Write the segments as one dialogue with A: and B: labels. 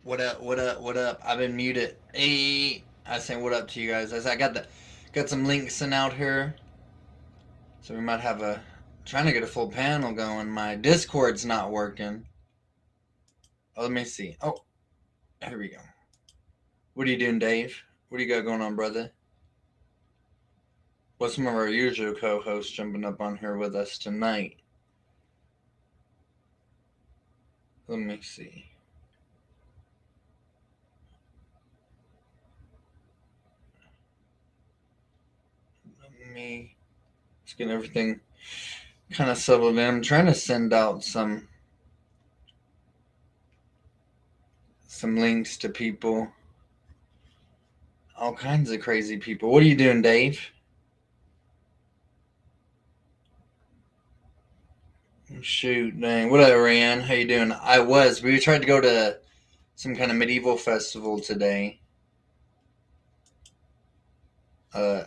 A: What up? What up? What up? I've been muted. Hey, I say what up to you guys. I got some links sent out here, so we might have a trying to get a full panel going. My Discord's not working. Oh, let me see. Oh, here we go. What are you doing, Dave? What do you got going on, brother? What's some of our usual co-hosts jumping up on here with us tonight? Let me see. Let's get everything kind of settled in. I'm trying to send out some links to people. All kinds of crazy people. What are you doing, Dave? Shoot, dang. What up, Ryan? How you doing? We tried to go to some kind of medieval festival today. Uh,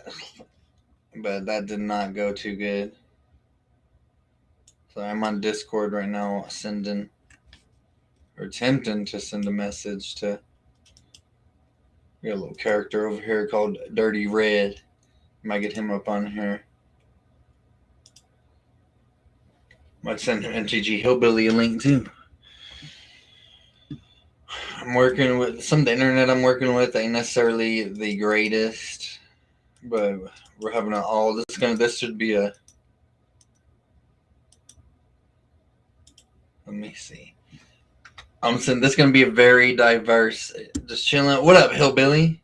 A: but that did not go too good. So I'm on Discord right now sending or attempting to send a message to we got a little character over here called Dirty Red. Might get him up on here. Might send him MTG Hillbilly a link too. I'm working with some of the internet I'm working with ain't necessarily the greatest, but we're having this should be a let me see. I'm saying this is gonna be a very diverse just chilling. What up, Hillbilly?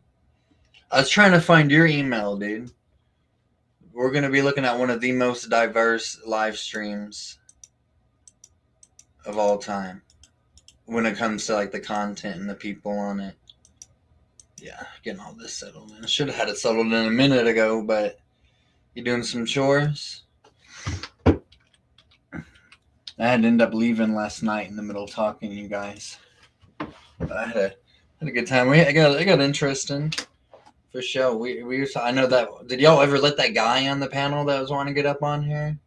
A: I was trying to find your email, dude. We're gonna be looking at one of the most diverse live streams of all time when it comes to like the content and the people on it. Yeah, getting all this settled in. I should have had it settled in a minute ago, but you doing some chores? I had to end up leaving last night in the middle of talking to you guys. But I had a good time. I got interesting for sure. I know that. Did y'all ever let that guy on the panel that was wanting to get up on here?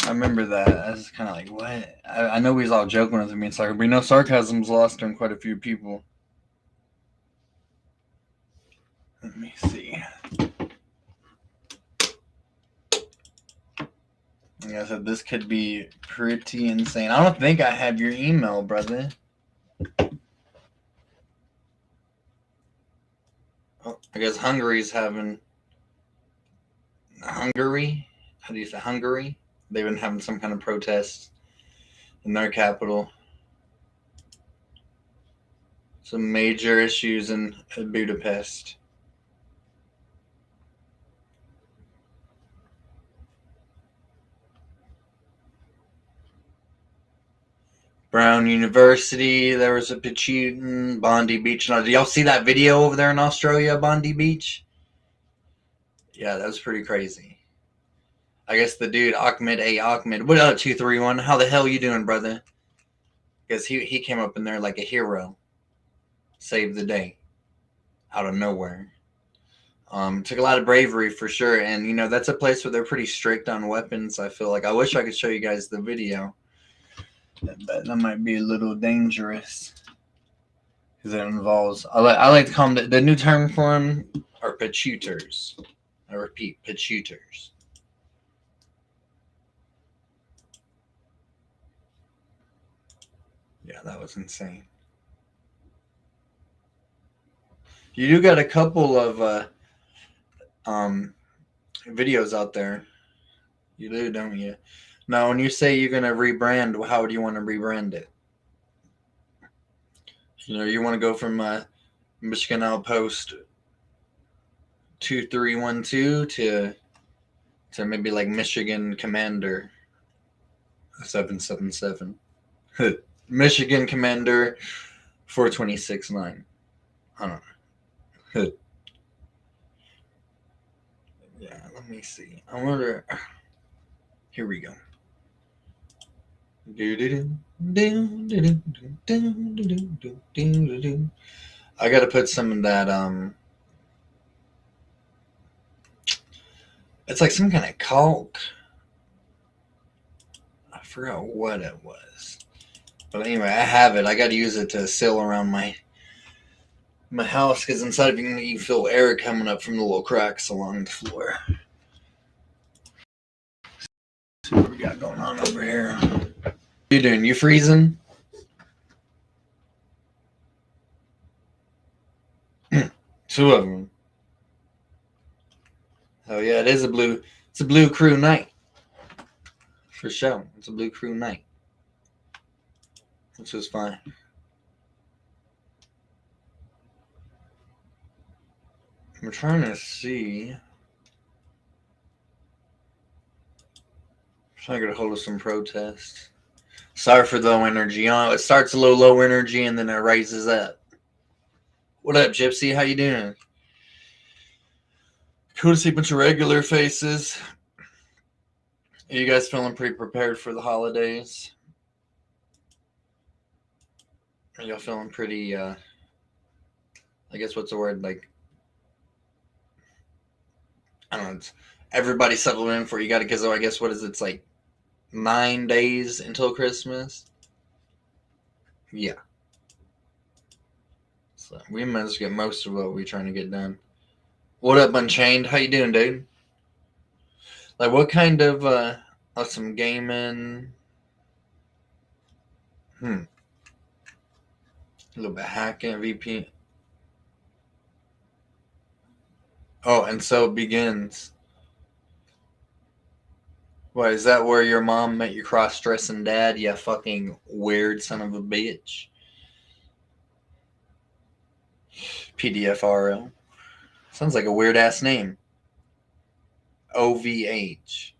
A: I remember that. I was kind of like, what? I know he's all joking with me and sarcasm, but you know, sarcasm's lost on quite a few people. Let me see. Like I said, this could be pretty insane. I don't think I have your email, brother. Oh, I guess Hungary's having Hungary. How do you say Hungary? They've been having some kind of protest in their capital. Some major issues in Budapest. Brown University, there was a Pichutin, Bondi Beach. Did y'all see that video over there in Australia, Bondi Beach? Yeah, that was pretty crazy. I guess the dude, Ahmed. What up, 231? How the hell you doing, brother? Because he came up in there like a hero. Saved the day. Out of nowhere. Took a lot of bravery for sure. And, you know, that's a place where they're pretty strict on weapons, I feel like. I wish I could show you guys the video. But that might be a little dangerous. Because it involves... I like to call them... The new term for them are pachuters. I repeat, pachuters. Yeah, that was insane. You do got a couple of videos out there. You do, don't you? Now, when you say you're going to rebrand, how do you want to rebrand it? You know, you want to go from Michigan Outpost 2312 to maybe like Michigan Commander 777. Michigan Commander 4269. I don't know. Yeah, let me see. I wonder. Here we go. I gotta put some of that. It's like some kind of caulk. I forgot what it was. But anyway, I have it. I got to use it to seal around my house because inside of you can feel air coming up from the little cracks along the floor. See what we got going on over here. What you doing? You freezing? Two of them. Oh yeah, it's a blue crew night. For sure. It's a blue crew night. Which is fine. I'm trying to see. I'm trying to get a hold of some protests. Sorry for the low energy. It starts a little low energy and then it rises up. What up, Gypsy? How you doing? Cool to see a bunch of regular faces. Are you guys feeling pretty prepared for the holidays? Are y'all feeling pretty, I guess what's the word? Like, I don't know. It's, everybody settled in for you got to, because I guess what is it? It's like 9 days until Christmas. Yeah. So we might as well get most of what we're trying to get done. What up, Unchained? How you doing, dude? Like, what kind of some gaming? A little bit hacking, VP. Oh, and so it begins. What, is that where your mom met your cross-dressing dad? You fucking weird son of a bitch. PDFRL. Sounds like a weird-ass name. OVH.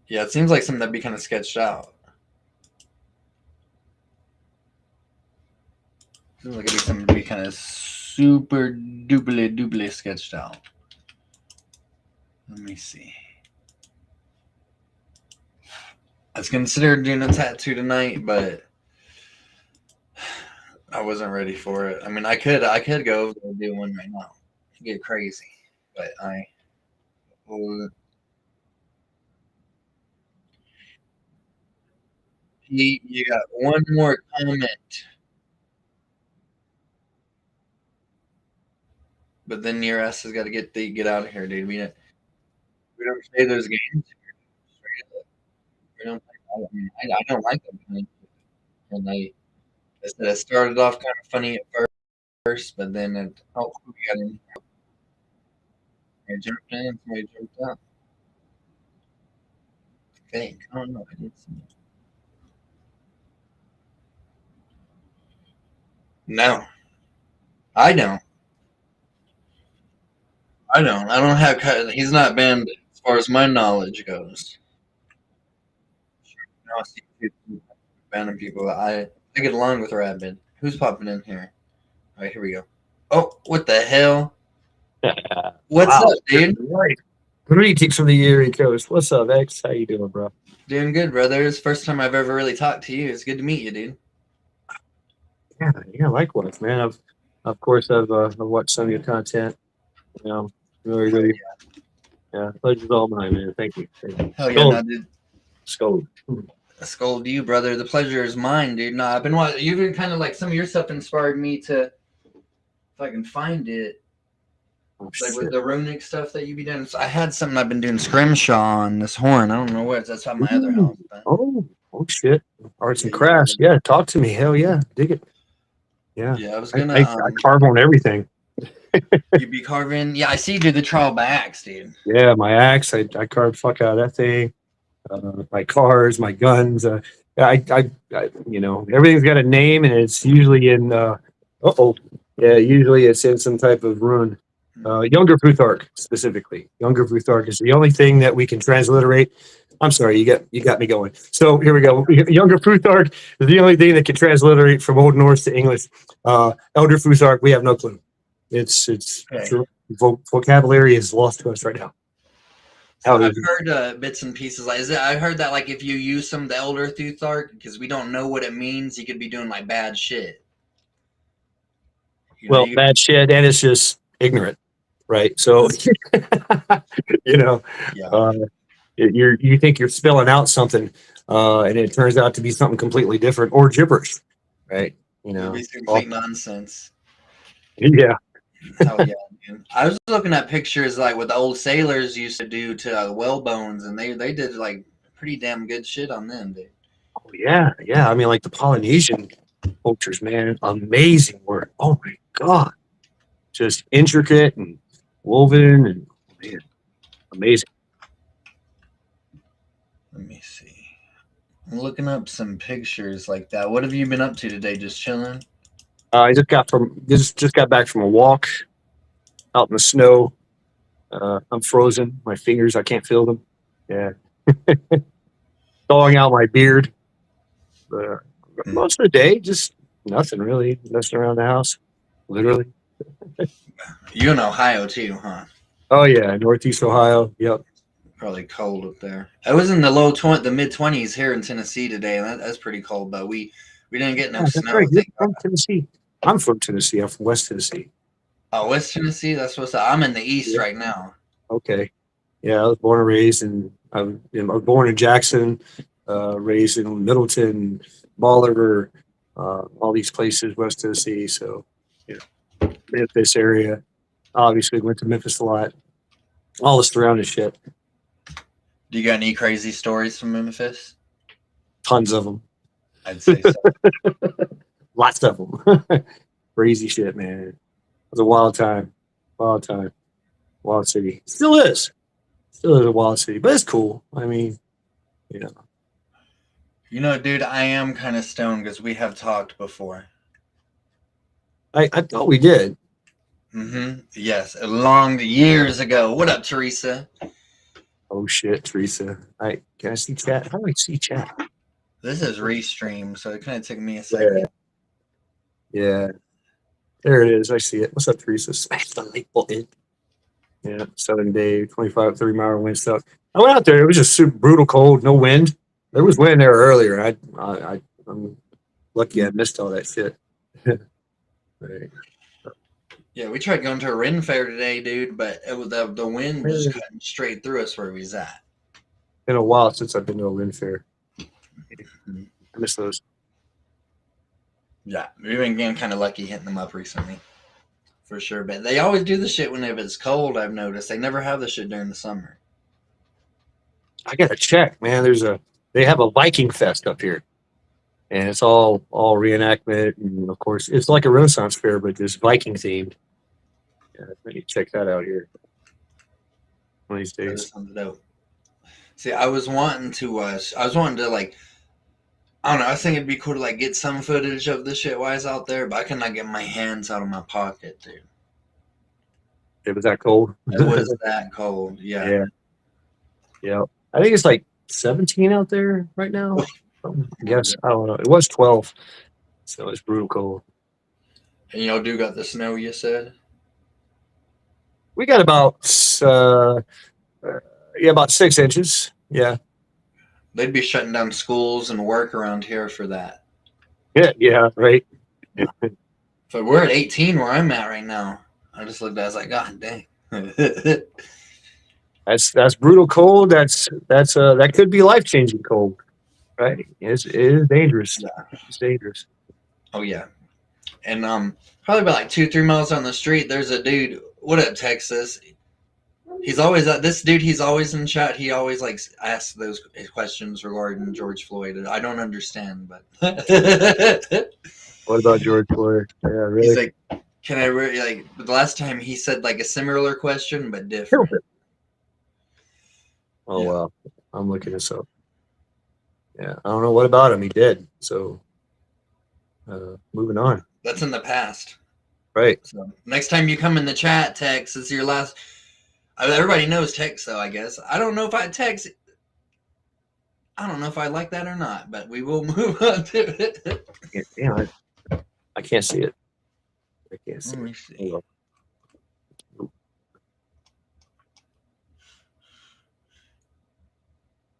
A: Yeah, it seems like something that'd be kind of sketched out. Seems like it'd be something to be kind of super doobly sketched out. Let me see. I was considered doing a tattoo tonight, but I wasn't ready for it. I mean, I could go over there and do one right now. Get crazy, but I. You got one more comment, but then your ass has got to get out of here, dude. We don't play those games. We don't. I don't like them. And I said it started off kind of funny at first, but then we got in. I jumped in, somebody jumped out. I think. I don't know. I didn't see it. No, I don't. I don't. I don't have. He's not banned as far as my knowledge goes. No, I see people banning people. I get along with Rabbit. Who's popping in here? All right, here we go. Oh, what the hell? What's
B: Wow.
A: up, dude?
B: Greetings from the Erie Coast. What's up, X? How you doing, bro?
A: Doing good, brother. It's the first time I've ever really talked to you. It's good to meet you, dude.
B: Yeah, likewise, man. Of course, I've watched some of your content. You know, really,
A: Hell
B: really, yeah, pleasure's all mine, man. Thank you.
A: Hell yeah,
B: Skull.
A: no, dude.
B: Skull.
A: Skull to you, brother. The pleasure is mine, dude. No, I've been watching. You've been kind of like some of your stuff inspired me to, if I can find it,
B: Oh,
A: like
B: shit.
A: with the runic stuff that you be doing. So I had something I've been doing scrimshaw on this horn. I don't know where that's at my other house. But
B: Oh, shit. Arts and
A: Yeah,
B: crafts. Yeah, talk to me. Hell yeah. Dig it. Yeah.
A: yeah, I was
B: I
A: gonna
B: carve on everything.
A: you be carving. Yeah, I see you do the trial by axe, dude.
B: Yeah, my axe, I carve the fuck out of that thing. My cars, my guns. You know, everything's got a name, and it's usually in. Yeah, usually it's in some type of rune. Younger Futhark specifically. Younger Futhark is the only thing that we can transliterate. I'm sorry, you got me going. So here we go. Younger Futhark is the only thing that can transliterate from Old Norse to English. Elder Futhark, we have no clue. It's
A: Okay.
B: vocabulary is lost to us right now.
A: So I've heard bits and pieces. Like, I heard that like if you use some of the Elder Thuthark, because we don't know what it means, you could be doing like bad shit.
B: Well, bad shit, and it's just ignorant, right? So, you know,
A: Yeah.
B: you think you're spelling out something, and it turns out to be something completely different or gibberish, right? You
A: It'd
B: know,
A: be complete nonsense.
B: yeah.
A: Oh yeah, man. I was looking at pictures like what the old sailors used to do to whale bones, and they did like pretty damn good shit on them, dude.
B: Oh, yeah, yeah. I mean, like the Polynesian cultures, man, amazing work. Oh my god, just intricate and woven, and man, amazing.
A: Let me see. I'm looking up some pictures like that. What have you been up to today? Just chilling?
B: I just got back from a walk out in the snow. I'm frozen. My fingers, I can't feel them. Yeah, thawing out my beard. But most of the day, just nothing really. Messing around the house, literally.
A: You in Ohio too, huh?
B: Oh yeah, Northeast Ohio. Yep.
A: Probably cold up there. I was in the mid 20s here in Tennessee today, and that's pretty cold. But we didn't get no
B: Oh, that's
A: snow.
B: right. You're from Tennessee. I'm from Tennessee. I'm from West Tennessee.
A: Oh, West Tennessee. That's what's up. I'm in the east
B: Yeah.
A: right now.
B: Okay. Yeah, I was born and raised I was born in Jackson, raised in Middleton, Bolivar, all these places, West Tennessee. So, you know, Memphis area. Obviously, went to Memphis a lot. All the surrounding shit.
A: Do you got any crazy stories from Memphis?
B: Tons of them.
A: I'd say so.
B: Lots of them. Crazy shit, man. It was a wild time. Wild time. Wild city. Still is. Still is a wild city, but it's cool. I mean, you know.
A: You know, dude, I am kind of stoned because we have talked before.
B: I thought we did.
A: Mm-hmm. Yes, long years ago. What up, Teresa?
B: Oh shit, Teresa. Can I see chat? How do I see chat?
A: This is Restream, so it kind of took me a second.
B: Yeah. There it is. I see it. What's up, Teresa? Smash the like button. Yeah, Southern Day, 25, 30 mile wind stuff. I went out there. It was just super brutal cold, no wind. There was wind there earlier. I'm lucky I missed all that shit. Right.
A: Yeah, we tried going to a Ren fair today, dude, but it was the wind was cutting straight through us where we was at.
B: Been a while since I've been to a wind fair. I miss those.
A: Yeah, we've been getting kind of lucky hitting them up recently, for sure. But they always do the shit whenever it's cold. I've noticed they never have the shit during the summer.
B: I gotta check, man. They have a Viking Fest up here, and it's all reenactment, and of course it's like a Renaissance fair, but just Viking themed. Yeah, let me check that out here one of these
A: That
B: days.
A: sounds dope. See, I was wanting to like, I don't know. I think it'd be cool to like get some footage of the shit while I was out there, but I cannot get my hands out of my pocket, dude.
B: It was that cold.
A: It was that cold. Yeah.
B: Yeah. I think it's like 17 out there right now. I guess I don't know. It was 12, so it's brutal cold.
A: And y'all do got the snow, you said?
B: We got about about 6 inches. Yeah.
A: They'd be shutting down schools and work around here for that.
B: Yeah, right.
A: But we're at 18 where I'm at right now. I just looked at it, I was like, God dang.
B: That's brutal cold. That could be life-changing cold, right? It is dangerous.
A: Yeah.
B: It's dangerous.
A: Oh yeah. And probably about like 2-3 miles down the street, there's a dude. What up, Texas? He's always he's always in chat. He always like asks those questions regarding George Floyd. I don't understand, but
B: What about George Floyd? Yeah, really.
A: he's like, can I like the last time he said like a similar question but different.
B: Oh
A: Yeah.
B: wow, I'm looking this up. Yeah, I don't know what about him. He did. So, moving on.
A: That's in the past.
B: Right.
A: So next time you come in the chat, Tex, it's your last. Everybody knows Tex, though. I guess I don't know if I Tex. I don't know if I like that or not, but we will move on to it.
B: Yeah, I can't see it. I can't see
A: Let me
B: it.
A: see.
B: Hold on.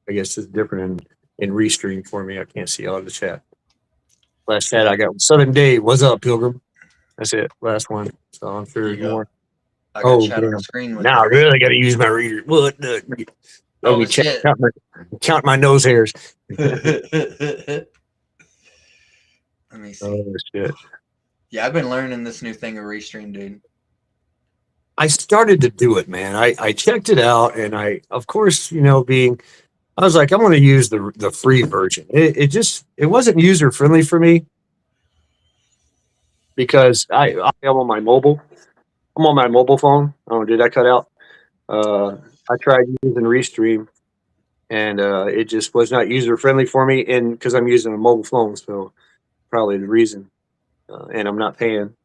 B: I guess it's different in Restream for me. I can't see all of the chat. Last chat I got was Southern Day. What's up, Pilgrim? That's it. Last one. So I'm sure
A: There you
B: there's
A: go.
B: more.
A: I got chat on
B: damn.
A: the screen with
B: Now I
A: it.
B: really got to use my reader. What the? Let me
A: Oh shit.
B: count my nose hairs.
A: Let me see.
B: Oh shit!
A: Yeah, I've been learning this new thing of Restream, dude.
B: I started to do it, man. I checked it out, and of course, I was like, I'm going to use the free version. It wasn't user friendly for me because I am on my mobile. I'm on my mobile phone. Oh, did I cut out? I tried using Restream, and it just was not user friendly for me, and because I'm using a mobile phone, so probably the reason. And I'm not paying.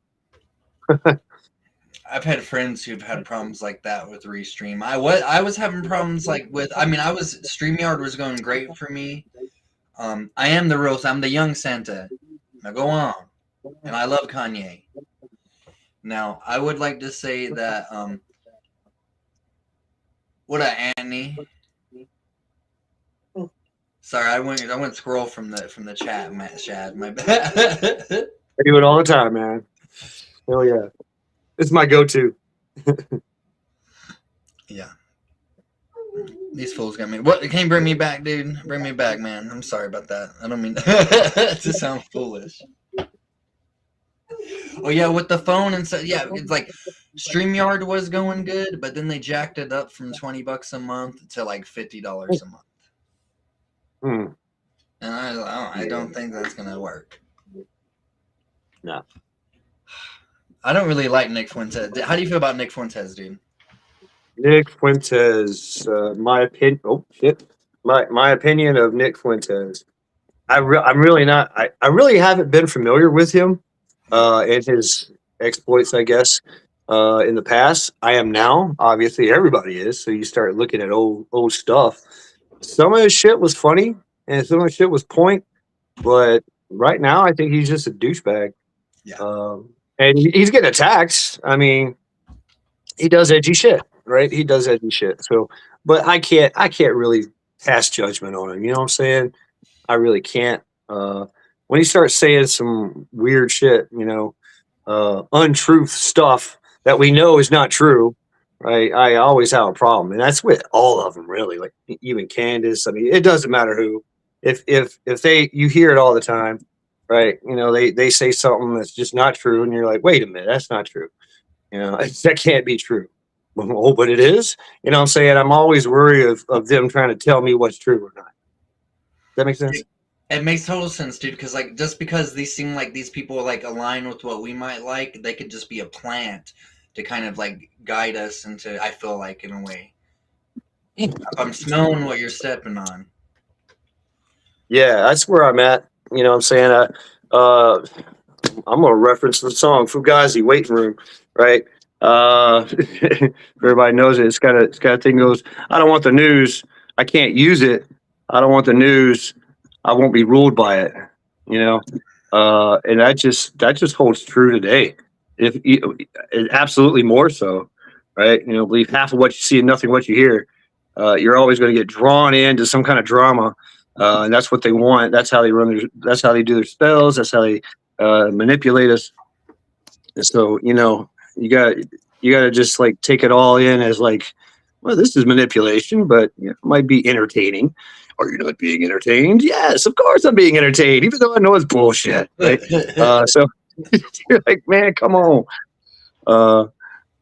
A: I've had friends who've had problems like that with Restream. I was having problems like with. I mean, Streamyard was going great for me. I am the real. I'm the young Santa. Now go on, and I love Kanye. Now I would like to say that. What a Annie. Sorry, I went scroll from the chat, Matt Shad. My bad.
B: I do it all the time, man. Hell yeah, it's my go-to.
A: Yeah. These fools got me. What? Can you bring me back, dude? Bring me back, man. I'm sorry about that. I don't mean to sound foolish. Oh yeah, with the phone and so yeah, it's like StreamYard was going good, but then they jacked it up from $20 a month to like $50 a month.
B: Hmm.
A: And I don't think that's gonna work.
B: No.
A: I don't really like Nick Fuentes. How do you feel about Nick Fuentes, dude?
B: Nick Fuentes, my opinion. Oh shit, my opinion of Nick Fuentes. I'm really not. I really haven't been familiar with him, and his exploits. I guess in the past, I am now. Obviously, everybody is. So you start looking at old stuff. Some of his shit was funny, and some of his shit was point. But right now, I think he's just a douchebag.
A: Yeah.
B: And he's getting attacked. I mean, he does edgy shit, right? He does edgy shit. So, but I can't really pass judgment on him. You know what I'm saying? I really can't. When he starts saying some weird shit, untruth stuff that we know is not true, right? I always have a problem, and that's with all of them, really. Like even Candace. I mean, it doesn't matter who. If you hear it all the time, right? They say something that's just not true, and you're like, wait a minute, that's not true. That can't be true. Oh, but it is. You know what I'm saying? I'm always worried of them trying to tell me what's true or not. Does that make sense?
A: It makes total sense, dude. Because like, just because these seem like these people like align with what we might like, they could just be a plant to kind of like guide us into. I feel like in a way, if I'm smelling what you're stepping on.
B: Yeah, that's where I'm at. You know what I'm saying? I'm gonna reference the song Fugazi Waiting Room, right? Everybody knows it. It's got a thing goes, I don't want the news. I can't use it. I don't want the news. I won't be ruled by it. And that just holds true today. If absolutely more so, right? Believe half of what you see and nothing what you hear. You're always going to get drawn into some kind of drama, and that's what they want. That's how they that's how they do their spells. That's how they manipulate us. So you got to just like take it all in as like, well, this is manipulation, but it might be entertaining. Are you not being entertained? Yes, of course I'm being entertained, even though I know it's bullshit. Right? So you're like, man, come on.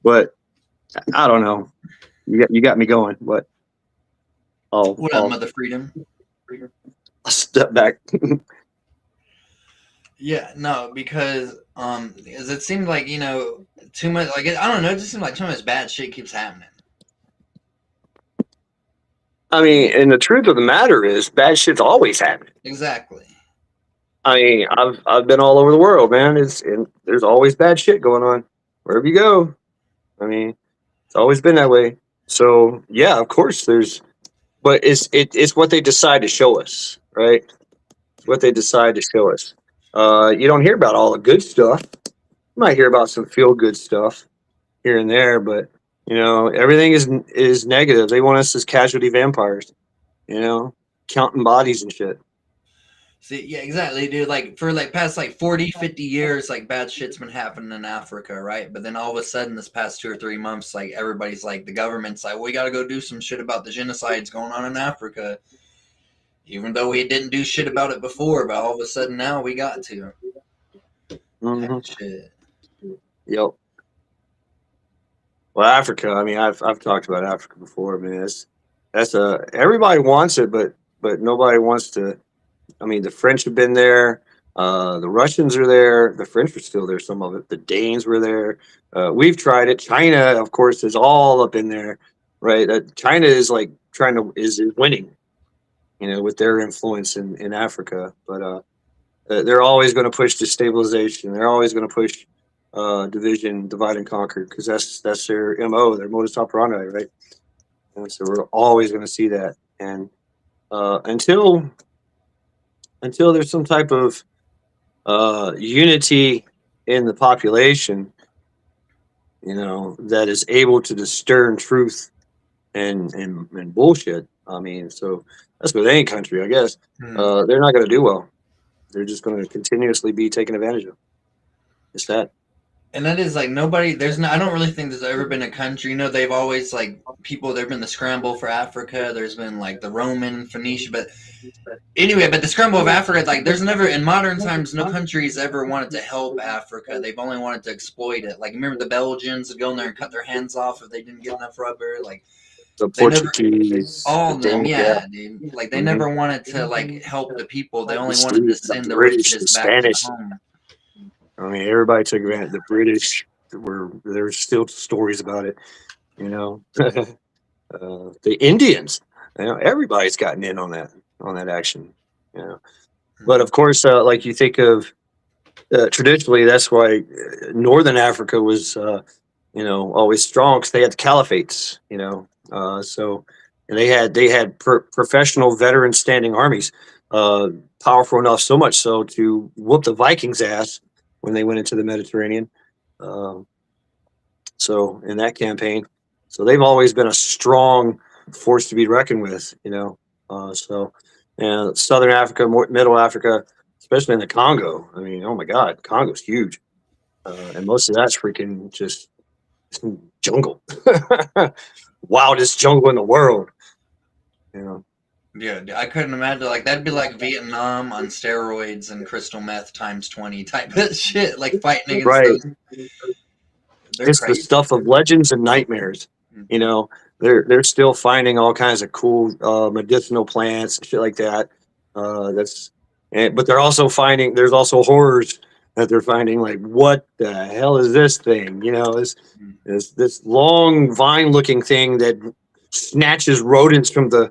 B: But I don't know. You got me going. What?
A: What up, Mother Freedom?
B: I'll step back.
A: Yeah, no, because it seemed like too much. Like I don't know, it just seemed like too much bad shit keeps happening.
B: I mean, and the truth of the matter is, bad shit's always happening.
A: Exactly.
B: I mean, I've been all over the world, man. There's always bad shit going on wherever you go. I mean, it's always been that way. So yeah, of course but it's what they decide to show us, right? It's what they decide to show us. You don't hear about all the good stuff. You might hear about some feel good stuff here and there, but everything is negative. They want us as casualty vampires, counting bodies and shit.
A: See, yeah, exactly, dude. Like for like past like 40, 50 years, like bad shit's been happening in Africa, right? But then all of a sudden, this past 2 or 3 months, like everybody's like, the government's like, we got to go do some shit about the genocides going on in Africa, even though we didn't do shit about it before. But all of a sudden now we got to.
B: Mhm.
A: Shit.
B: Yep. Well, Africa. I mean, I've talked about Africa before. I mean, that's everybody wants it, but nobody wants to. I mean, the French have been there. The Russians are there. The French are still there. Some of it. The Danes were there. We've tried it. China, of course, is all up in there, right? China is like is winning, with their influence in Africa. But they're always going to push destabilization. They're always going to push division, divide and conquer, because that's their MO, their modus operandi, right? And so we're always going to see that. And until there's some type of unity in the population, that is able to discern truth and bullshit. I mean, so that's with any country, I guess. They're not going to do well. They're just going to continuously be taken advantage of. It's that.
A: And that is like nobody. There's no. I don't really think there's ever been a country. They've always like people. There's been the scramble for Africa. There's been like the Roman, Phoenicia, but anyway, but the scramble of Africa, like there's never in modern times, no countries ever wanted to help Africa. They've only wanted to exploit it. Like remember the Belgians would go in there and cut their hands off if they didn't get enough rubber. Like
B: The
A: they never,
B: Portuguese,
A: all
B: the
A: of them,
B: Danish,
A: yeah, dude. Like they
B: mhm,
A: never wanted to like help the people. They
B: the
A: only wanted to
B: the
A: send the
B: British,
A: riches
B: the
A: back to the
B: Spanish.
A: home.
B: I mean, everybody took advantage. The British there's still stories about it. The Indians. Everybody's gotten in on that action. But of course, like you think of traditionally, that's why Northern Africa was, always strong because they had the caliphates. So and they had professional veteran standing armies, powerful enough, so much so to whoop the Vikings' ass when they went into the Mediterranean. Um, so in that campaign, so they've always been a strong force to be reckoned with. So and Southern Africa, Middle Africa, especially in the Congo. I mean, oh my God, Congo's huge, and most of that's freaking just jungle, wildest jungle in the world.
A: Yeah, I couldn't imagine like that'd be like Vietnam on steroids and crystal meth times 20 type of shit, like fighting against
B: Right.
A: those. They're
B: It's the
A: crazy.
B: stuff of legends and nightmares. They're still finding all kinds of cool medicinal plants and shit like that. But they're also finding there's also horrors that they're finding. Like, what the hell is this thing? This long vine looking thing that snatches rodents from the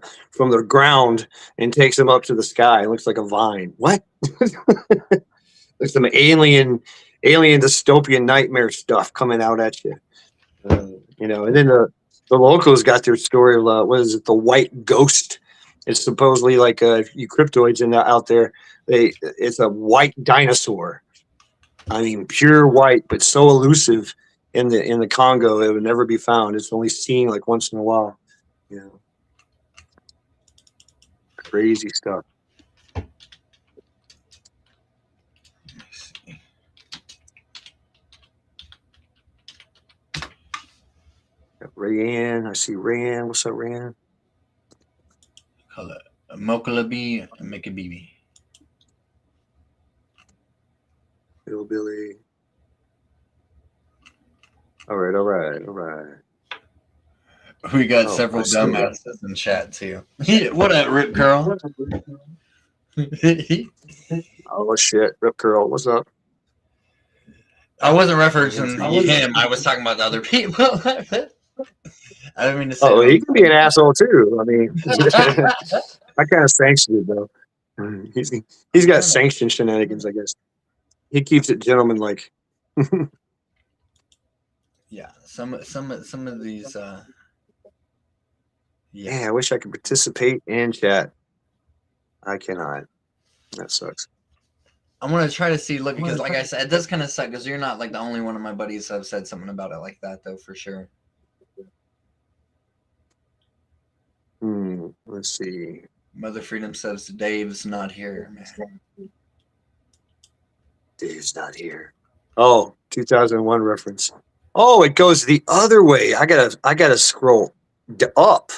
B: ground and takes them up to the sky. It looks like a vine. What? There's some alien dystopian nightmare stuff coming out at you. And then the locals got their story of what is it, the white ghost? It's supposedly like you cryptoids out there. It's a white dinosaur. I mean, pure white, but so elusive in the Congo, it would never be found. It's only seen like once in a while. Crazy stuff. Rayanne, I see Rayanne. What's up, Rayanne?
A: Call it Mokalabi and make a BB.
B: Hillbilly. All right.
A: We got several dumbasses in chat too. What up, Rip Curl?
B: Oh shit, Rip Curl, what's up?
A: I wasn't referencing him. I was talking about the other people. I didn't mean to say.
B: Oh, he can be an asshole too. I mean, I kind of sanctioned it though. He's got sanctioned shenanigans, I guess. He keeps it gentlemanlike.
A: Yeah, some of these.
B: Yeah, I wish I could participate in chat. I cannot. That sucks.
A: I'm gonna try to see. Look, because like I said, it does kind of suck because you're not like the only one of my buddies have said something about it like that, though, for sure.
B: Let's see.
A: Mother Freedom says Dave's not here, man.
B: Dave's not here. Oh, 2001 reference. Oh, it goes the other way. I gotta scroll up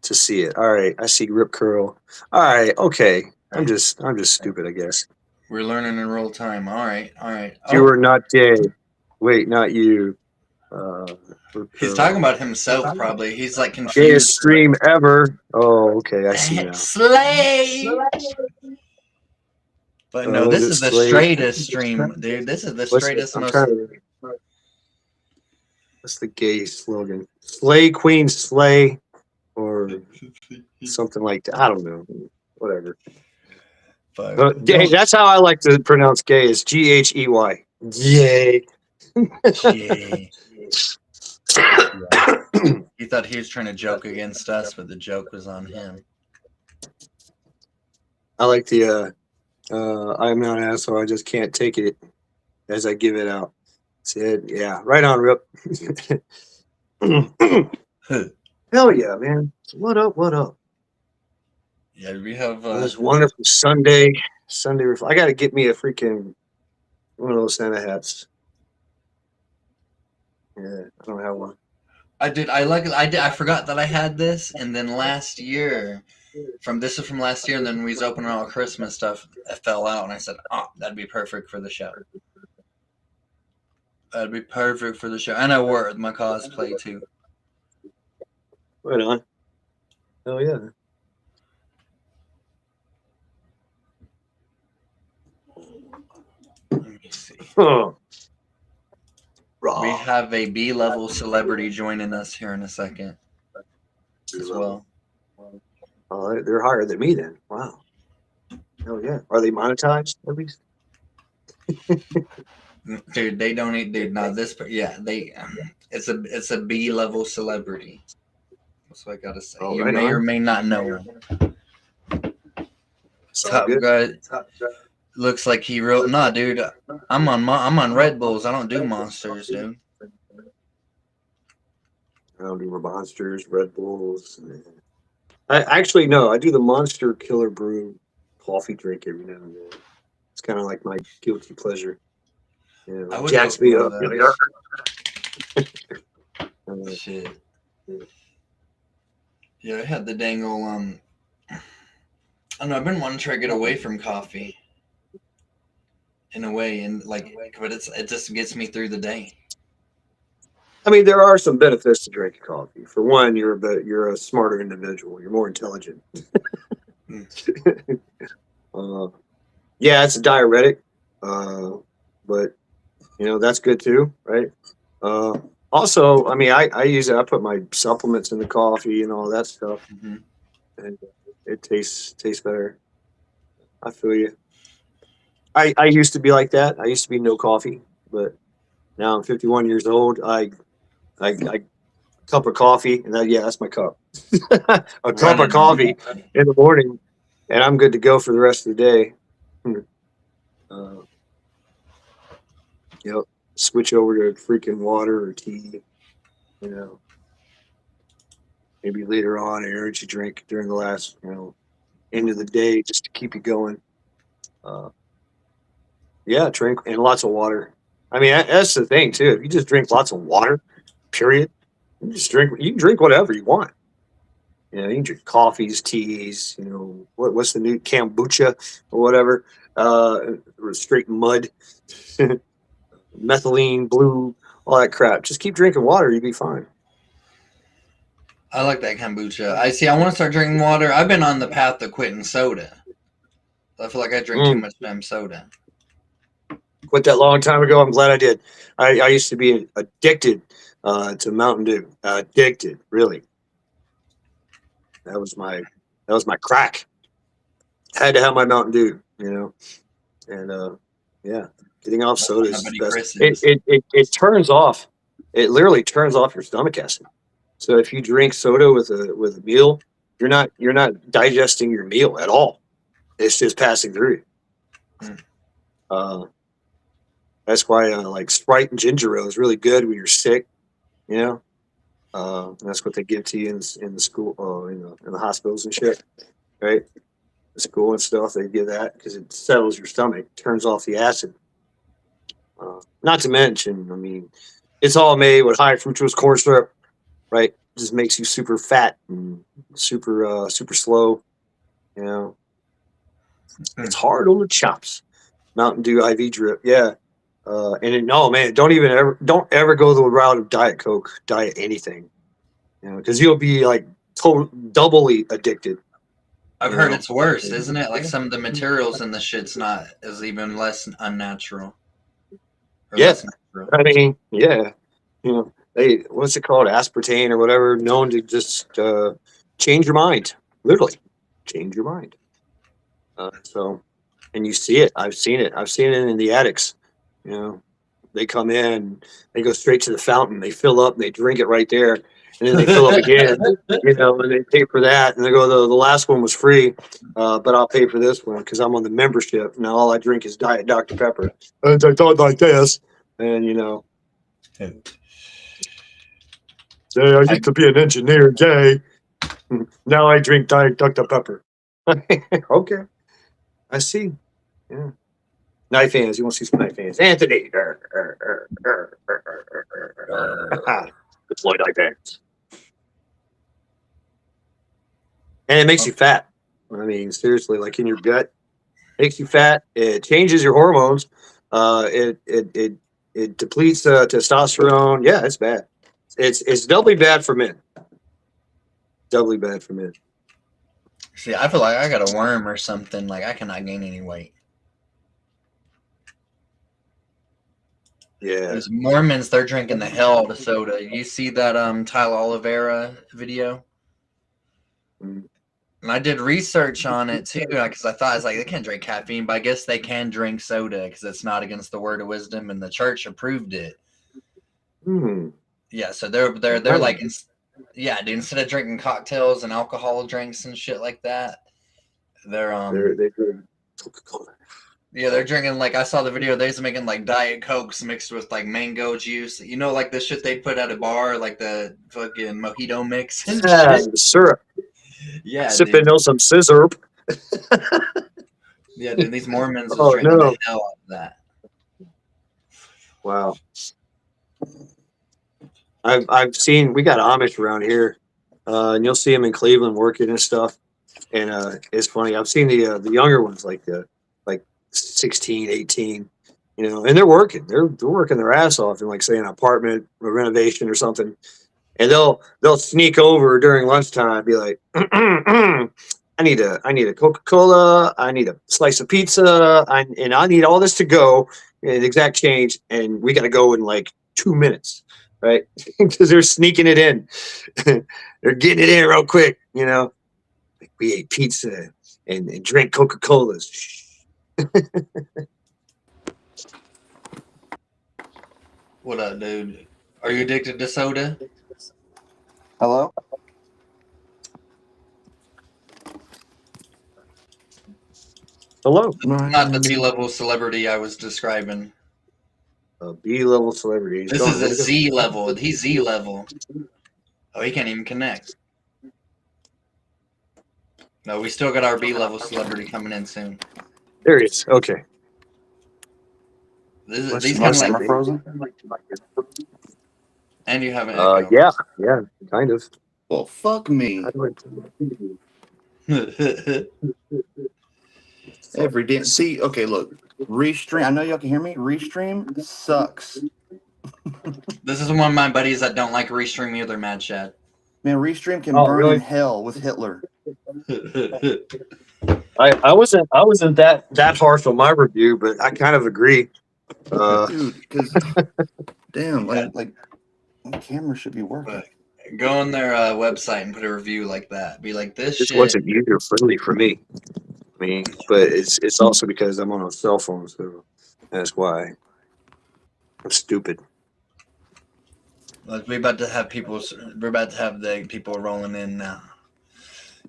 B: to see it. All right, I see Rip Curl. All right, okay. I'm just stupid, I guess.
A: We're learning in real time. All right, all right.
B: You are not gay. Wait, not you. Rip
A: He's
B: Curl.
A: talking about himself, probably. He's like
B: Gayest
A: confused.
B: stream ever. Oh, okay, I see now.
A: Slay! But no,
B: was
A: this
B: it
A: is the
B: Slay?
A: straightest stream, dude. This is the straightest,
B: I'm
A: most.
B: trying to. What's the gay slogan? Slay Queen Slay, or something like that. I don't know. Whatever.
A: But
B: Gay. That's how I like to pronounce gay. Is Ghey. Yay.
A: yeah. He thought he was trying to joke against us, but the joke was on him.
B: I like the I'm not an asshole, I just can't take it as I give it out. Said, yeah, right on, Rip. Hell yeah, man. What up? What up?
A: Yeah, we have.
B: It was wonderful Sunday. I got to get me a freaking one of those Santa hats. Yeah, I don't have one.
A: I did. I forgot that I had this, and then last year, from last year, and then we was opening all Christmas stuff. It fell out, and I said, "Oh, that'd be perfect for the show. That'd be perfect for the show." And I wore it with my cosplay too.
B: Right on. Oh yeah.
A: Let me see.
B: Oh.
A: We have a B-level celebrity joining us here in a second as well.
B: Oh, they're higher than me then. Wow. Oh yeah. Are they monetized at least?
A: Dude, they don't eat. Dude, not this. But yeah, they. It's a B-level celebrity. That's what I gotta say.
B: Oh,
A: You
B: right
A: may
B: on.
A: or may not know him.
B: Sounds
A: Top
B: good.
A: guy looks like he wrote. Nah, dude, I'm on Red Bulls. I don't do Monsters, dude.
B: I don't do Monsters, Red Bulls. I actually no. I do the Monster Killer Brew coffee drink every now and then. It's kind of like my guilty pleasure. You
A: I
B: know,
A: would
B: jacks
A: love
B: me
A: one
B: up.
A: of those. Shit. Yeah, I had the dang old I don't know. I've been wanting to try to get away from coffee. In a way, and like, but it just gets me through the day.
B: I mean, there are some benefits to drinking coffee. For one, you're a smarter individual. You're more intelligent. Yeah, it's a diuretic, but you know that's good too, right? Also, I mean, I use it. I put my supplements in the coffee and all that stuff,
A: Mm-hmm.
B: and it tastes better. I feel you. I used to be like that. I used to be no coffee, but now I'm 51 years old. I cup of coffee, and that's my cup. A cup of coffee in the morning, and I'm good to go for the rest of the day. Yep. Switch over to freaking water or tea. You know, maybe later on, an energy drink during the last end of the day, just to keep you going. Yeah, drink and lots of water. I mean, that's the thing too. If you just drink lots of water, period, you just drink. You can drink whatever you want. You know, you can drink coffees, teas. You know, what's the new kombucha or whatever? Or straight mud, methylene, blue, all that crap. Just keep drinking water, you'll be fine.
A: I like that kombucha. I want to start drinking water. I've been on the path of quitting soda. I feel like I drink too much damn soda.
B: Quit that long time ago. I'm glad I did. I used to be addicted to Mountain Dew. Addicted, really. That was my crack. Had to have my Mountain Dew, you know. And yeah, getting off soda is the best. It turns off. It literally turns off your stomach acid. So if you drink soda with a meal, you're not digesting your meal at all. It's just passing through. That's why like Sprite and ginger ale is really good when you're sick. You know, that's what they give to you in the school, in the hospitals and shit. right? School and stuff, they give that because it settles your stomach, turns off the acid. Not to mention, I mean, it's all made with high fructose corn syrup, right? Just makes you super fat and super slow. You know, it's hard on the chops. Mountain Dew IV drip, yeah. No, man, don't ever go the route of Diet Coke, diet anything, you know, because you'll be like doubly addicted.
A: I've
B: You
A: heard
B: know?
A: it's worse, isn't it? Like some of the materials in the shit's not is even less unnatural or
B: Yeah,
A: less natural.
B: I mean, yeah, you know, what's it called, aspartame or whatever, known to just change your mind, literally, change your mind. So, and you see it. I've seen it. I've seen it in the attics. You know, they come in, they go straight to the fountain, they fill up, and they drink it right there, and then they fill up again. You know, and they pay for that, and they go, the last one was free, but I'll pay for this one because I'm on the membership. Now all I drink is Diet Dr. Pepper. And I thought like this, and you know, hey, I used to be an engineer, Jay. Now I drink Diet Dr. Pepper. Okay, I see. Yeah. Knife hands. You want to see some knife hands? Anthony. Deploy knife hands. And it makes you fat. I mean, seriously, like in your gut, makes you fat. It changes your hormones. It depletes testosterone. Yeah, it's bad. It's doubly bad for men. Doubly bad for men.
A: See, I feel like I got a worm or something. Like I cannot gain any weight.
B: Yeah.
A: Those Mormons, they're drinking the hell out of soda. You see that Tyler Oliveira video?
B: Mm.
A: And I did research on it too, because I thought it's like they can't drink caffeine, but I guess they can drink soda because it's not against the word of wisdom, and the church approved it.
B: Hmm.
A: Yeah, so they're like, yeah, dude. Instead of drinking cocktails and alcohol drinks and shit like that, they're
B: Coca-Cola.
A: Yeah, they're drinking, like, I saw the video, they're making, like, Diet Cokes mixed with, like, mango juice. You know, like, the shit they put at a bar, like the fucking mojito mix and shit?
B: The syrup.
A: Yeah,
B: Sipping
A: dude.
B: on some scissor.
A: Yeah, dude, these Mormons is
B: Oh,
A: drinking
B: no.
A: the hell out of that.
B: Wow. I've seen, we got Amish around here, and you'll see them in Cleveland working and stuff. And it's funny. I've seen the younger ones, like 16, 18, you know, and they're working. They're working their ass off in, like, say, an apartment or renovation or something. And they'll sneak over during lunchtime and be like, I need a Coca-Cola, I need a slice of pizza, and I need all this to go in exact change, and we got to go in like 2 minutes, right? Because they're sneaking it in. They're getting it in real quick, you know. Like, we ate pizza and drank Coca-Colas.
A: What up, dude? Are you addicted to soda?
C: Hello?
B: Hello.
A: Not the B-level celebrity I was describing.
B: B-level celebrities.
A: This is a Z level. He's Z level. Oh, he can't even connect. No, we still got our B-level celebrity coming in soon.
B: There he is. Okay.
A: These
C: My
A: kind of like,
C: summer frozen?
A: and you have an echo.
B: Yeah, kind of.
C: Well, fuck me. Every day. See, okay, look. Restream. I know y'all can hear me. Restream sucks.
A: This is one of my buddies that don't like Restream either, Mad Chad.
C: Man, Restream can
B: Oh,
C: burn
B: really?
C: in hell with Hitler.
B: I wasn't that harsh on my review, but I kind of agree.
C: Dude, because damn, like my camera should be working.
A: Go on their website and put a review like that. Be like, this
B: This
A: shit.
B: wasn't user friendly for me. I mean, but it's also because I'm on a cell phone, so that's why. I'm stupid.
A: Like, we're about to have the people rolling in now.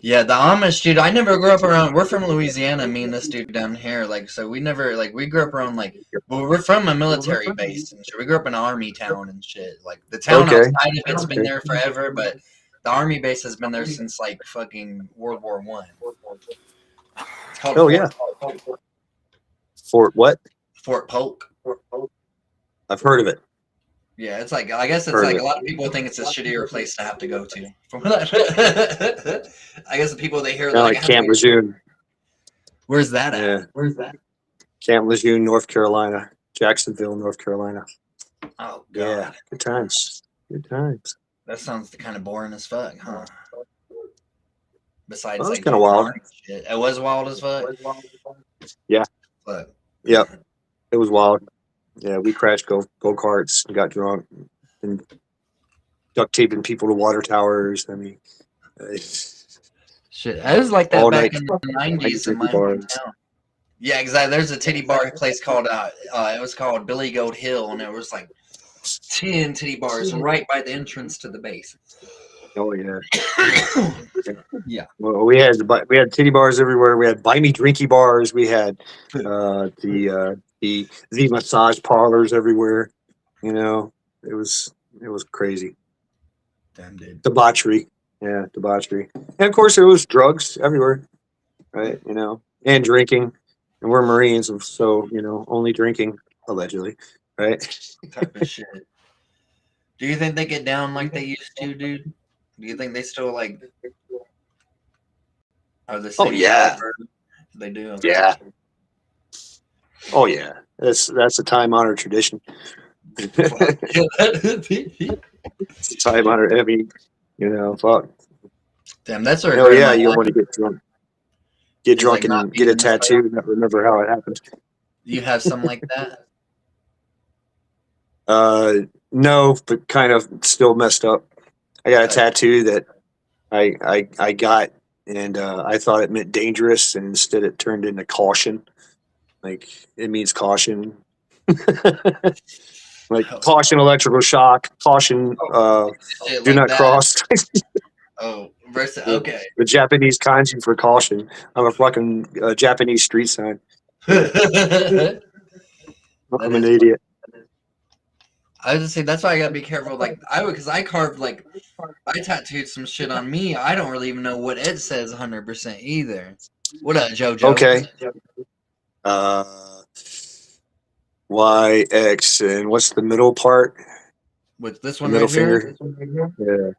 A: Yeah, the Amish, dude, I never grew up around, we're from Louisiana, me and this dude down here, like, so we never, like, we grew up around, like, well, we're from a military base and shit. We grew up in an army town and shit. Like, the town outside of it's been there forever, but the army base has been there since, like, fucking World War I. It's called
B: Oh,
A: Fort,
B: yeah. Fort what?
A: Fort Polk.
B: I've heard of it.
A: Yeah, it's like I guess it's
B: Heard of
A: like
B: it.
A: a lot of people think it's a shittier place to have to go to. From what I guess the people they hear
B: Kind of
A: like
B: like Camp Lejeune.
A: where's that at?
B: Yeah. Where's that? Camp Lejeune, North Carolina. Jacksonville, North Carolina.
A: Oh god,
B: Yeah. Good times. Good times.
A: that sounds kind of boring as fuck, huh? Besides,
B: Well, it's
A: like
B: kind of wild.
A: shit. It was wild as fuck.
B: Yeah.
A: But
B: Yep. It was wild. Yeah, we crashed go-karts and got drunk and duct taping people to water towers. I mean,
A: shit, I was like that
B: all
A: back
B: night
A: in the '90s in my
B: bars.
A: hometown. Yeah, exactly. There's a titty bar place called it was called Billy Goat Hill, and it was like 10 titty bars right by the entrance to the base.
B: Oh yeah.
A: Yeah.
B: Well, we had titty bars everywhere. We had buy me drinky bars. We had the massage parlors everywhere. You know, it was crazy.
A: Damn, dude.
B: Debauchery. Yeah, debauchery. And of course there was drugs everywhere. Right, you know, and drinking. And we're Marines, so you know, only drinking allegedly, right?
A: Type of shit. Do you think they get down like they used to, dude? Do you think they still like are the same?
B: Oh, yeah.
A: They do. Okay.
B: Yeah. Oh yeah, that's a time honored tradition. It's a time honored. I mean, you know, fuck.
A: Damn, that's a
B: Oh yeah, you want to get drunk. Get
A: It's
B: drunk
A: like not
B: and get a
A: being inspired.
B: tattoo and not remember how it happened.
A: You have something like that?
B: No, but kind of still messed up. I got a
A: Okay.
B: tattoo that I got, and I thought it meant dangerous, and instead it turned into caution. Like it means caution. Like caution, electrical shock, caution,
A: Shit
B: do
A: like
B: not
A: that.
B: cross.
A: Oh, versus okay.
B: The Japanese kanji for caution. I'm a fucking Japanese street sign.
A: That
B: I'm an
A: is
B: idiot.
A: I was just saying that's why I gotta be careful. Like because I carved like I tattooed some shit on me. I don't really even know what it says 100% either. What up, JoJo?
B: Okay. Y, X, and what's the middle part?
A: With this
B: The
A: one
B: middle
A: right here.
B: finger. Yeah.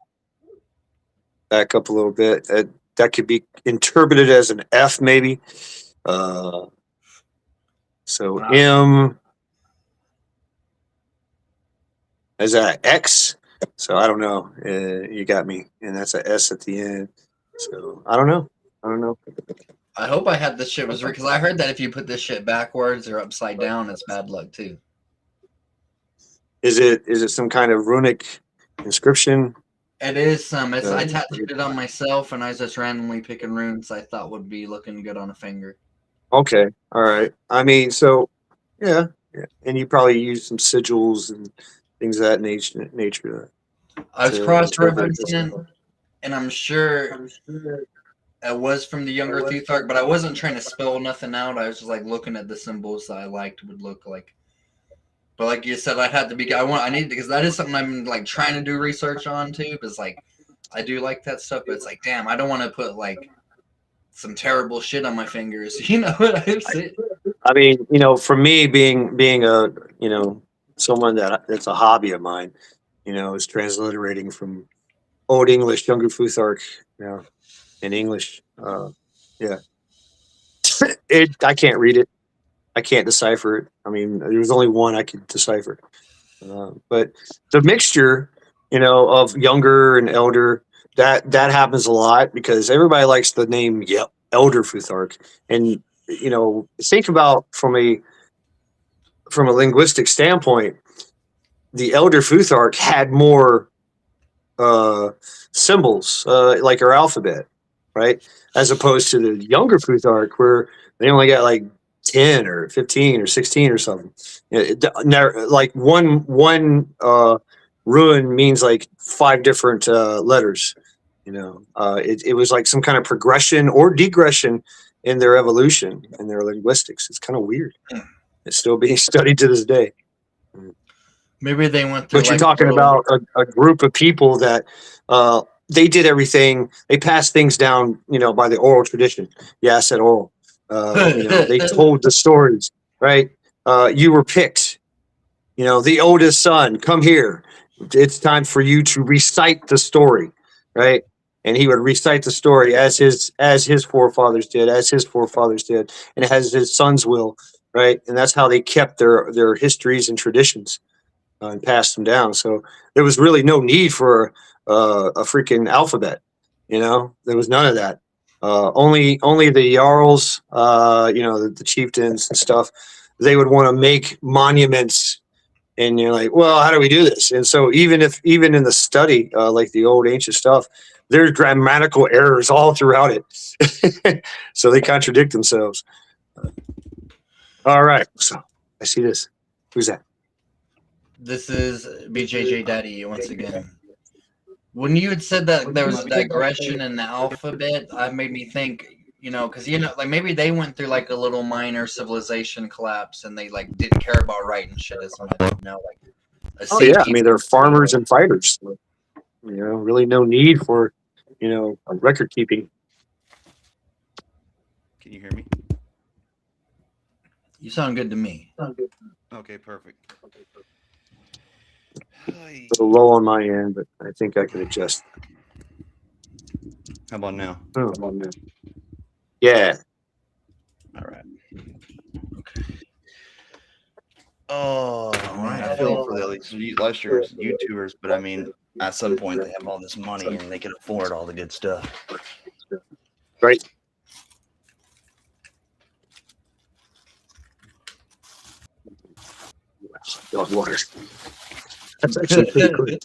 B: Back up a little bit. That could be interpreted as an F, maybe. So
A: Wow.
B: M is that X? So I don't know. You got me, and that's a S at the end. So I don't know.
A: I hope I had this shit was because I heard that if you put this shit backwards or upside down, it's bad luck too.
B: Is it some kind of runic inscription?
A: It is some. It's I tattooed it on myself, and I was just randomly picking runes I thought would be looking good on a finger.
B: Okay, all right. I mean, so yeah. And you probably use some sigils and things of that nature.
A: I was
B: To
A: cross
B: interpret
A: referencing, and I'm sure it was from the younger Thuthark, but I wasn't trying to spell nothing out. I was just like looking at the symbols that I liked would look like. But like you said, I had to be. I need because that is something I'm like trying to do research on too. Because like I do like that stuff, but it's like damn, I don't want to put like some terrible shit on my fingers. You know what I'm saying?
B: I mean, you know, for me being a someone that's a hobby of mine, is transliterating from Old English, Younger Futhark, in English. Yeah, I can't read it. I can't decipher it. I mean, there was only one I could decipher. But the mixture, of younger and elder, that happens a lot because everybody likes the name Elder Futhark, and think about from a linguistic standpoint, the Elder Futhark had more symbols, like our alphabet, right? As opposed to the younger Futhark, where they only got like 10 or 15 or 16 or something. Like one rune means like 5 different letters. It was like some kind of progression or degression in their evolution and their linguistics. It's kind of weird. It's still being studied to this day.
A: Maybe they went through.
B: But you're talking about a group of people that they did everything. They passed things down, by the oral tradition. Yeah, I said oral. They told the stories, right? You were picked. The oldest son, come here. It's time for you to recite the story, right? And he would recite the story as his forefathers did, and as his sons will, right? And that's how they kept their histories and traditions and passed them down. So there was really no need for a freaking alphabet. There was none of that. Only the jarls, the chieftains and stuff. They would want to make monuments, and you're like, well, how do we do this? And so even in the study, like the old ancient stuff, there's grammatical errors all throughout it. So they contradict themselves. All right. So I see this. Who's that?
A: This is BJJ Daddy once again. When you had said that there was a digression in the alphabet, I made me think, because like maybe they went through like a little minor civilization collapse, and they like didn't care about writing shit as much, like.
B: Oh yeah, I mean they're farmers and fighters. Really no need for, record keeping.
C: Can you hear me?
A: You sound good to me.
C: Okay, perfect.
B: A little low on my end, but I think I can adjust.
C: How about now?
B: Oh, yeah.
C: All right. Oh, man, I feel for the live streamers, YouTubers, but I mean, at some point they have all this money and they can afford all the good stuff.
B: Right. Dog water. That's actually pretty good.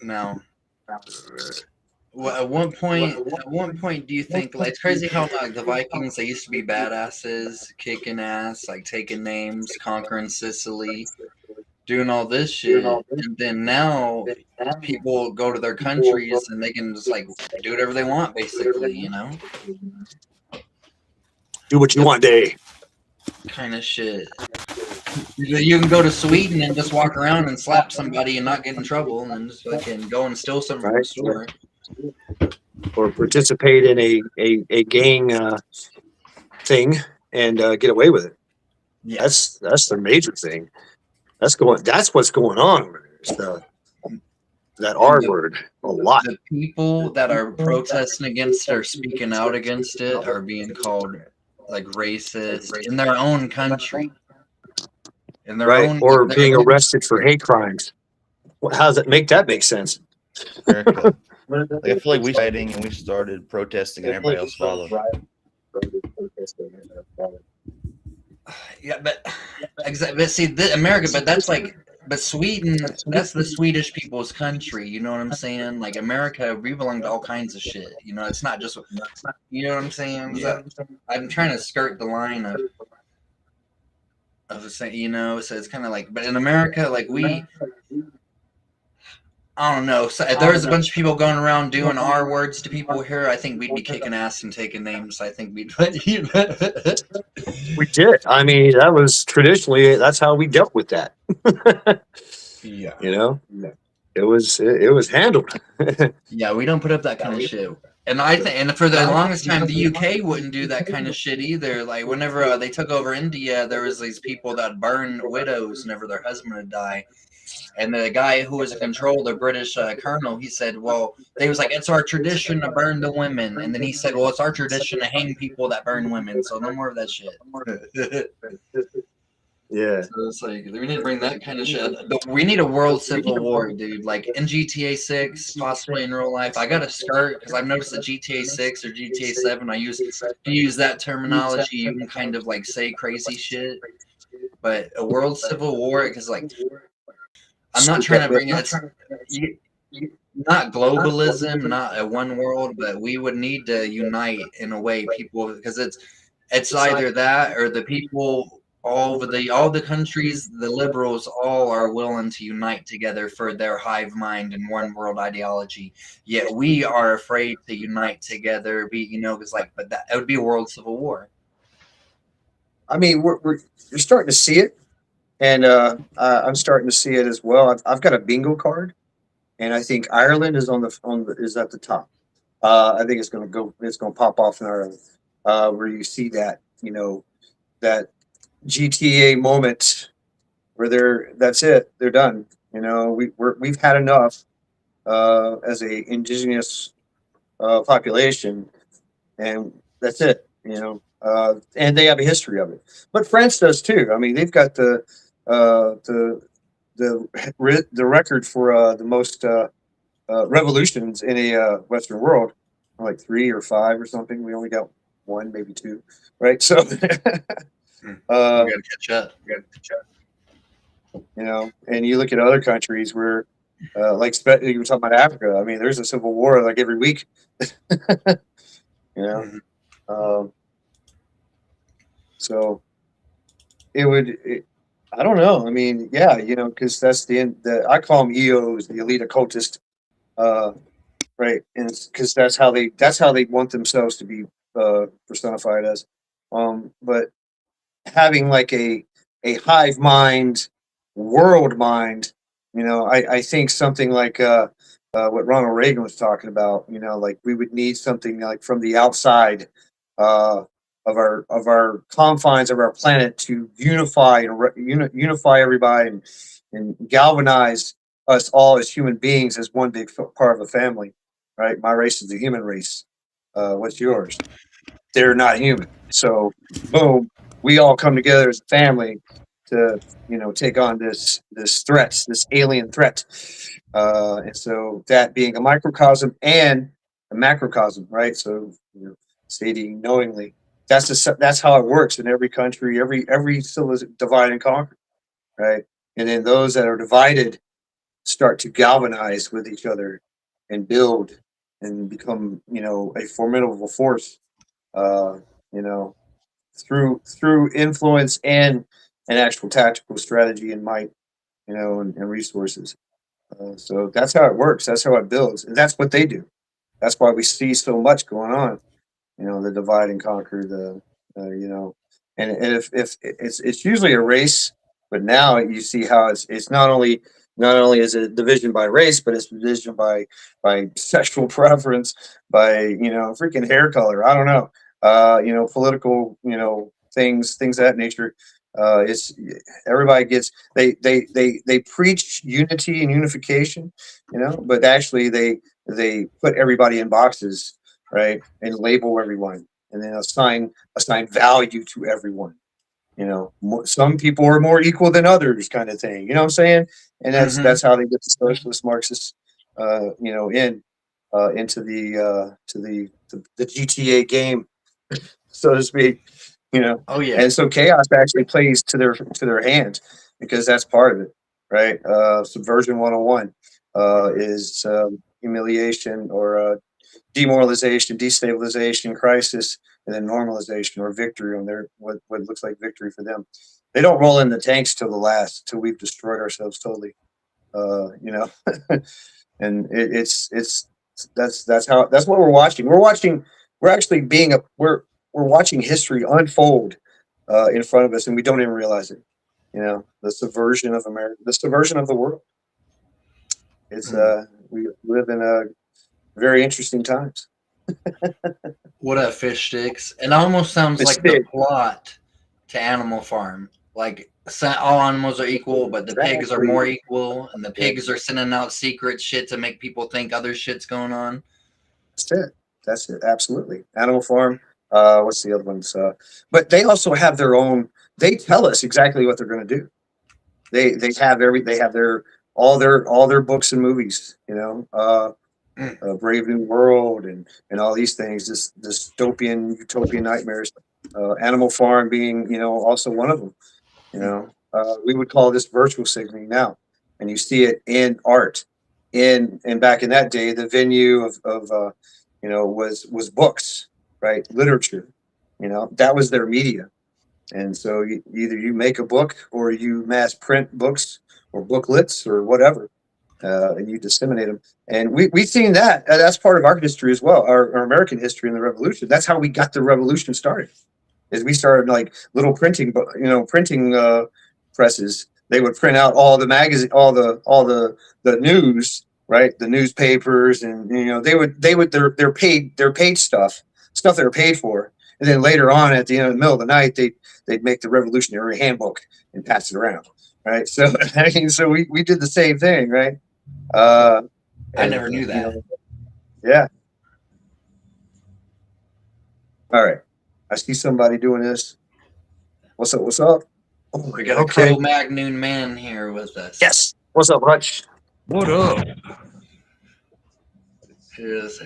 A: Now, at one point, do you think like it's crazy how like the Vikings, they used to be badasses, kicking ass, like taking names, conquering Sicily, doing all this shit, and then now people go to their countries and they can just like do whatever they want, basically,
B: Do what you want, day.
A: Kind of shit. You can go to Sweden and just walk around and slap somebody and not get in trouble, and then just fucking go and steal something from the store.
B: Or participate in a gang thing and get away with it. Yeah. That's their major thing. That's what's going on over there. So, that R word a lot.
A: The people that are protesting against it or speaking out against it are being called like racist in their own country.
B: Or being arrested for hate crimes. How does it make sense?
C: America. Like, I feel like we fighting and we started protesting and everybody else followed.
A: Yeah, but exactly. See, America, but that's like, but Sweden, that's the Swedish people's country. You know what I'm saying? Like America, we belong to all kinds of shit. It's not just, you know what I'm saying? Yeah. I'm trying to skirt the line of saying, so it's kind of like, but in America, like I don't know. So if there was a bunch of people going around doing R words to people here, I think we'd be kicking ass and taking names. I think we'd.
B: We did. I mean, that was traditionally, that's how we dealt with that.
A: Yeah.
B: It was handled.
A: Yeah, we don't put up that kind of shit. And I think, and for the longest time, the UK wouldn't do that kind of shit either. Like whenever they took over India, there was these people that burned widows whenever their husband would die. And the guy who was in control, the British colonel, he said, well, they was like, it's our tradition to burn the women. And then he said, well, it's our tradition to hang people that burn women. So no more of that shit.
B: Yeah.
A: So it's like, we need to bring that kind of shit. We need a world civil war, dude. Like in GTA 6, possibly in real life. I got a skirt because I've noticed that GTA 6 or GTA 7, I use that terminology. You can kind of like say crazy shit. But a world civil war, because like, I'm not trying to bring it. Not globalism, not a one world, but we would need to unite in a way, people, because it's either that or the people all the countries, the liberals all are willing to unite together for their hive mind and one world ideology. Yet we are afraid to unite together. Because but that it would be a world civil war.
B: I mean, you're starting to see it. And I'm starting to see it as well. I've got a bingo card, and I think Ireland is is at the top. I think it's going to go. It's going to pop off in Ireland, where you see that that GTA moment where that's it. They're done. We've had enough as a indigenous population, and that's it. And they have a history of it. But France does too. I mean, they've got uh, the the record for the most revolutions in a Western world, like 3 or 5 or something. We only got one, maybe 2, right? So,
A: We
B: uh,
A: gotta catch up.
B: and you look at other countries where, you were talking about Africa. I mean, there's a civil war like every week. You know,
A: Mhm.
B: um, so it would. I don't know. I mean, yeah, because that's I call them EOs, the elite occultist, uh, right? And because that's how they want themselves to be personified as. But having like a hive mind, world mind, I think something like what Ronald Reagan was talking about. Like we would need something like from the outside uh, of our confines of our planet to unify and unify everybody and galvanize us all as human beings as one big part of a family. Right? My race is the human race. What's yours? They're not human. So, boom, we all come together as a family to take on this alien threat. And so that being a microcosm and a macrocosm, right? So stating knowingly, that's how it works in every country. Every still is divide and conquer, right? And then those that are divided start to galvanize with each other and build and become a formidable force. Uh, you know, through influence and an actual tactical strategy and might, and resources. So that's how it works. That's how it builds, and that's what they do. That's why we see so much going on. The divide and conquer. And if it's usually a race, but now you see how it's not only is it division by race, but it's division by sexual preference, by freaking hair color. I don't know, political, things of that nature. It's everybody gets they preach unity and unification, but actually they put everybody in boxes, right, and label everyone, and then assign value to everyone. Some people are more equal than others, kind of thing. You know what I'm saying? And that's
A: Mhm.
B: that's how they get the socialist Marxists, into the GTA game, so to speak.
A: Oh yeah.
B: And so chaos actually plays to their hands because that's part of it, right? Subversion 101 is humiliation or demoralization, destabilization, crisis, and then normalization or victory on their what looks like victory for them. They don't roll in the tanks till the last, till we've destroyed ourselves totally. Uh, you know, and it's that's what we're watching. We're actually we're watching history unfold in front of us, and we don't even realize it. The subversion of America, the subversion of the world. It's
A: Mm.
B: we live in very interesting times.
A: What up, fish sticks? It almost sounds like the
B: Mistake.
A: plot to Animal Farm. Like all animals are equal, but the pigs are more
B: Exactly.
A: equal, and the
B: Yeah.
A: pigs are sending out secret shit to make people think other shit's going on.
B: That's it. That's it. Absolutely. Animal Farm. What's the other ones? But they also have their own. They tell us exactly what they're going to do. They have all their books and movies.
A: Mm.
B: Brave New World and all these things. This dystopian utopian nightmares. Animal Farm being also one of them. We would call this virtual signaling now, and you see it in art. And back in that day, the venue of was books, right? Literature. That was their media. And so either you make a book or you mass print books or booklets or whatever, and you disseminate them. And we've seen that. That's part of our history as well, our American history in the Revolution. That's how we got the Revolution started. Is we started like little printing presses, they would print out all the magazine, all the news, right? The newspapers, and they would their paid stuff they were paid for, and then later on at the middle of the night they'd make the Revolutionary Handbook and pass it around, right? So I mean, so we did the same thing, right?
A: I never knew that.
B: Yeah. All right. I see somebody doing this. What's up? What's up? Oh,
A: We got a Cro-Magnon man here with us.
B: Yes. What's up, Hutch?
D: What up?
A: That's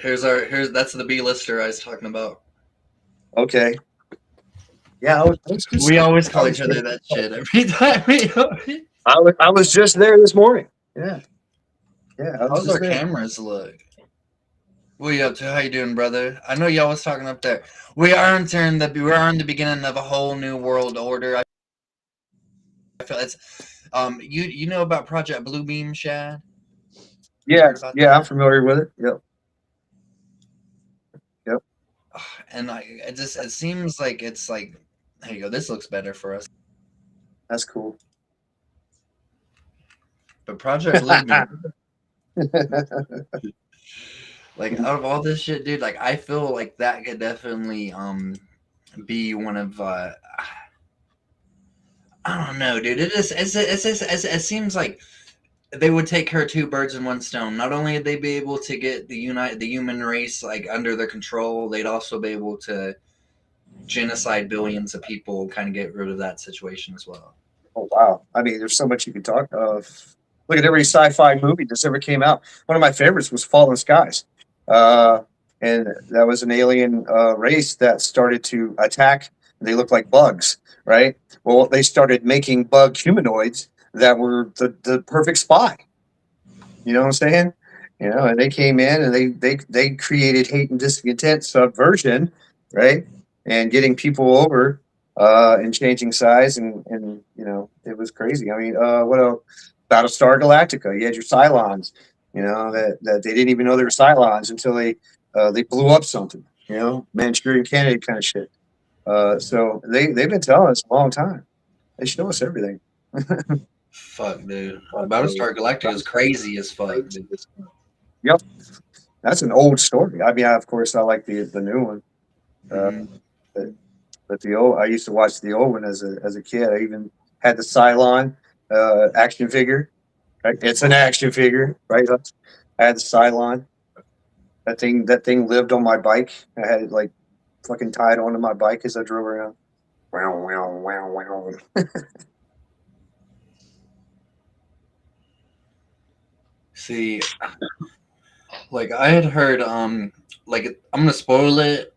A: the B-lister I was talking about.
B: Okay. Yeah,
A: we always call each other that shit every time.
B: I was just there this morning. Yeah. Yeah.
A: How's our cameras look? What are you up to? How you doing, brother? I know y'all was talking up there. We are in the beginning of a whole new world order. I feel it's you know about Project Bluebeam, Shad?
B: Yeah, I'm familiar with it. Yep.
A: And it seems like it's like, there you go. This looks better for us.
B: That's cool.
A: But Project Bluebeam, like out of all this shit, dude, like I feel like that could definitely be one of I don't know, dude. It seems like they would take care of two birds in one stone. Not only would they be able to get the human race like under their control, they'd also be able to genocide billions of people, kind of get rid of that situation as well.
B: Oh wow! I mean, there's so much you could talk of. Look at every sci-fi movie that's ever came out. One of my favorites was Fallen Skies, and that was an alien race that started to attack. They looked like bugs, right? Well, they started making bug humanoids that were the perfect spy. You know what I'm saying? And they came in and they created hate and discontent subversion, right? And getting people over and changing size and it was crazy. I mean, what else? Battlestar Galactica. You had your Cylons, that they didn't even know they were Cylons until they blew up something. Manchurian Candidate kind of shit. So they've been telling us a long time. They show us everything.
A: Fuck, dude. Battlestar Galactica is crazy as fuck, dude.
B: Yep. That's an old story. I mean, of course, I like the new one. But the old, I used to watch the old one as a kid. I even had the Cylon action figure. Right? It's an action figure, right? I had the Cylon. That thing lived on my bike. I had it like fucking tied onto my bike as I drove around. Wow, wow, wow, wow.
A: See, like I had heard, like I'm gonna spoil it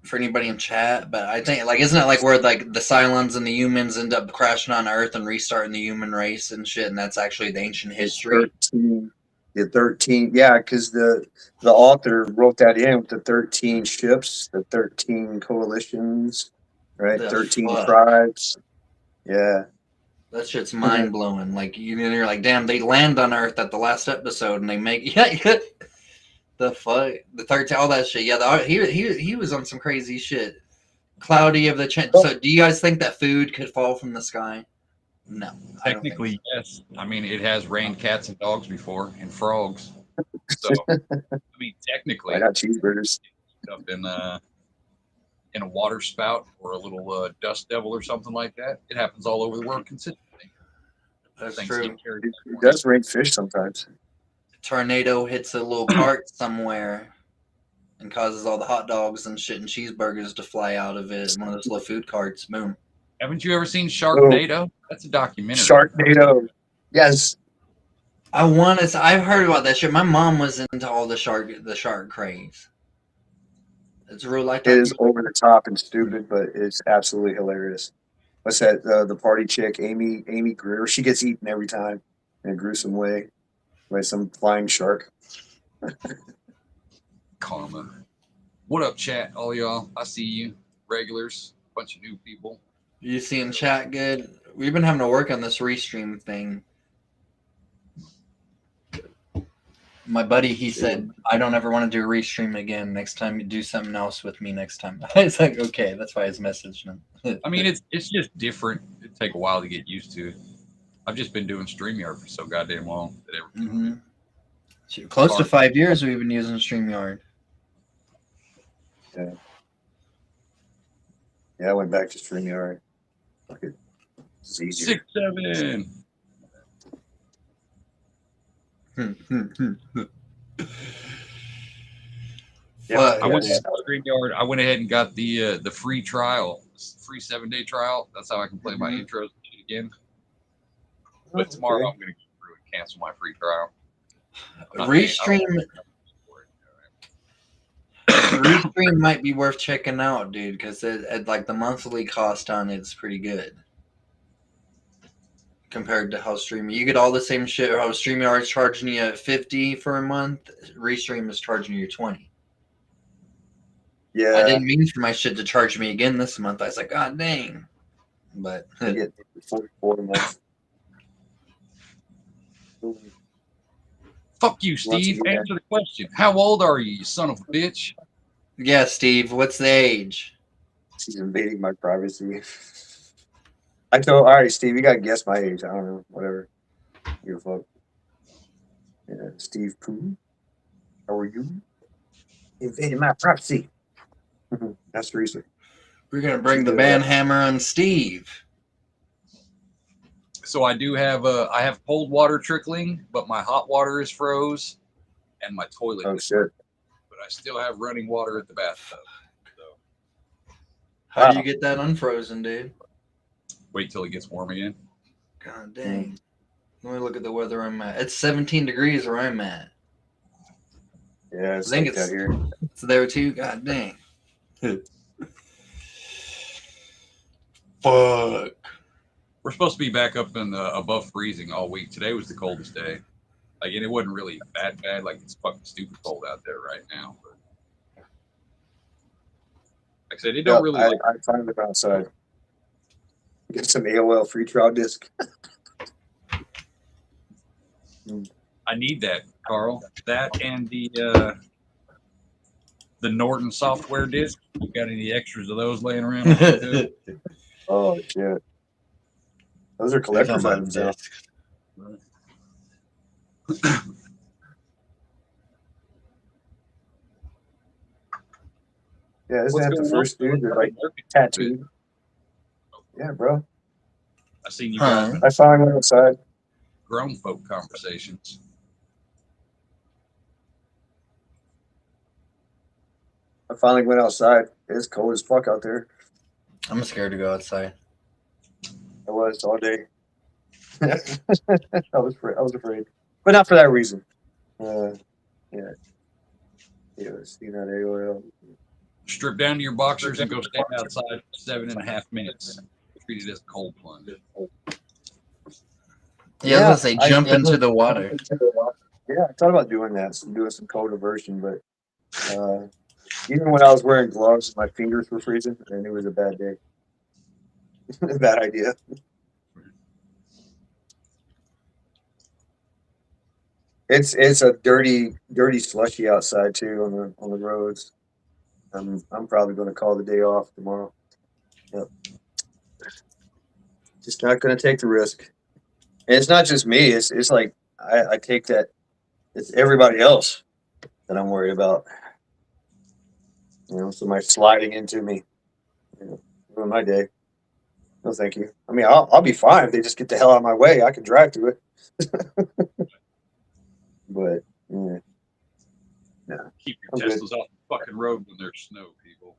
A: for anybody in chat, but I think like isn't it like where like the Cylons and the humans end up crashing on Earth and restarting the human race and shit, and that's actually the ancient history.
B: 13, yeah, because the author wrote that in with the 13 ships, the 13 coalitions, right? 13 tribes. Yeah.
A: That shit's mind blowing. Like you're like, damn, they land on Earth at the last episode, and they make the fuck, the 13, all that shit. Yeah, he was on some crazy shit. Cloudy of the So, do you guys think that food could fall from the sky? No,
D: technically yes. I mean, it has rained cats and dogs before, and frogs. So, I mean, technically,
B: I got cheeseburgers
D: up in a water spout or a little dust devil or something like that. It happens all over the world consistently.
A: That's true.
B: It does rain fish sometimes.
A: A tornado hits a little cart somewhere and causes all the hot dogs and shit and cheeseburgers to fly out of it. One of those little food carts. Boom.
D: Haven't you ever seen Sharknado? That's a documentary.
B: Sharknado. Yes.
A: I've heard about that shit. My mom was into all the shark craze. It's a real life.
B: It is over the top and stupid, but it's absolutely hilarious. What's that? The party chick, Amy Greer. She gets eaten every time in a gruesome way by some flying shark.
D: Karma. What up, chat? All y'all. I see you. Regulars. Bunch of new people.
A: You seeing chat good? We've been having to work on this restream thing. My buddy, he said, I don't ever want to do a restream again. Next time you do something else with me next time. It's like, okay, that's why his message.
D: I mean, it's just different. It'd take a while to get used to it. I've just been doing StreamYard for so goddamn long that everything.
A: Mm-hmm. Close to 5 years we've been using StreamYard.
B: Yeah, I went back to StreamYard. Fuck it. It's easier.
D: 6, 7.
B: Yeah,
A: Fuck.
D: I went
B: yeah.
D: to StreamYard. I went ahead and got the free trial, free 7-day trial. That's how I can play my
A: Mhm.
D: intros again. But tomorrow
B: Okay.
D: I'm going to go through and cancel my free trial.
A: Restream Restream might be worth checking out, dude, because like the monthly cost on it's pretty good compared to how Stream. You get all the same shit. How StreamYard's charging you 50 for a month, Restream is charging you 20.
B: Yeah,
A: I didn't mean for my shit to charge me again this month. I was like, God dang. But
B: I get 44 a month.
D: Fuck you, Steve.
B: again.
D: Answer the question. How old are you, you son of a bitch?
A: yeah, Steve, what's the age?
B: She's invading my privacy. I told, all right, Steve, you gotta guess my age. I don't know, whatever. Give a fuck. Yeah, Steve Pooh, how are you? Invading my privacy. That's Teresa.
A: We're gonna bring the band hammer on Steve.
D: So I do have I have cold water trickling, but my hot water is froze, and my toilet.
B: Oh
D: is
B: shit!
D: froze, but I still have running water at the bathtub. So
A: How do you
B: Wow.
A: get that unfrozen, dude?
D: wait till it gets warm again.
A: God dang. Let me look at the weather I'm at. It's 17 degrees where I'm at.
B: Yeah, it's
A: I think
B: like that
A: it's
B: here.
A: It's there too. God dang. Fuck.
D: We're supposed to be back up in above freezing all week. Today was the coldest day. Like, and it wasn't really that bad. Like, it's fucking stupid cold out there right now. But like I said, it don't really.
B: I finally went outside. Get some AOL free trial disc.
D: I need that, Carl. That and the Norton software disk. You got any extras of those laying around?
B: Oh shit! Those are collector's items now. Yeah, isn't that the first dude that like tattooed? Yeah, bro.
D: I seen you
A: Huh.
D: guys
B: I finally went outside.
D: grown folk conversations.
B: I finally went outside. It's cold as fuck out there.
A: I'm scared to go outside.
B: I was all day. I was afraid, but not for that reason. Yeah, see that AOL.
D: Strip down to your boxers and go stand outside for 7.5 minutes. Treat it as a cold plunge.
A: Yeah, I was gonna say jump into the water.
B: Yeah, I thought about doing that, doing some cold immersion, but even when I was wearing gloves, my fingers were freezing, and it was a bad day. A bad idea. It's a dirty slushy outside too on the roads. I'm probably going to call the day off tomorrow. Yep. Just not going to take the risk. And it's not just me. It's like I take that. It's everybody else that I'm worried about. Somebody sliding into me. Ruin my day. No, thank you. I mean, I'll be fine if they just get the hell out of my way. I can drive through it. But yeah. No.
D: Keep your
B: I'm good.
D: Teslas off the fucking road when there's snow, people.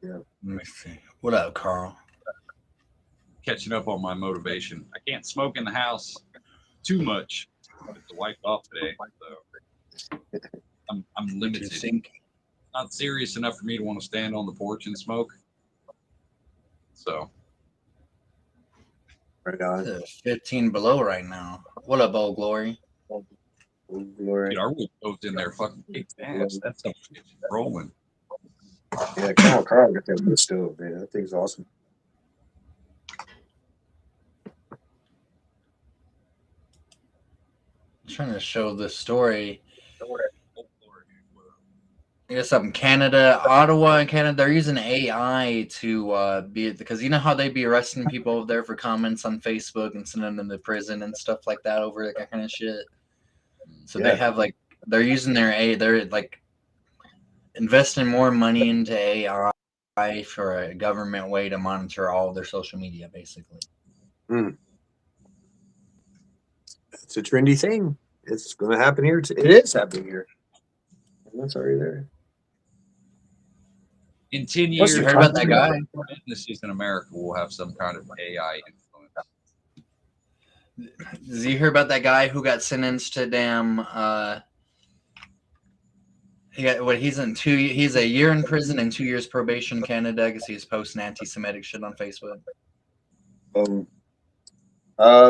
B: Yeah.
A: Let me see. What up, Carl?
D: Catching up on my motivation. I can't smoke in the house too much. It's the wife off today, so I'm limited. Not serious enough for me to want to stand on the porch and smoke. So
B: Right on.
A: It's 15 below right now. What up, Old Glory?
B: Glory.
D: dude, our wood goes in there fucking kicks ass. That stuff is rolling.
B: Yeah, come on, Carl, get that wood stove, man. That thing's awesome.
A: I'm trying to show the story. I guess up in Canada, Ottawa, and Canada, they're using AI to be because you know how they be arresting people over there for comments on Facebook and sending them to prison and stuff like that over that kind of shit. So
B: Yeah.
A: they have like they're using they're like investing more money into AI for a government way to monitor all of their social media, basically.
B: It's a trendy thing. It's going to happen here. It is happening here. That's already there.
D: In 10
B: What's
D: years,
A: You heard about that guy?
D: businesses in America will have some kind of AI influence.
A: Did you hear about that guy who got sentenced to he's a year in prison and 2 years probation in Canada because he was posting anti-Semitic shit on Facebook.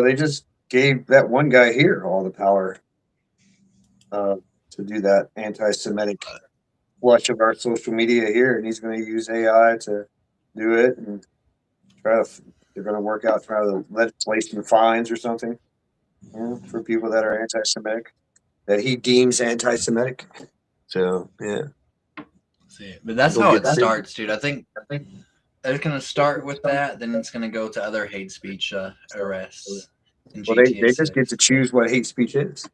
B: They just gave that one guy here all the power to do that anti-Semitic flush of our social media here, and he's going to use AI to do it and they're going to work out legislation fines or something for people that are anti-Semitic that he deems anti-Semitic. So yeah,
A: See, but that's
B: Go
A: how
B: get
A: it
B: that.
A: starts, dude. I think it's gonna start with that, then it's gonna go to other hate speech arrests. In
B: well, they
A: GTA
B: just get
A: 6.
B: to choose what hate speech is.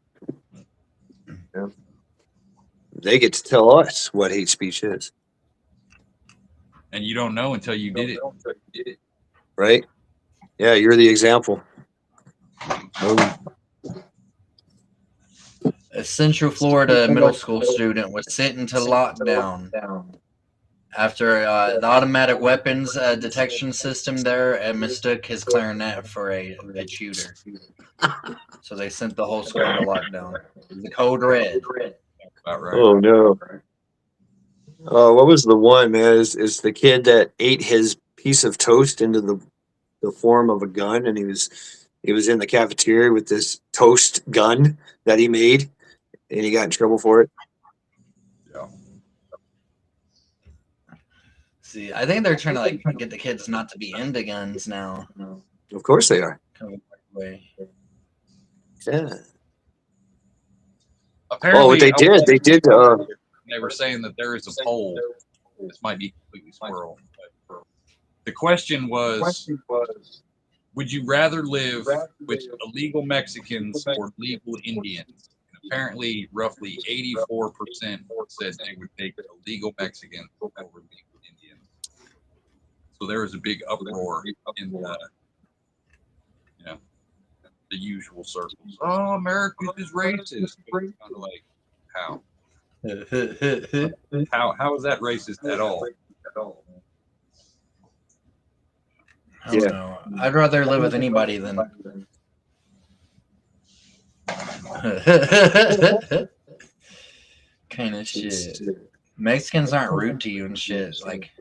B: Yeah. They get to tell us what hate speech is,
D: And you don't know until you did it.
B: right? Yeah, you're the example.
A: A Central Florida middle school student was sent into lockdown after the automatic weapons detection system there mistook his clarinet for a shooter. So they sent the whole school into lockdown. The code red.
D: About right.
B: Oh no. What was the one, man? Is the kid that ate his piece of toast into the form of a gun, and he was in the cafeteria with this toast gun that he made, and he got in trouble for it.
D: Yeah.
A: See, I think they're trying to like get the kids not to be into guns now.
B: Of course they are.
A: Kind of way.
B: Yeah.
D: Apparently,
B: Oh, what they did.
D: They were saying that there is a poll. This might be completely squirrel. But the question was, would you rather live with illegal Mexicans or legal Indians? And apparently, roughly 84% said they would take illegal Mexicans over legal Indians. So there was a big uproar in the usual circles. Oh, America is racist. Kind of like, how? How is that racist at all?
A: I don't know. I'd rather live with anybody than kind of shit. Mexicans aren't rude to you and shit. Like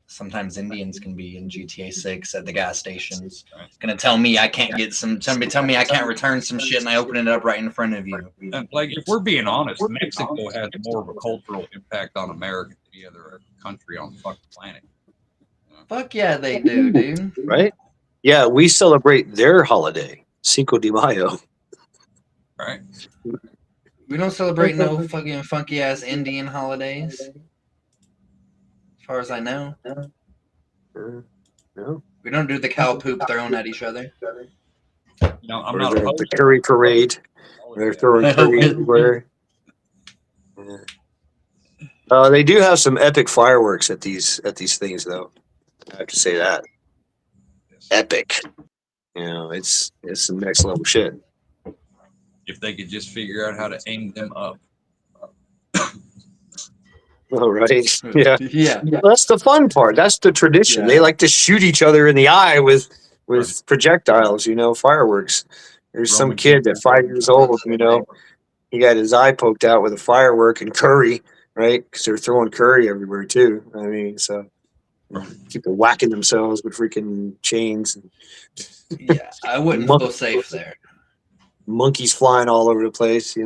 A: sometimes Indians can be in GTA 6 at the gas stations. Gonna tell me I can't get somebody tell me I can't return some shit and I open it up right in front of you.
D: And like, if we're being honest, Mexico has more of a cultural impact on America than any other country on the fucking planet.
A: Fuck yeah, they do, dude.
B: Right? Yeah, we celebrate their holiday, Cinco de Mayo.
D: Right?
A: We don't celebrate no fucking funky ass Indian holidays. As far as I know.
B: No.
A: We don't do the cow poop thrown at each other.
D: No, I'm
B: Or
D: not
B: the
D: opposed to
B: curry parade. They're throwing curry everywhere. Yeah. They do have some epic fireworks at these things, though. I have to say that. Epic. You know, it's some next level shit.
D: if they could just figure out how to aim them up.
B: Oh, right. Yeah.
A: Yeah.
B: Well, that's the fun part. That's the tradition.
A: Yeah.
B: They like to shoot each other in the eye with projectiles, fireworks. There's some
D: Roman
B: kid at 5 years old, he got his eye poked out with a firework and curry, right? Because they're throwing curry everywhere too. I mean, so people whacking themselves with freaking chains.
A: Yeah, I wouldn't feel safe there.
B: Monkeys flying all over the place,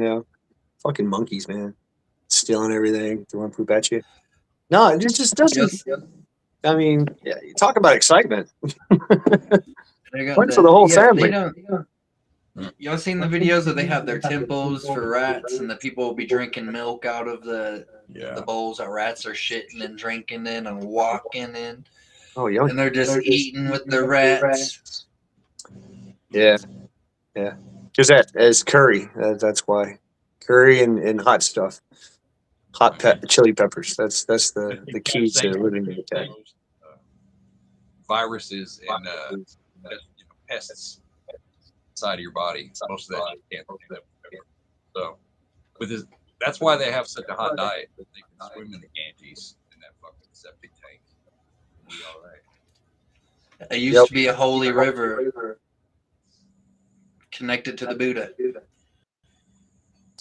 B: Fucking monkeys, man. Stealing everything, throwing poop at you. No, it just doesn't.
A: Yes.
B: I mean, you talk about excitement.
A: They got
B: Fun for the whole family.
A: Y'all seen the videos where they have their temples for rats, and the people will be drinking milk out of the
D: Yeah.
A: bowls that rats are shitting and drinking in and walking in,
B: Oh, yeah.
A: and they're just eating with the rats.
B: Yeah. Yeah. Because that is curry. That's why. Curry and hot stuff. Chili peppers. That's the key to living the attack.
D: Viruses and pests inside of your body. Most of that you can't pick up. So, with this, that's why they have such a hot diet. They can swim in the Ganges in that fucking septic tank. Be all right.
A: It used to be a holy river connected to the Buddha.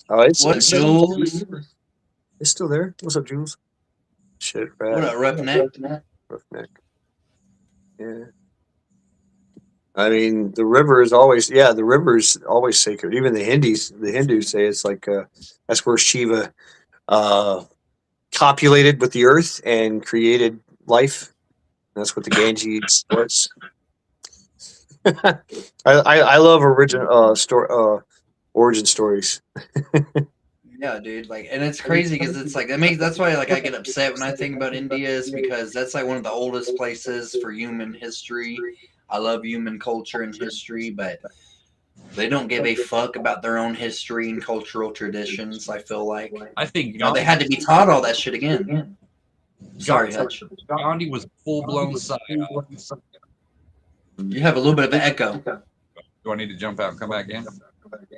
B: Oh, it's
A: What,
B: it's,
A: Jules?
B: it's still there. What's up, Jules? Shit,
A: What
B: rat.
A: a roughneck.
B: Roughneck. Yeah. I mean, the river is always sacred. Even the Hindus say it's like that's where Shiva copulated with the earth and created life. That's what the Ganges was. I love origin stories.
A: Yeah, dude. Like, and it's crazy because it's like that's why like I get upset when I think about India is because that's like one of the oldest places for human history. I love human culture and history, but they don't give a fuck about their own history and cultural traditions. I feel like
D: I think
A: they had to be taught all that shit again. Sorry, Hutch.
D: Gandhi was full blown psyop.
A: You have a little bit of an echo.
D: Do I need to jump out and come back in?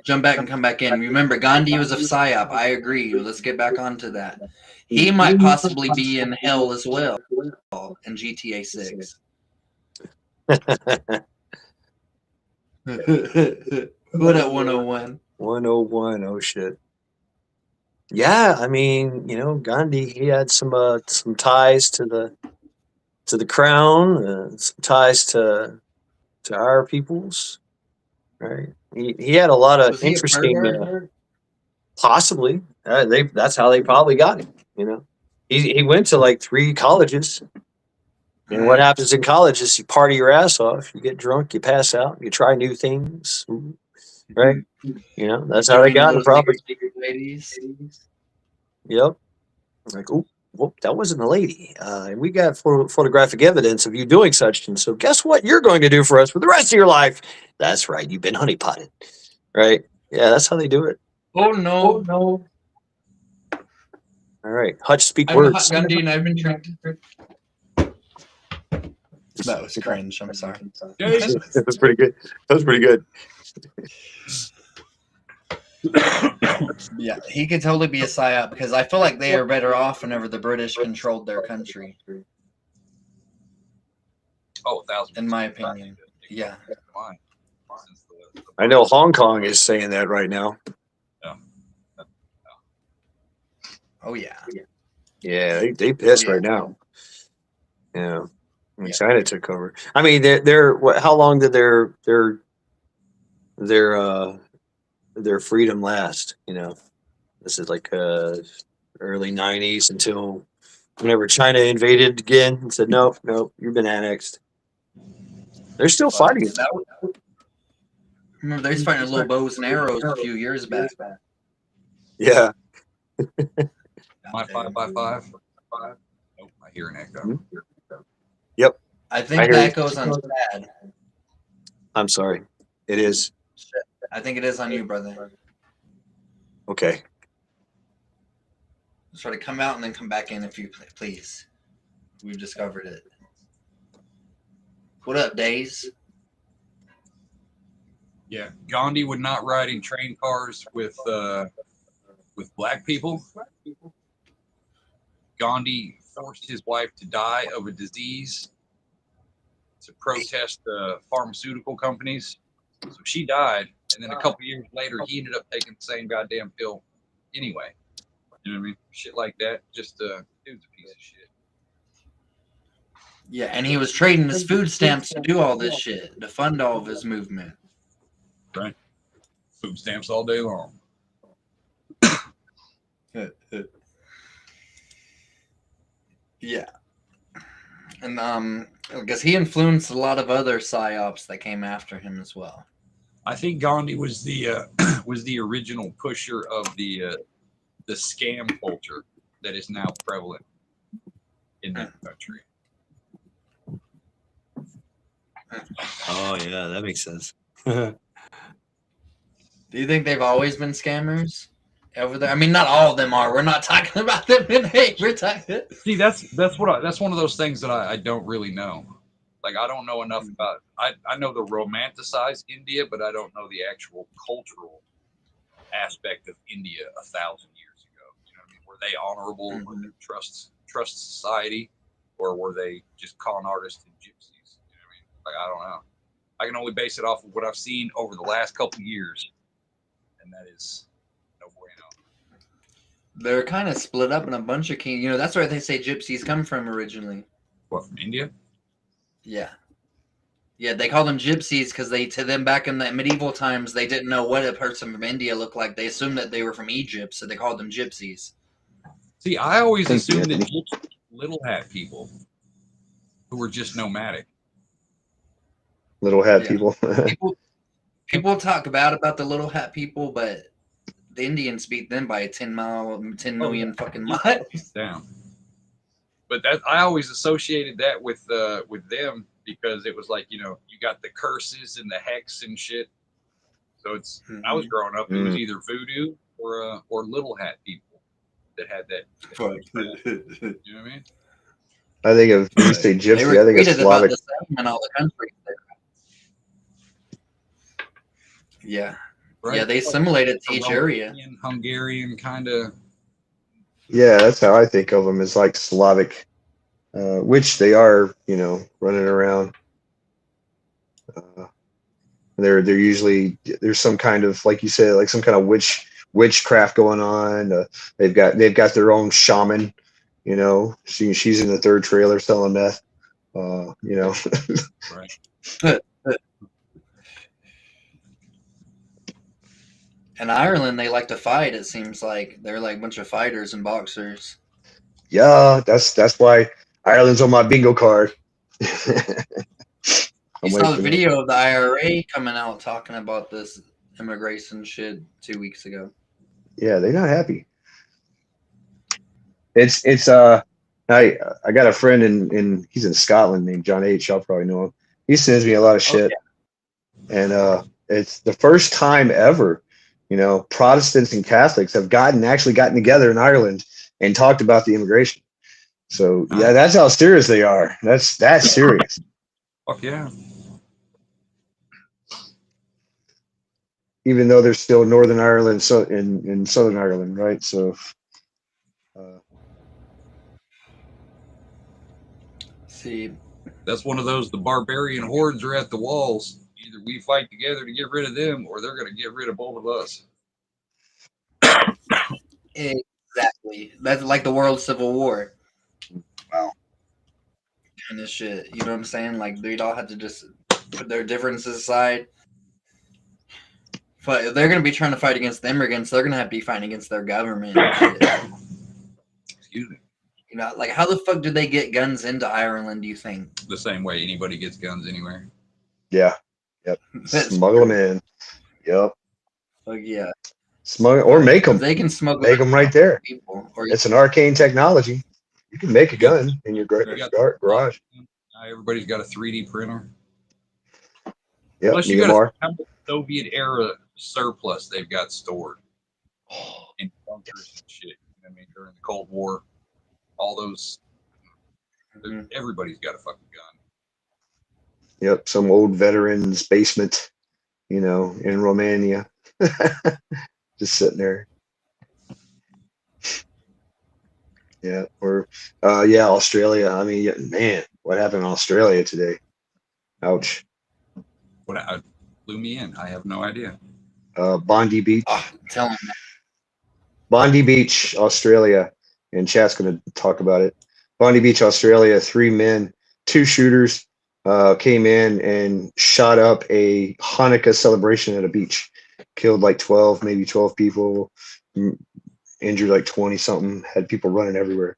A: Jump back and come back in. Remember, Gandhi was a psyop. I agree. Let's get back onto that. He might possibly be in hell as well in GTA 6. What at 101?
B: 101. Oh shit. Yeah, I mean, Gandhi. He had some ties to the crown, some ties to our peoples, right? He had a lot of
A: Was he a
B: interesting.
A: pervert?
B: Possibly, that's how they probably got him. He went to like 3 colleges. And what happens in college is you party your ass off, you get drunk, you pass out, you try new things, right? That's how they got him, probably.
A: Ladies.
B: Yep. Like, oh, whoop, that wasn't a lady. And we got photographic evidence of you doing such. And so, guess what you're going to do for us for the rest of your life? That's right. You've been honeypotted, right? Yeah, that's how they do it.
A: Oh no!
B: All right, Hutch, speak
A: I'm
B: words.
A: Gandhi, and I've been tricked. That was cringe. I'm sorry.
B: That was pretty good. That was pretty good.
A: Yeah, he could totally be a psyop because I feel like they are better off whenever the British controlled their country.
D: Oh, 1,000%.
A: In my opinion. Yeah.
B: I know Hong Kong is saying that right now.
A: Oh yeah.
B: Yeah, they pissed right now. Yeah. I mean, China took over. I mean, they're how long did their freedom last? This is like early 90s until whenever China invaded again and said, nope, you've been annexed. They're still fighting.
A: Remember, they was fighting little bows and arrows a few years back.
B: Yeah.
D: My 5x5. Nope, I hear an echo.
B: Yep.
A: I think the echo's on Chad.
B: I'm sorry. It is.
A: I think it is on you, brother.
B: Okay.
A: Try to come out and then come back in if you please. We've discovered it. What up, Days?
D: Yeah, Gandhi would not ride in train cars with black people. Gandhi forced his wife to die of a disease to protest the pharmaceutical companies. So she died, and then a couple years later, he ended up taking the same goddamn pill anyway. You know what I mean? Shit like that. Just dude's a piece of shit.
A: Yeah, and he was trading his food stamps to do all this shit, to fund all of his movement.
D: Right. Food stamps all day long.
A: Yeah. And I guess he influenced a lot of other psyops that came after him as well.
D: I think Gandhi was the was the original pusher of the scam culture that is now prevalent in that country.
E: Oh yeah, that makes sense.
A: Do you think they've always been scammers over there? I mean, not all of them are. We're not talking about them in hate. We're talking.
D: See, that's one of those things that I don't really know. Like, I don't know enough about. I know the romanticized India, but I don't know the actual cultural aspect of India 1,000 years ago. You know what I mean? Were they honorable?
A: Mhm.
D: Were they trust society, or were they just con artists and gypsies? You know what I mean? Like, I don't know. I can only base it off of what I've seen over the last couple of years, and that is no bueno.
A: They're kind of split up in a bunch of king. You know, that's where they say gypsies come from originally.
D: What, from India?
A: Yeah. Yeah, they call them gypsies because to them back in the medieval times, they didn't know what a person from India looked like. They assumed that they were from Egypt, so they called them gypsies.
D: See, I always
B: Thank you,
D: assumed that
B: Anthony.
D: gypsies were little hat people who were just nomadic.
B: Little hat
A: Yeah.
B: people.
A: People talk about the little hat people, but the Indians beat them by 10 million fucking miles.
D: Down. But that I always associated that with them because it was like, you know, you got the curses and the hex and shit. So it's I was growing up, it was either voodoo or little hat people that had that. You know what I mean?
B: I think of when you say
A: They
B: gypsy,
A: were
B: I think of
A: tweeted about
B: Slavic.
A: the seven in all the countries there. Yeah.
D: Right?
A: Yeah, they assimilated to each area.
D: Hungarian kind of.
B: Yeah, that's how I think of them, as like Slavic, which they are, you know, running around. They're usually, there's some kind of, like you said, like some kind of witchcraft going on. They've got their own shaman. You know, she's in the third trailer selling meth. You know,
D: Right.
A: In Ireland, they like to fight. It seems like they're like a bunch of fighters and boxers.
B: yeah, that's why Ireland's on my bingo card.
A: You
B: I'm
A: saw
B: waiting
A: the
B: for
A: video of the IRA coming out talking about this immigration shit 2 weeks ago.
B: Yeah, they're not happy. It's I got a friend in he's in Scotland named John H. Y'all probably know him. He sends me a lot of shit, and it's the first time ever, you know, Protestants and Catholics have actually gotten together in Ireland and talked about the immigration. So yeah, that's how serious they are. That's serious.
D: Fuck yeah.
B: Even though they're still Northern Ireland, so in Southern Ireland, right? So.
A: See,
D: That's one of those, the barbarian hordes are at the walls. Either we fight together to get rid of them or they're going to get rid of both of us.
A: exactly. That's like the World Civil War.
B: Wow.
A: Kind of shit. You know what I'm saying? Like, they'd all have to just put their differences aside. But if they're going to be trying to fight against the immigrants, they're going to have to be fighting against their government and shit.
D: Excuse me.
A: You know, like, how the fuck did they get guns into Ireland, do you think?
D: The same way anybody gets guns anywhere.
B: Yeah. Yep. Smuggle them in. Yep.
A: Like, yeah.
B: Smuggle or make them.
A: They can smuggle
B: Make them right there.
A: people. Or
B: It's an arcane technology. You can make a gun in your garage.
D: Everybody's got a 3D printer.
B: Yep.
D: Plus, you got
B: EMR.
D: how much Soviet era surplus they've got stored in bunkers and shit. You know what I mean, during the Cold War, all those. Everybody's got a fucking gun.
B: Yep. Some old veteran's basement, you know, in Romania. Just sitting there. Yeah. Or, Australia. I mean, man, what happened in Australia today? Ouch.
D: What blew me in? I have no idea.
B: Bondi Beach.
A: tell them
B: Bondi Beach, Australia. And chat's going to talk about it. Bondi Beach, Australia. 3 men, 2 shooters came in and shot up a Hanukkah celebration at a beach. Killed like 12 people. Injured like 20 something. Had people running everywhere.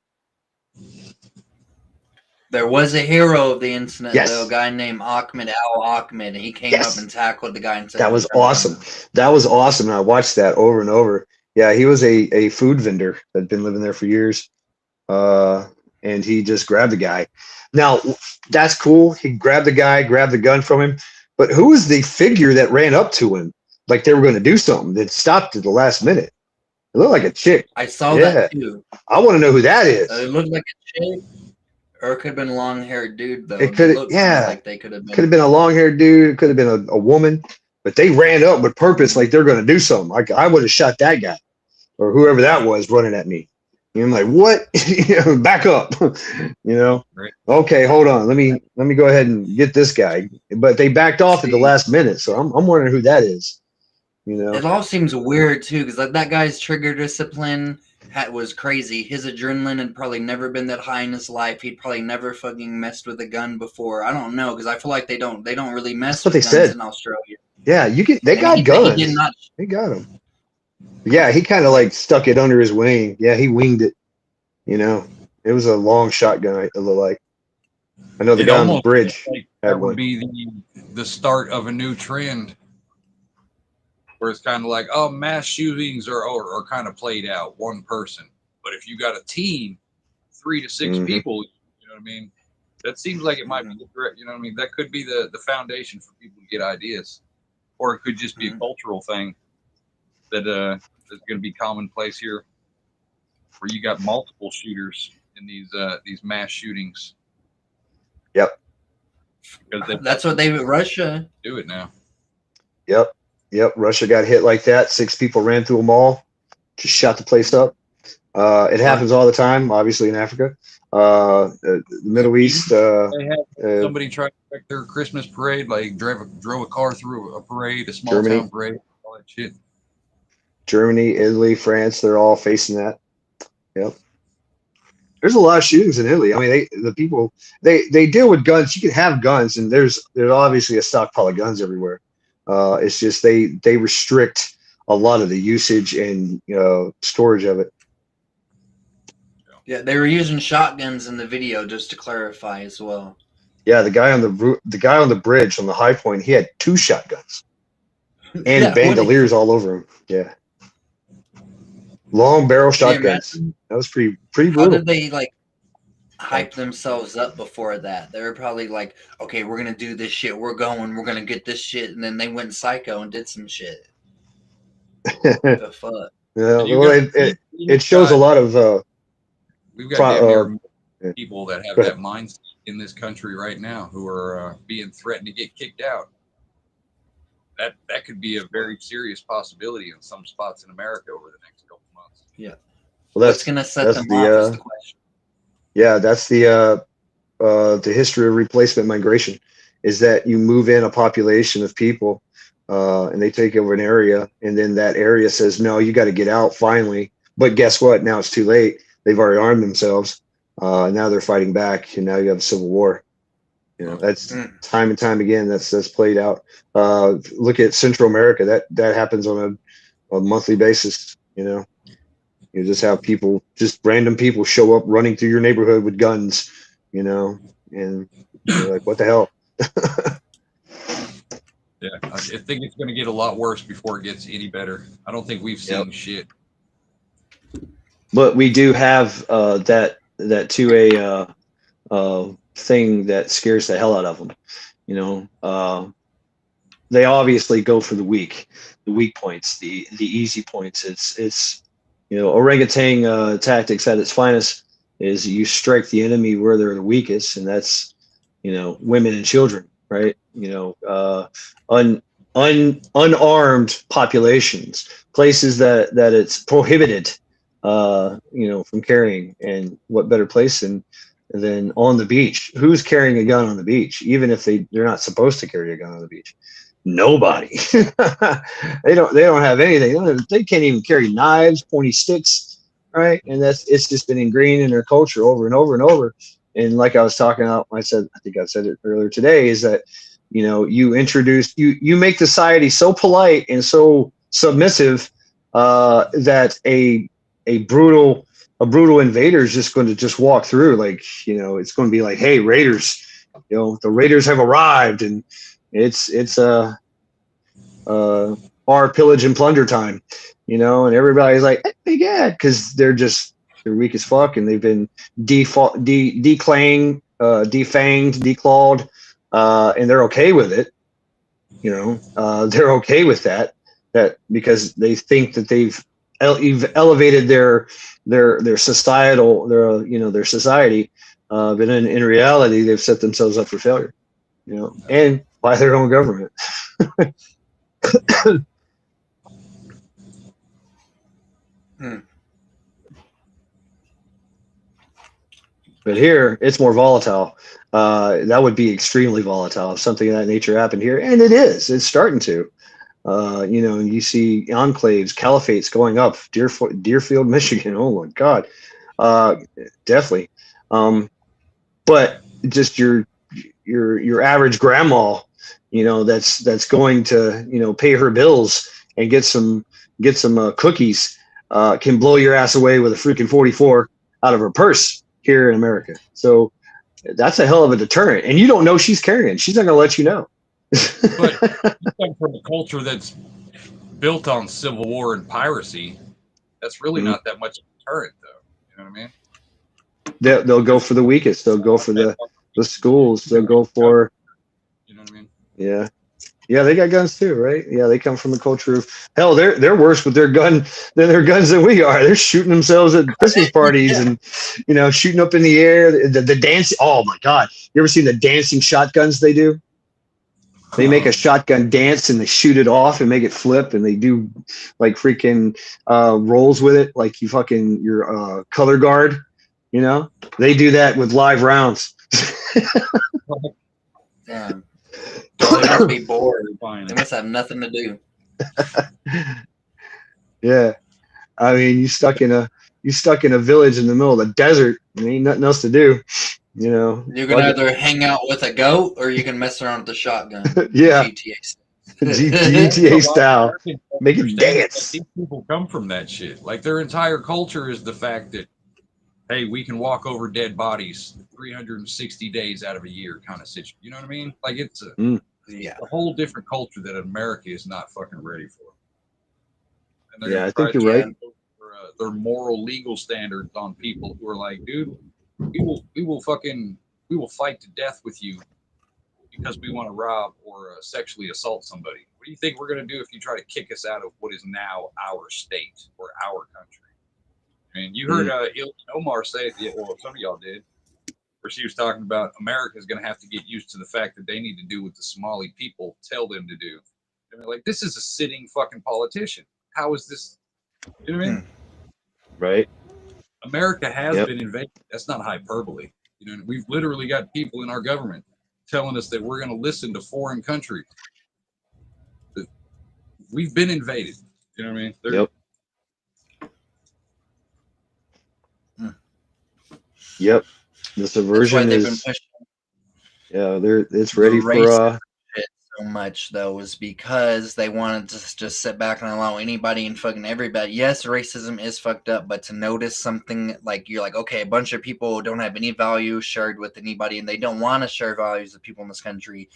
A: There was a hero of the incident,
F: Yes.
A: though, a guy named Ahmed Al-Ahmed, and he came
F: Yes.
A: up and tackled the guy and said,
F: That was
A: "Turn around."
F: awesome. That was awesome. And I watched that over and over. Yeah, he was a food vendor that had been living there for years. And he just grabbed the guy. Now, that's cool. He grabbed the guy, grabbed the gun from him. But who was the figure that ran up to him like they were going to do something that stopped at the last minute? It looked like a chick.
A: I saw
F: Yeah.
A: that too.
F: I want to know who that is.
A: It looked like a chick, or it could have been a long-haired dude, though.
F: It could-
A: looked
F: yeah.
A: like they could have been.
F: Could have been a long-haired dude. It could have been a woman. But they ran up with purpose like they're going to do something. Like I would have shot that guy or whoever that was running at me. And I'm like, what? Back up.
D: Right.
F: Okay, hold on. Let me go ahead and get this guy. But they backed off at the last minute. So I'm wondering who that is.
A: It all seems weird too, because like that guy's trigger discipline was crazy. His adrenaline had probably never been that high in his life. He'd probably never fucking messed with a gun before. I don't know, because I feel like they don't really mess
F: That's what
A: with
F: they
A: guns
F: said.
A: in Australia.
F: Yeah, they
A: And
F: got
A: he
F: guns.
A: did not.
F: They got him. Yeah, he kind of like stuck it under his wing. Yeah, he winged it. It was a long shotgun. It looked like. I know the
D: It
F: guy on the
D: almost
F: bridge
D: feels like
F: had
D: that would
F: one.
D: be the start of a new trend, where it's kind of like, oh, mass shootings are kind of played out, one person. But if you got a team, 3 to 6
F: Mhm.
D: people, you know what I mean? That seems like it might be the correct, you know what I mean? That could be the foundation for people to get ideas. Or it could just be a cultural thing that is going to be commonplace here, where you got multiple shooters in these mass shootings.
F: Yep.
D: Because
A: That's what Russia.
D: do it now.
F: Yep. Russia got hit like that. 6 people ran through a mall, just shot the place up. It happens all the time, obviously in Africa, the Middle East.
D: They had somebody try to affect their Christmas parade, like drove a car through a parade, a small
F: Germany.
D: town parade, all that shit.
F: Germany, Italy, France, they're all facing that. Yep. There's a lot of shootings in Italy. I mean, the people deal with guns. You can have guns, and there's obviously a stockpile of guns everywhere. It's just they restrict a lot of the usage and storage of it.
A: Yeah, they were using shotguns in the video, just to clarify as well.
F: Yeah, the guy on the bridge on the high point, he had 2 shotguns and
A: Yeah,
F: bandoliers all over him. Yeah, long barrel
A: Can you
F: shotguns.
A: imagine?
F: That was pretty
A: How
F: brutal.
A: did they hype themselves up before that? They were probably like, okay, we're gonna do this shit. We're gonna get this shit, and then they went psycho and did some shit. The fuck.
F: Yeah,
D: You
F: well,
D: got-
F: it shows a lot of
D: We've got damn near
F: yeah.
D: people that have
F: Go
D: that mindset in this country right now who are being threatened to get kicked out. That could be a very serious possibility in some spots in America over the next couple months.
F: well,
A: What's
F: that's
A: gonna set
F: that's
A: them
F: the,
A: off is the question.
F: yeah, that's the history of replacement migration, is that you move in a population of people and they take over an area, and then that area says, no, you got to get out finally. But guess what? Now it's too late. They've already armed themselves. Now they're fighting back, and now you have a civil war. That's time and time again. That's played out. Look at Central America. That happens on a monthly basis. You just have people, just random people, show up running through your neighborhood with guns. And you're like, what the hell?
D: Yeah, I think it's going to get a lot worse before it gets any better. I don't think we've seen shit.
F: But we do have that 2A thing that scares the hell out of them. They obviously go for the weak points, the easy points. It's orangutan tactics at its finest is you strike the enemy where they're the weakest, and that's women and children, right? Unarmed populations, places that it's prohibited from carrying. And what better place than on the beach? Who's carrying a gun on the beach, even if they're not supposed to carry a gun on the beach? Nobody. They don't have anything. They can't even carry knives, pointy sticks, right? And it's just been ingrained in their culture over and over and over. And like I was talking about, I think I said it earlier today, is that you make society so polite and so submissive that a brutal a brutal invader is just going to just walk through, like, you know, it's going to be like, hey, Raiders, you know, the Raiders have arrived, and it's our pillage and plunder time, you know, and everybody's like, hey, yeah, because they're weak as fuck, and they've been defanged, declawed, and they're okay with it. You know, they're okay with that because they think that they've elevated their societal, their society, but in reality, they've set themselves up for failure, you know, and by their own government. But here, it's more volatile. That would be extremely volatile if something of that nature happened here, and it is. It's starting to. You know, you see enclaves, caliphates going up. Deerfield, Michigan. Oh my God, definitely. But just your average grandma, you know, that's going to, you know, pay her bills and get some cookies, can blow your ass away with a freaking 44 out of her purse here in America. So that's a hell of a deterrent, and you don't know she's carrying. She's not going to let you know.
D: But you come from a culture that's built on civil war and piracy. That's really not that much of a deterrent, though. You know what I mean?
F: They'll go for the weakest. They'll go for the schools. They'll go for.
D: You know what I mean?
F: Yeah. Yeah, they got guns too, right? Yeah, they come from a culture of hell. They're worse with their guns than we are. They're shooting themselves at Christmas parties and, you know, shooting up in the air. The dance. Oh my God! You ever seen the dancing shotguns they do? They make a shotgun dance and they shoot it off and make it flip, and they do like freaking rolls with it, like your color guard. You know, they do that with live rounds.
A: Damn. They must be bored. They must have nothing to do.
F: Yeah, I mean, you stuck in a village in the middle of the desert, and ain't nothing else to do. You know,
A: You can either hang out with a goat or you can mess around with the shotgun.
F: yeah,
A: GTA.
F: GTA style, make it dance.
D: These people come from that shit. Like their entire culture is the fact that, hey, we can walk over dead bodies 360 days out of a year, kind of situation. You know what I mean? Like it's a whole different culture that America is not fucking ready for. And they're
F: Yeah, I
D: gonna
F: think
D: try
F: you're
D: to
F: right.
D: go for, their moral legal standards on people who are like, dude, we will fight to death with you because we want to rob or sexually assault somebody. What do you think we're going to do if you try to kick us out of what is now our state or our country? I mean, you heard Ilhan Omar say it, well, some of y'all did, where she was talking about America is going to have to get used to the fact that they need to do what the Somali people tell them to do. I mean, like, this is a sitting fucking politician. How is this? You know what I mean?
F: Right.
D: America has been invaded. That's not hyperbole. You know, we've literally got people in our government telling us that we're going to listen to foreign countries. We've been invaded. You know what I mean?
F: Yep. The subversion is. Yeah, it's ready for.
A: So much though is because they wanted to just sit back and allow anybody and fucking everybody. Yes, racism is fucked up, but to notice something like you're like, okay, a bunch of people don't have any value shared with anybody, and they don't want to share values with people in this country.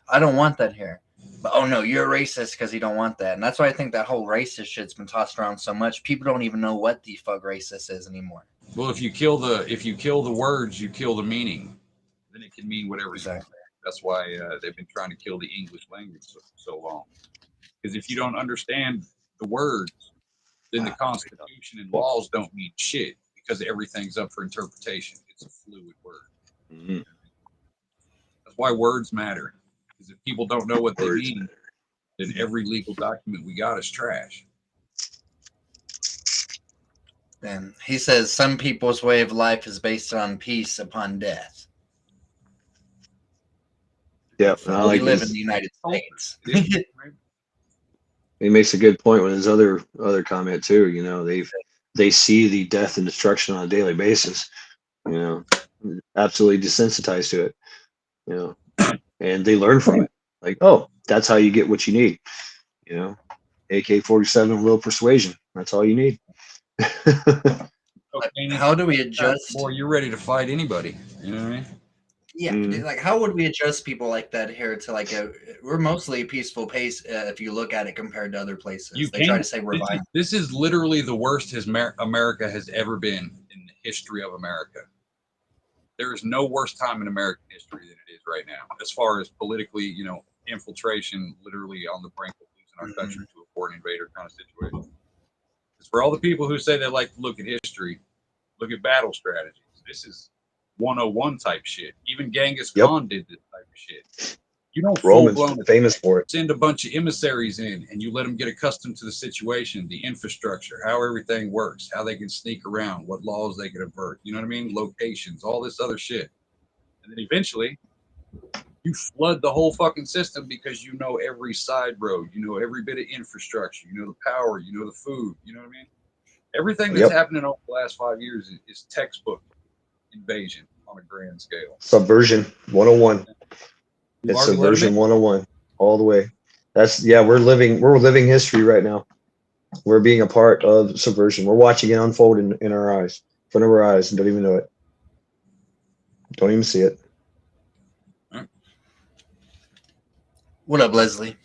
A: I don't want that here. But oh no, you're racist because you don't want that, and that's why I think that whole racist shit's been tossed around so much. People don't even know what the fuck racist is anymore.
D: Well, if you kill the words, you kill the meaning. Then it can mean whatever.
A: Exactly.
D: That's why they've been trying to kill the English language so long. Because if you don't understand the words, then the Constitution and laws don't mean shit, because everything's up for interpretation. It's a fluid word.
F: Mm-hmm.
D: That's why words matter. Because if people don't know what they mean, then every legal document we got is trash.
A: And he says some people's way of life is based on peace upon death.
F: Yeah,
A: we live in the United States.
F: He makes a good point with his other comment too. You know, they see the death and destruction on a daily basis. You know, absolutely desensitized to it. You know, and they learn from it. Like, oh, that's how you get what you need. You know, AK-47 will persuasion. That's all you need.
D: cocaine,
A: How do we adjust?
D: boy, you're ready to fight anybody. You know what I mean?
A: Yeah,
B: Mm.
A: like how would we adjust people like that here to like a? We're mostly a peaceful pace if you look at it compared to other places.
D: You
A: They try
D: can't.
A: to say we're violent.
D: This is literally the worst America has ever been in the history of America. There is no worse time in American history than it is right now, as far as politically, infiltration, literally on the brink of losing our country to a foreign invader kind of situation. It's for all the people who say they like to look at history, look at battle strategies. This is 101 type shit. Even Genghis
F: Yep.
D: Khan did this type of shit. You don't full
F: Romans
D: blown
F: famous for it.
D: send a bunch of emissaries in and you let them get accustomed to the situation, the infrastructure, how everything works, how they can sneak around, what laws they can avert, you know what I mean? Locations, all this other shit. And then eventually you flood the whole fucking system because you know every side road, you know every bit of infrastructure, you know the power, you know the food, you know what I mean? Everything that's
F: Yep.
D: happening over the last 5 years is textbook invasion on a grand scale.
F: Subversion 101.
D: We've
F: It's
D: already let 'em
F: subversion
D: in.
F: 101 all the way. We're living history right now. We're being a part of subversion. We're watching it unfold in our eyes, in front of our eyes, and don't even know it. Don't even see it.
A: What up, Leslie?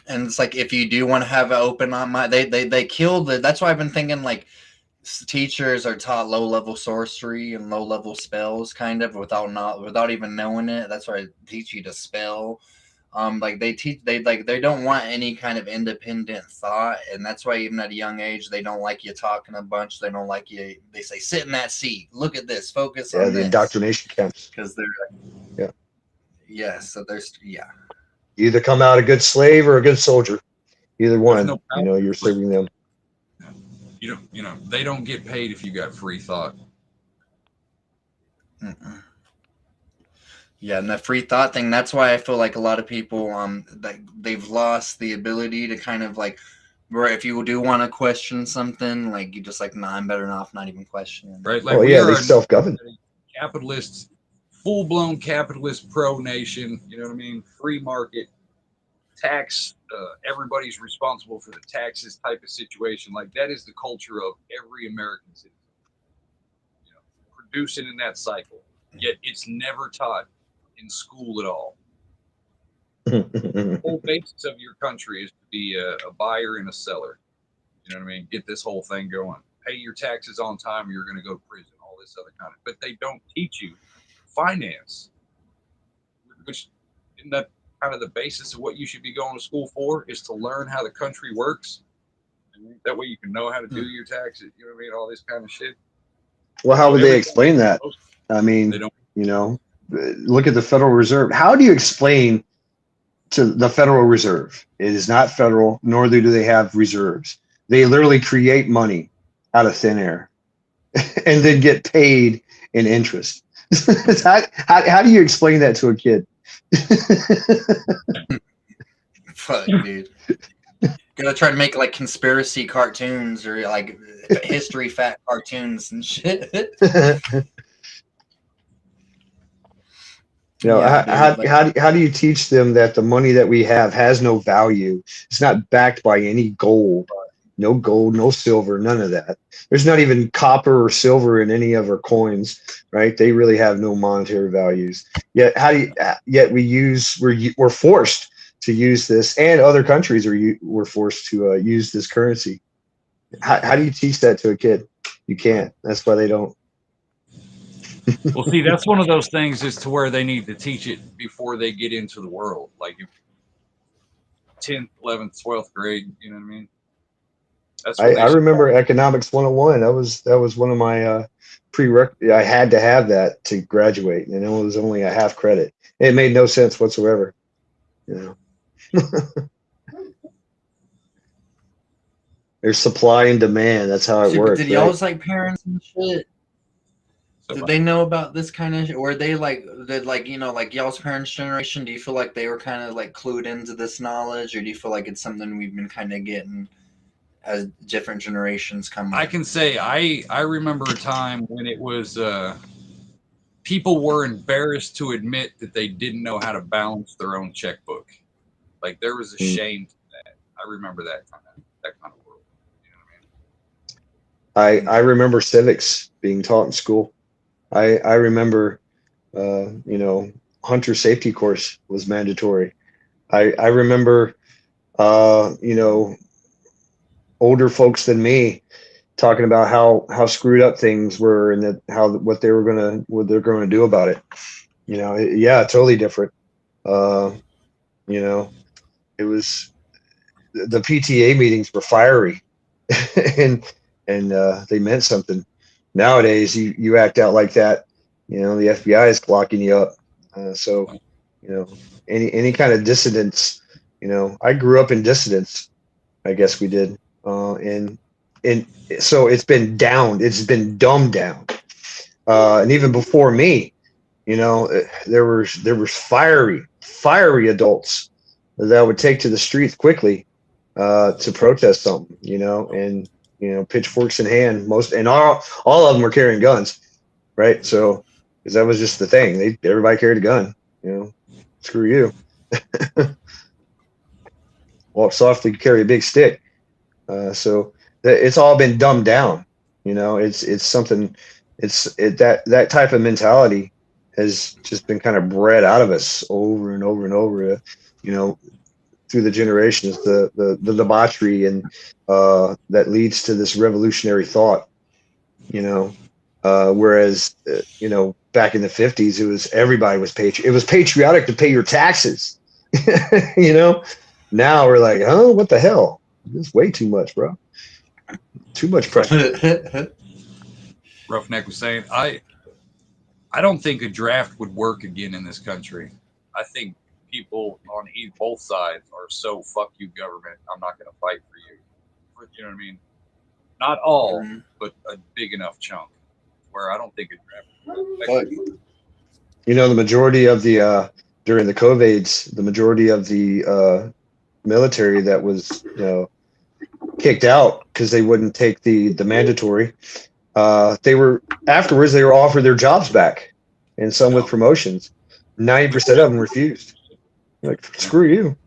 A: And it's like if you do want to have an open mind, they kill the. That's why I've been thinking like teachers are taught low level sorcery and low level spells, kind of without even knowing it. That's why I teach you to spell. Like they don't want any kind of independent thought, and that's why even at a young age they don't like you talking a bunch. They don't like you. They say sit in that seat, look at this, focus
F: Yeah,
A: on
F: the
A: this,
F: indoctrination camps.
A: because they're
F: Yeah.
A: Yeah, so there's
F: You either come out a good slave or a good soldier. Either one.
D: no power.
F: You're serving them.
D: They don't get paid if you got free thought.
A: Mm-mm. Yeah, and the free thought thing, that's why I feel like a lot of people that they've lost the ability to kind of like where if you do want to question something, like you just like, nah, I'm better off not even questioning.
D: Right? Like
F: Oh
D: we
F: yeah,
D: are
F: they
D: a
F: self-govern.
D: capitalist, full-blown capitalist pro nation, you know what I mean? Free market, tax, everybody's responsible for the taxes type of situation. Like that is the culture of every American citizen. Producing in that cycle. Yet it's never taught in school at all. The whole basis of your country is to be a buyer and a seller. You know what I mean? Get this whole thing going. Pay your taxes on time or you're going to go to prison, all this other kind of. But they don't teach you finance. Which isn't that kind of the basis of what you should be going to school for, is to learn how the country works. That way you can know how to do your taxes, you know what I mean? All this kind of shit.
F: Well, how would they explain that? I
D: They
F: mean,
D: don't.
F: look at the Federal Reserve. How do you explain to the Federal Reserve? It is not federal, nor do they have reserves. They literally create money out of thin air and then get paid in interest. How do you explain that to a kid?
A: Fuck, dude. Gonna try to make like conspiracy cartoons or like history fact cartoons and shit.
F: How do you teach them that the money that we have has no value? It's not backed by any gold, no silver, none of that. There's not even copper or silver in any of our coins, right? They really have no monetary values. Yet we're forced to use this, and other countries were forced to use this currency. How do you teach that to a kid? You can't. That's why they don't.
D: Well, see, that's one of those things is to where they need to teach it before they get into the world. Like 10th, 11th, 12th grade, you know what I mean? That's what
F: I remember Economics 101. That was one of my prerequisites. I had to have that to graduate, and it was only a half credit. It made no sense whatsoever. There's supply and demand. That's how it works.
A: Did y'all's like parents and shit? Did they know about this kind of shit? Or they like y'all's parents' generation? Do you feel like they were kind of like clued into this knowledge, or do you feel like it's something we've been kind of getting as different generations come?
D: I can say I remember a time when it was people were embarrassed to admit that they didn't know how to balance their own checkbook. Like there was a shame to that. I remember that kind of world. You know what I mean?
F: I remember civics being taught in school. I remember, you know, hunter safety course was mandatory. I remember, you know, older folks than me talking about how screwed up things were and that how what they're gonna do about it. You know, yeah, totally different. You know, it was the PTA meetings were fiery, and they meant something. Nowadays, you act out like that, you know, the FBI is clocking you up. So, you know, any kind of dissidence, you know, I grew up in dissidence. I guess we did, and so it's been downed. It's been dumbed down, and even before me, you know, there was fiery adults that would take to the streets quickly to protest something, you know, and you know, pitchforks in hand. Most and all of them were carrying guns, right? So, because that was just the thing. Everybody carried a gun, you know. Screw you. Walk softly, carry a big stick. So it's all been dumbed down. You know, it's something. That type of mentality has just been kind of bred out of us over and over and over. You know, through the generations, the debauchery and that leads to this revolutionary thought. You know, whereas you know, back in the 50s, everybody was patriot. It was patriotic to pay your taxes. You know, now we're like, oh, what the hell? This is way too much, bro. Too much pressure.
D: Roughneck was saying, I don't think a draft would work again in this country. I think people on both sides are so fuck you government. I'm not going to fight for you. You know what I mean? Not all, but a big enough chunk where I don't think a draft would work.
F: You know, the majority of the during the COVIDs, the majority of the military that was, you know, kicked out because they wouldn't take the mandatory. They were offered their jobs back, and some with promotions. 90% of them refused. Like, screw you.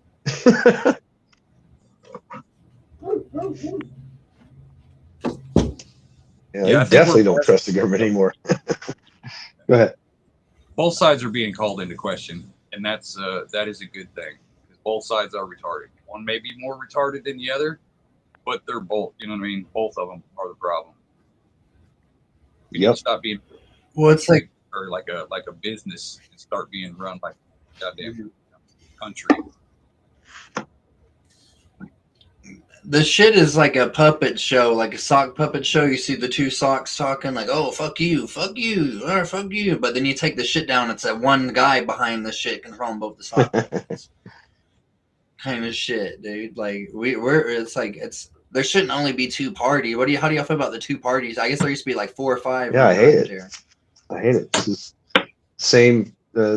F: Yeah, I definitely don't trust the government anymore. Go ahead.
D: Both sides are being called into question, and that is a good thing because both sides are retarded. One may be more retarded than the other, but they're both. You know what I mean? Both of them are the problem. We need to stop being.
A: Well, it's like
D: or like a business and start being run like a goddamn country.
A: The shit is like a puppet show, like a sock puppet show. You see the two socks talking like, oh, fuck you, or fuck you. But then you take the shit down. It's that one guy behind the shit controlling both the sock puppets. Kind of shit, dude. Like there shouldn't only be two parties. How do y'all feel about the two parties? I guess there used to be like 4 or 5.
F: Yeah, I hate it. I hate it. This is same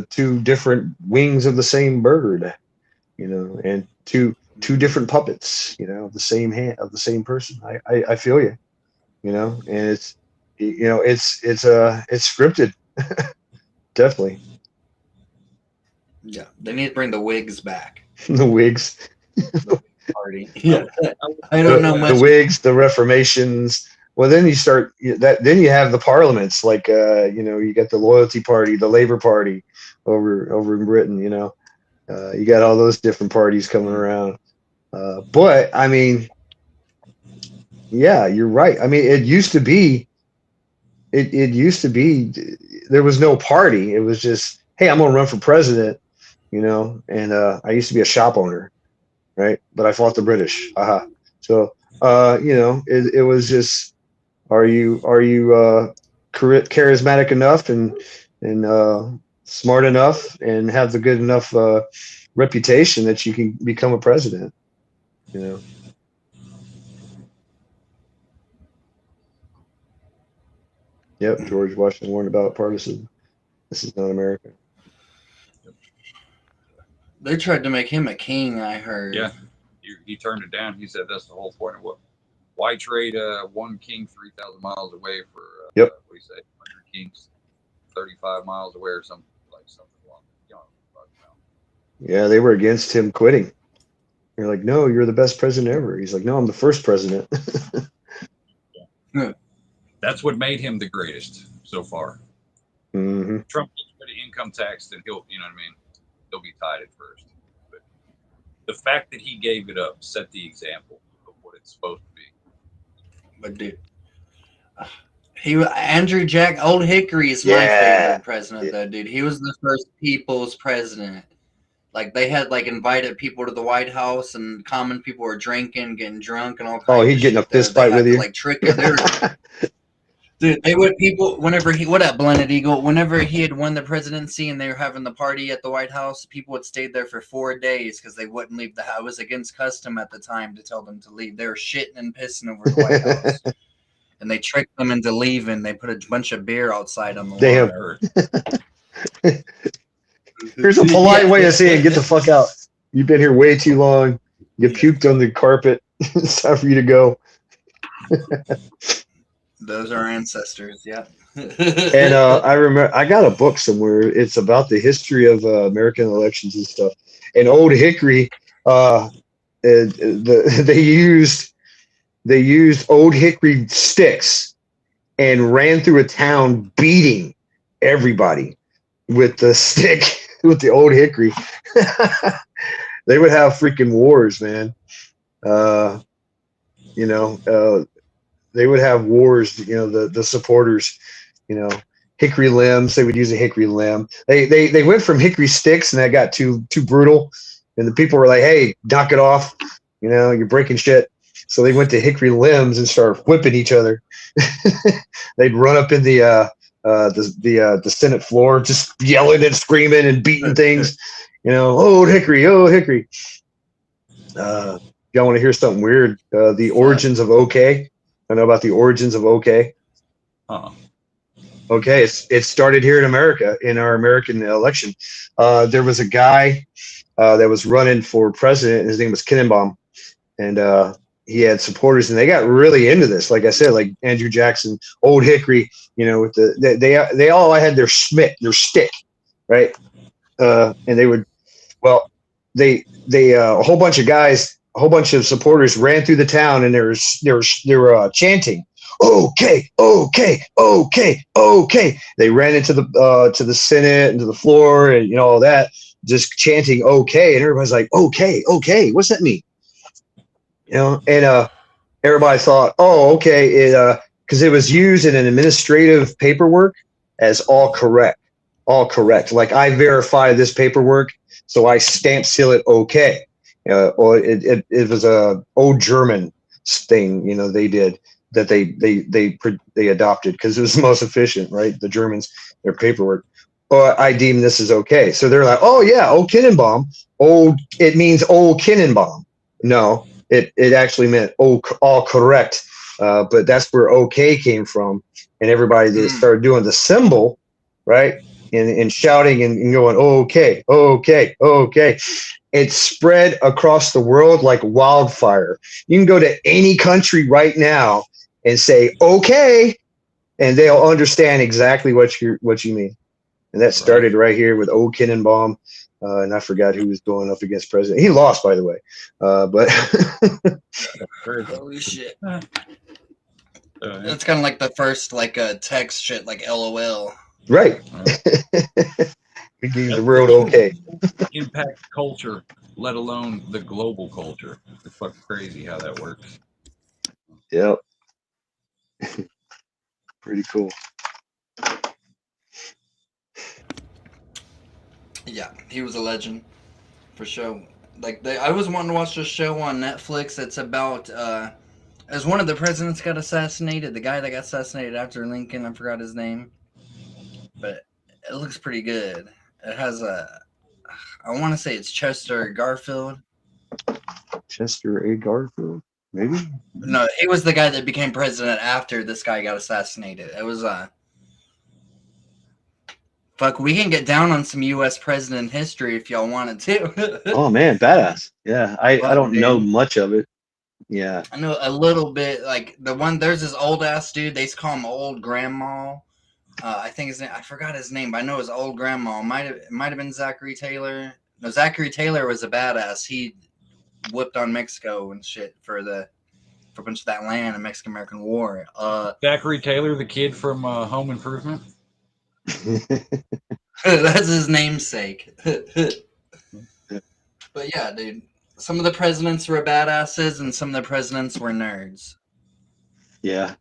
F: two different wings of the same bird, you know, and two different puppets, you know, of the same hand of the same person. I feel you, you know, and it's, you know, it's scripted. Definitely.
A: Yeah, they need to bring the wigs back.
F: The wigs.
A: Party. Yeah, I don't know much.
F: The wigs, the reformations. Well, then you start that. Then you have the parliaments, like you know, you got the Loyalty Party, the Labour Party, over in Britain. You know, you got all those different parties coming around. But I mean, yeah, you're right. I mean, it used to be there was no party. It was just, hey, I'm gonna run for president, you know. And I used to be a shop owner, right? But I fought the British. So you know, it was just, are you charismatic enough and smart enough and have the good enough reputation that you can become a president, you know? Yep, George Washington warned about partisan. This is not America.
A: They tried to make him a king, I heard.
D: Yeah, he turned it down. He said that's the whole point of what. Why trade one king 3,000 miles away for
F: yep.
D: What do you say, 100 kings 35 miles away or something along. You know,
F: yeah, they were against him quitting. They're like, no, you're the best president ever. He's like, no, I'm the first president.
D: That's what made him the greatest so far.
F: Hmm.
D: Trump gets rid of income tax, then he'll, you know what I mean? He'll be tied at first. But the fact that he gave it up set the example of what it's supposed to be.
A: But dude, Andrew Jack Old Hickory is my
F: Yeah.
A: favorite president though, dude. He was the first people's president. Like they had like invited people to the White House, and common people were drinking, getting drunk, and all kinds.
F: Oh, he'd
A: of
F: get in a
A: shit there.
F: fist
A: They
F: fight
A: had
F: with
A: to,
F: you.
A: like trick you. Dude, they would people whenever he what up, Blended Eagle? Whenever he had won the presidency and they were having the party at the White House, people would stay there for 4 days because they wouldn't leave the house. It was against custom at the time to tell them to leave. They were shitting and pissing over the White House, and they tricked them into leaving. They put a bunch of beer outside on the
F: Damn.
A: lawn.
F: Here's a polite way of saying, get the fuck out. You've been here way too long. You puked on the carpet. It's time for you to go.
A: Those are our ancestors, yeah.
F: And I remember I got a book somewhere. It's about the history of American elections and stuff. And Old Hickory, they used Old Hickory sticks and ran through a town beating everybody with the stick with the Old Hickory. They would have freaking wars, man. They would have wars, the supporters, hickory limbs. They would use a hickory limb. They went from hickory sticks, and that got too brutal. And the people were like, "Hey, knock it off! You're breaking shit." So they went to hickory limbs and started whipping each other. They'd run up in the Senate floor, just yelling and screaming and beating things. Old Hickory, old Hickory. Y'all want to hear something weird? The origins of OK. I know about the origins of OK. Okay, it started here in America, in our American election. There was a guy that was running for president, and his name was Kinnenbaum, and he had supporters, and they got really into this. Like I said, like Andrew Jackson, Old Hickory, with they all had their stick, right? And they would, a whole bunch of guys. A whole bunch of supporters ran through the town, and they were chanting, "Okay, okay, okay, okay." They ran into the Senate and to the floor, and all that, just chanting "Okay," and everybody's like, "Okay, okay, what's that mean?" And everybody thought, "Oh, okay," because it was used in an administrative paperwork as all correct. Like, I verify this paperwork, so I stamp seal it okay. Or it was a old German thing, they did that they adopted because it was the most efficient, right? The Germans, their paperwork. Or I deem this as okay. So they're like, "Oh yeah, old Kinnenbaum. It means old Kinnenbaum." No, it actually meant all correct. But that's where okay came from, and everybody started doing the symbol, right? And shouting and going, "Okay, okay, okay." It spread across the world like wildfire. You can go to any country right now and say "okay," and they'll understand exactly what you mean. And that started right here with old Kinnenbaum, and I forgot who was going up against president. He lost, by the way, but
A: Holy shit! It's kind of like the first text shit, like LOL.
F: Right. We gave the world okay.
D: Impact culture, let alone the global culture. It's fucking crazy how that works.
F: Yep. Pretty cool.
A: Yeah, he was a legend, for sure. I was wanting to watch this show on Netflix. It's about as one of the presidents got assassinated. The guy that got assassinated after Lincoln, I forgot his name, but it looks pretty good. It has I want to say it's Chester Garfield.
F: Chester A. Garfield, maybe?
A: No, he was the guy that became president after this guy got assassinated. It was fuck, we can get down on some U.S. president history if y'all wanted to.
F: Oh man, badass. Yeah, I don't know much of it. Yeah,
A: I know a little bit. Like there's this old ass dude. They call him Old Grandma. I think his name. I forgot his name, but I know his Old Grandma. Might have been Zachary Taylor. No, Zachary Taylor was a badass. He whipped on Mexico and shit for for a bunch of that land in the Mexican American War.
D: Zachary Taylor, the kid from Home Improvement.
A: That's his namesake. But yeah, dude, some of the presidents were badasses, and some of the presidents were nerds.
F: Yeah.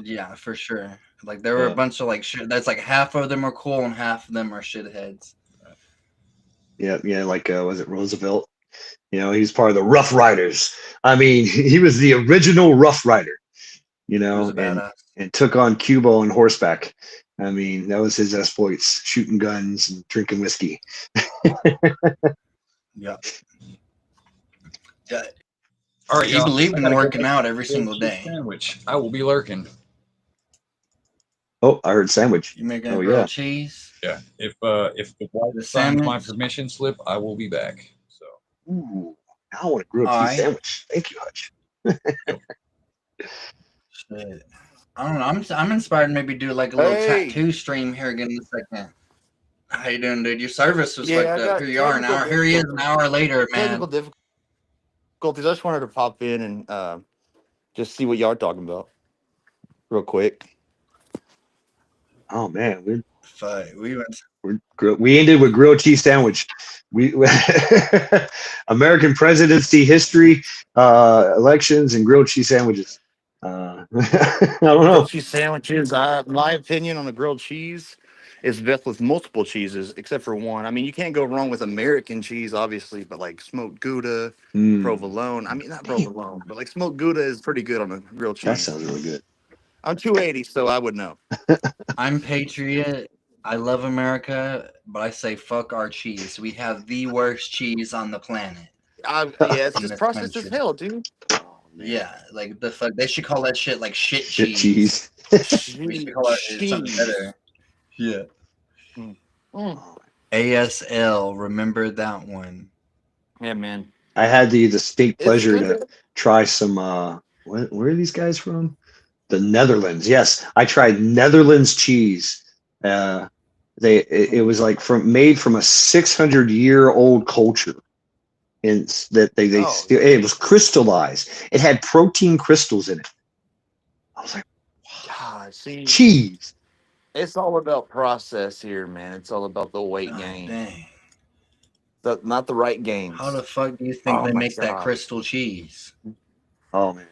A: Yeah, for sure. Like there were a
F: Yeah.
A: bunch of like shit. That's like half of them are cool and half of them are shitheads.
F: Yeah. Like, was it Roosevelt? You know, he's part of the Rough Riders. I mean, he was the original Rough Rider, you
A: He was
F: know,
A: a badass.
F: and took on Cuba on horseback. I mean, that was his exploits, shooting guns and drinking whiskey.
A: Yeah.
D: All right,
A: He
D: y'all.
A: believed
D: I
A: in
D: gotta go
A: working
D: make
A: out
D: a
A: every
D: grilled
A: single
D: cheese
A: day.
D: Sandwich. I will be lurking.
F: Oh, I heard sandwich.
A: You making a
F: Oh,
A: grilled
F: yeah.
A: cheese?
D: Yeah. If the wife
A: The
D: signs my
A: sandwich?
D: permission slip, I will be back. So
F: Ooh, now I want a grilled
A: All
F: cheese
A: right.
F: sandwich. Thank you, Hutch.
A: Shit. I don't know. I'm inspired to maybe do like a little
G: Hey.
A: tattoo stream here again in a second. How you doing, dude? Your service was
G: Yeah,
A: fucked
G: I
A: up.
G: got
A: Here you are an
G: technical
A: hour. Here he is an hour later,
G: Technical
A: man.
G: difficulties. I just wanted to pop in and just see what y'all are talking about real quick.
F: Oh man,
A: Fuck, we went.
F: we ended with grilled cheese sandwich. We American presidency history, elections, and grilled cheese sandwiches. I don't know.
G: Grilled cheese sandwiches. My opinion on a grilled cheese is best with multiple cheeses, except for one. I mean, you can't go wrong with American cheese, obviously, but like smoked Gouda,
F: Mm,
G: provolone. I mean, not
F: Damn.
G: provolone, but like smoked Gouda is pretty good on a grilled
F: that
G: cheese.
F: sounds really good.
G: I'm 280, so I would know.
A: I'm patriot. I love America, but I say fuck our cheese. We have the worst cheese on the planet.
G: Yeah, it's
A: In
G: just
A: this
G: processed as
A: country.
G: hell, dude.
F: Oh, man.
A: Yeah, like the fuck. They should call that shit like shit
F: Shit
A: cheese.
F: cheese.
A: We should call it something
G: Cheese.
A: better. Yeah.
G: Mm.
A: ASL. Remember that one.
G: Yeah, man.
F: I had the distinct
G: It's
F: pleasure
G: good.
F: to try some. Where are these guys from? The Netherlands. Yes, I tried Netherlands cheese. It was like made from a 600-year-old culture, and that they
G: Oh,
F: still it was crystallized. It had protein crystals in it. I was like,
G: God, see,
F: cheese.
G: it's all about process here, man. It's all about the weight
A: Oh,
G: gain,
A: dang.
G: not the right gains.
A: How the fuck do you think
G: Oh
A: they
G: my
A: make that
G: God.
A: crystal cheese?
F: Oh man.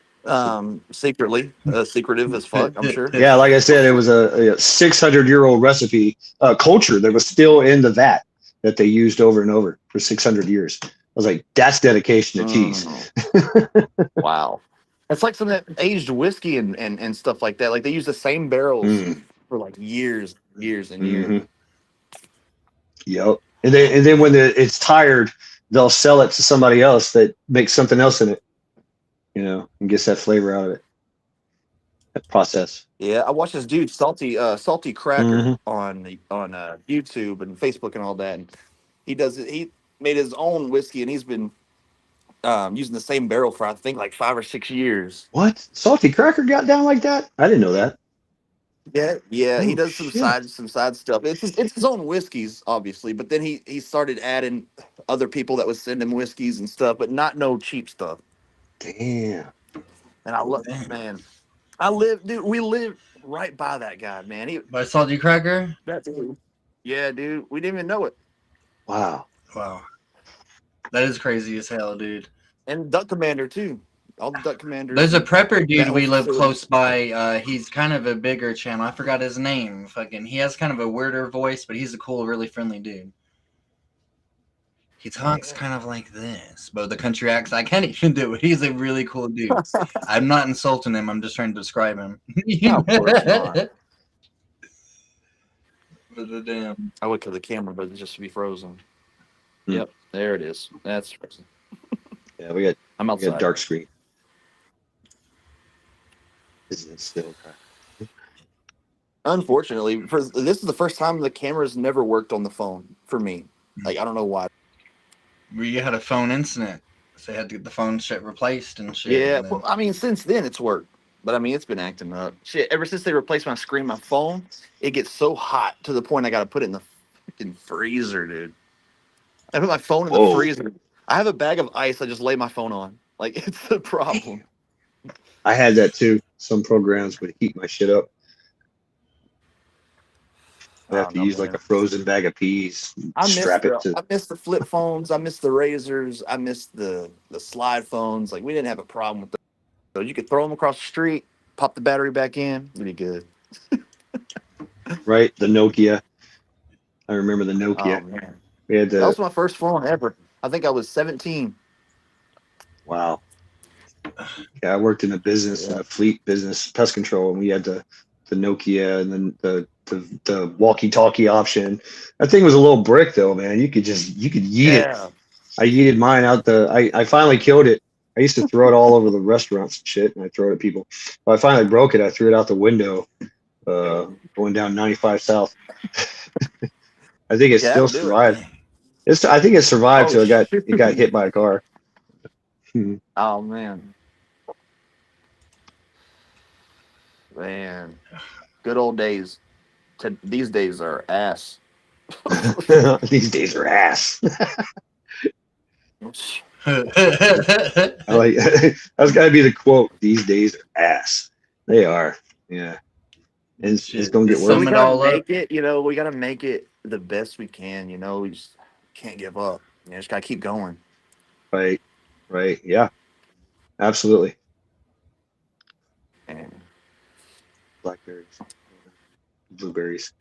G: Secretly, secretive as fuck, I'm sure.
F: Yeah, like I said, it was a 600-year-old recipe culture that was still in the vat that they used over and over for 600 years. I was like, that's dedication to cheese.
G: Wow. It's like some of that aged whiskey and stuff like that. Like they use the same barrels for like years and years.
F: Mhm. Yep. And then when it's tired, they'll sell it to somebody else that makes something else in it, and gets that flavor out of it. That process.
G: Yeah, I watched this dude, Salty Cracker,
F: Mhm.
G: on YouTube and Facebook and all that. And he does it. He made his own whiskey, and he's been using the same barrel for I think like 5 or 6 years.
F: What? Salty Cracker got down like that? I didn't know that.
G: Yeah, he
F: Oh,
G: does
F: shit.
G: some side stuff. It's his own whiskeys, obviously, but then he started adding other people that would send him whiskeys and stuff, but not no cheap stuff.
F: Damn.
G: And I love,
A: Damn.
G: man. We live right by that guy, man.
A: By Salty Cracker?
G: Yeah, dude, we didn't even know it.
F: Wow.
A: Wow. That is crazy as hell, dude.
G: And Duck Commander too. All the Duck Commanders.
A: There's a prepper dude
G: That
A: we
G: was
A: live
G: so-
A: close by. He's kind of a bigger channel. I forgot his name. Fucking, he has kind of a weirder voice, but he's a cool, really friendly dude. He talks kind of like this, but the country accent, I can't even do it. He's a really cool dude. I'm not insulting him. I'm just trying to describe him.
G: No, of course not.
A: But the damn.
G: I would kill the camera, but it's just to be frozen.
F: Hmm.
G: Yep, there it is. That's frozen.
F: Yeah, we got
G: I'm outside.
F: dark screen. Isn't it still?
G: Unfortunately, this is the first time the camera's never worked on the phone for me. Like I don't know why.
A: We had a phone incident, so they had to get the phone shit replaced and shit.
G: Yeah,
A: and then-
G: well, I mean, since then it's worked, but I mean, it's been acting up. Shit, ever since they replaced my screen, my phone, it gets so hot to the point I got to put it in the freaking freezer, dude. I put my phone in the
F: Whoa.
G: freezer. I have a bag of ice. I just lay my phone on. Like it's the problem.
F: I had that too. Some programs would heat my shit up. I
G: I
F: have
G: don't
F: to
G: know,
F: use like
G: man.
F: a frozen bag of peas,
G: I miss
F: strap it
G: the
F: to.
G: I miss the flip phones. I miss the razors. I miss the slide phones. Like we didn't have a problem with those. You could throw them across the street, pop the battery back in, pretty good.
F: Right, the Nokia. I remember the
G: Oh
F: Nokia.
G: man,
F: We had
G: that
F: to.
G: was my first phone ever. I think I was 17.
F: Wow. Yeah, I worked in a business, in
G: Yeah.
F: a fleet business, pest control, and we had the Nokia and then the walkie-talkie option. That thing was a little brick though, man. You could yeet it.
G: Yeah.
F: I yeeted mine out I finally killed it. I used to throw it all over the restaurants and shit, and I throw it at people. But I finally broke it. I threw it out the window, going down 95 South. I think it
G: Yeah,
F: still
G: that'll do it.
F: survived. I think it survived
G: Oh
F: till it got
G: shoot.
F: hit by a car.
G: Oh man. Man. Good old days. These days are ass.
F: These days are ass. I
A: That's
F: like that's got to be the quote. These days are ass. They are. Yeah, and it's
A: Shit,
F: gonna
A: to
F: get
G: But
F: worse.
A: sum
G: we
A: it
G: gotta
A: all up.
G: make it, we gotta make it the best we can, We just can't give up. Just gotta keep going.
F: Right. Right. Yeah. Absolutely.
G: And
F: Blackberries, blueberries.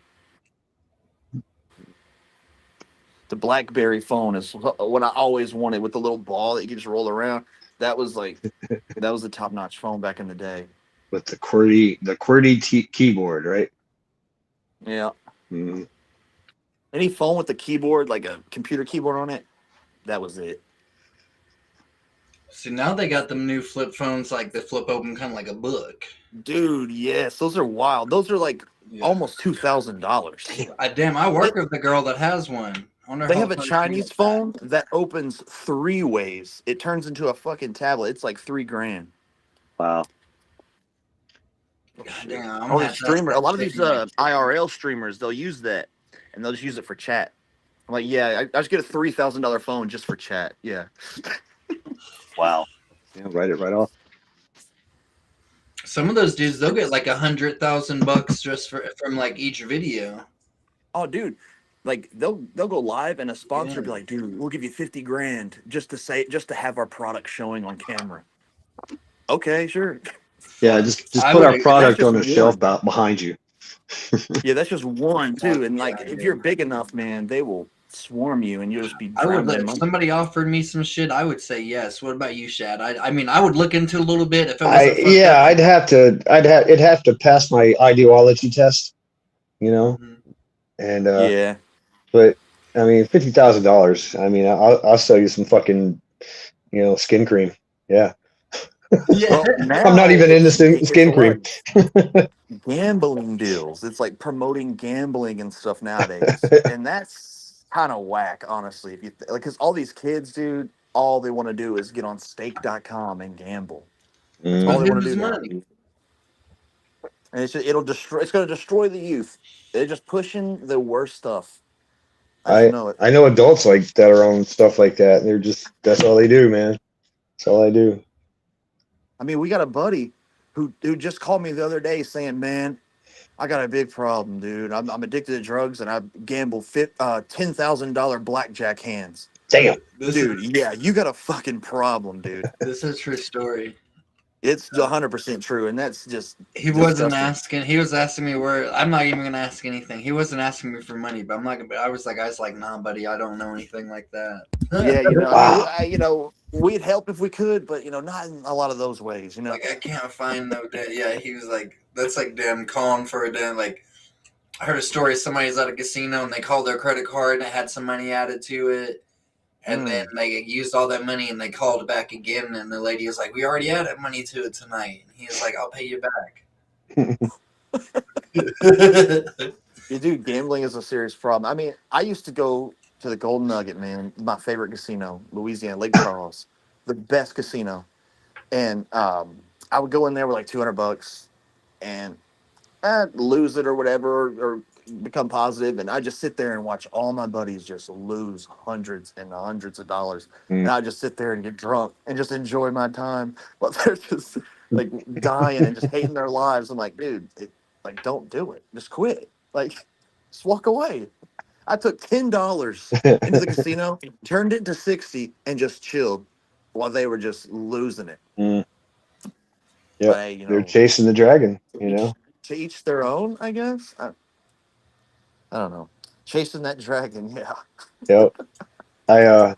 G: the BlackBerry phone is what I always wanted with the little ball that you could just roll around. That was the top notch phone back in the day.
F: With the keyboard, right?
G: Yeah.
F: Mhm.
G: Any phone with the keyboard, like a computer keyboard on it, that was it.
A: See, now they got them new flip phones, like they flip open kind of like a book.
G: Dude, yes, those are wild. Those are like
A: Yeah.
G: almost $2,000.
A: I work with the girl that has one. I wonder
G: They
A: how
G: have a
A: far she can
G: Chinese
A: get that.
G: phone that opens 3 ways. It turns into a fucking tablet. It's like $3,000.
F: Wow.
A: Damn, I'm
G: All
A: gonna
G: these
A: have to ask
G: streamers, a
A: that
G: lot of
A: chick
G: these
A: next.
G: IRL streamers, they'll use that, and they'll just use it for chat. I'm like, yeah, I just get a $3,000 phone just for chat. Yeah.
F: Wow. Yeah, write it right off.
A: Some of those dudes, they'll get like $100,000 just from like each video.
G: Oh, dude, like they'll go live, and a sponsor
A: Yeah.
G: be like, dude, we'll give you 50 grand just to have our product showing on camera. Okay, sure.
F: Yeah,
A: Fuck.
F: just
A: I
F: put our
A: would.
F: product
G: just
F: on a shelf
G: one.
F: behind you.
G: Yeah, that's just one too. And like,
A: Yeah,
G: if
A: yeah.
G: you're big enough, man, they will swarm you, and you'll just be
A: I would.
G: drowning in
A: If
G: money.
A: somebody offered me some shit, I would say yes. What about you, Shad? I mean, I would look into it a little bit if it wasn't fucked
F: Yeah,
A: up.
F: it'd have to pass my ideology test,
A: Mhm.
F: and
G: Yeah.
F: but I mean, $50,000. I mean, I'll sell you some fucking, skin cream. Yeah,
A: Yeah.
G: Well,
F: I'm not
G: now
F: even into
G: it's a
F: skin
G: lot
F: cream.
G: of gambling deals. It's like promoting gambling and stuff nowadays, and that's kind of whack, honestly. If you like, because all these kids, dude, all they want to do is get on Stake.com and gamble. That's all
A: But
G: they want to
A: whose
G: do now.
A: money?
G: And it'll destroy. It's going to destroy the youth. They're just pushing the worst stuff. I just
F: I
G: know it.
F: I know adults like that are on stuff like that. They're that's all they do, man. That's all I do.
G: I mean, we got a buddy who just called me the other day saying, "Man, I got a big problem, dude. I'm addicted to drugs and I gamble $10,000 blackjack hands."
F: Damn.
A: This
G: Dude, yeah, you got a fucking problem, dude.
A: is a true story.
G: It's 100% true, and that's just
A: He wasn't
G: disgusting.
A: asking. He was asking me where. I'm not even gonna ask anything. He wasn't asking me for money, but I'm not gonna. I was like, nah, buddy, I don't know anything like that.
G: Yeah, I mean,
F: Wow.
G: we'd help if we could, but not in a lot of those ways.
A: Like I can't find no. Yeah, he was like, that's like damn calling for a damn like. I heard a story. Somebody's at a casino and they called their credit card and it had some money added to it. And then they used all that money and they called back again. And the lady was like, we already added money to it tonight. And he was like, I'll pay you back.
G: Dude, gambling is a serious problem. I mean, I used to go to the Golden Nugget, man, my favorite casino, Louisiana, Lake Charles, the best casino. And I would go in there with like $200 and I'd lose it or whatever, or become positive, and I just sit there and watch all my buddies just lose hundreds and hundreds of dollars, and I just sit there and get drunk and just enjoy my time, but they're just like dying and just hating their lives. I'm like, dude, like don't do it, just quit, like just walk away. I took $10 into the casino, turned it to 60, and just chilled while they were just losing it.
F: Mm.
G: But
F: Yep.
G: hey, you
F: They're
G: know,
F: chasing the dragon, you know.
G: to each their own, I guess. I don't know. Chasing that dragon, yeah.
F: Yep. I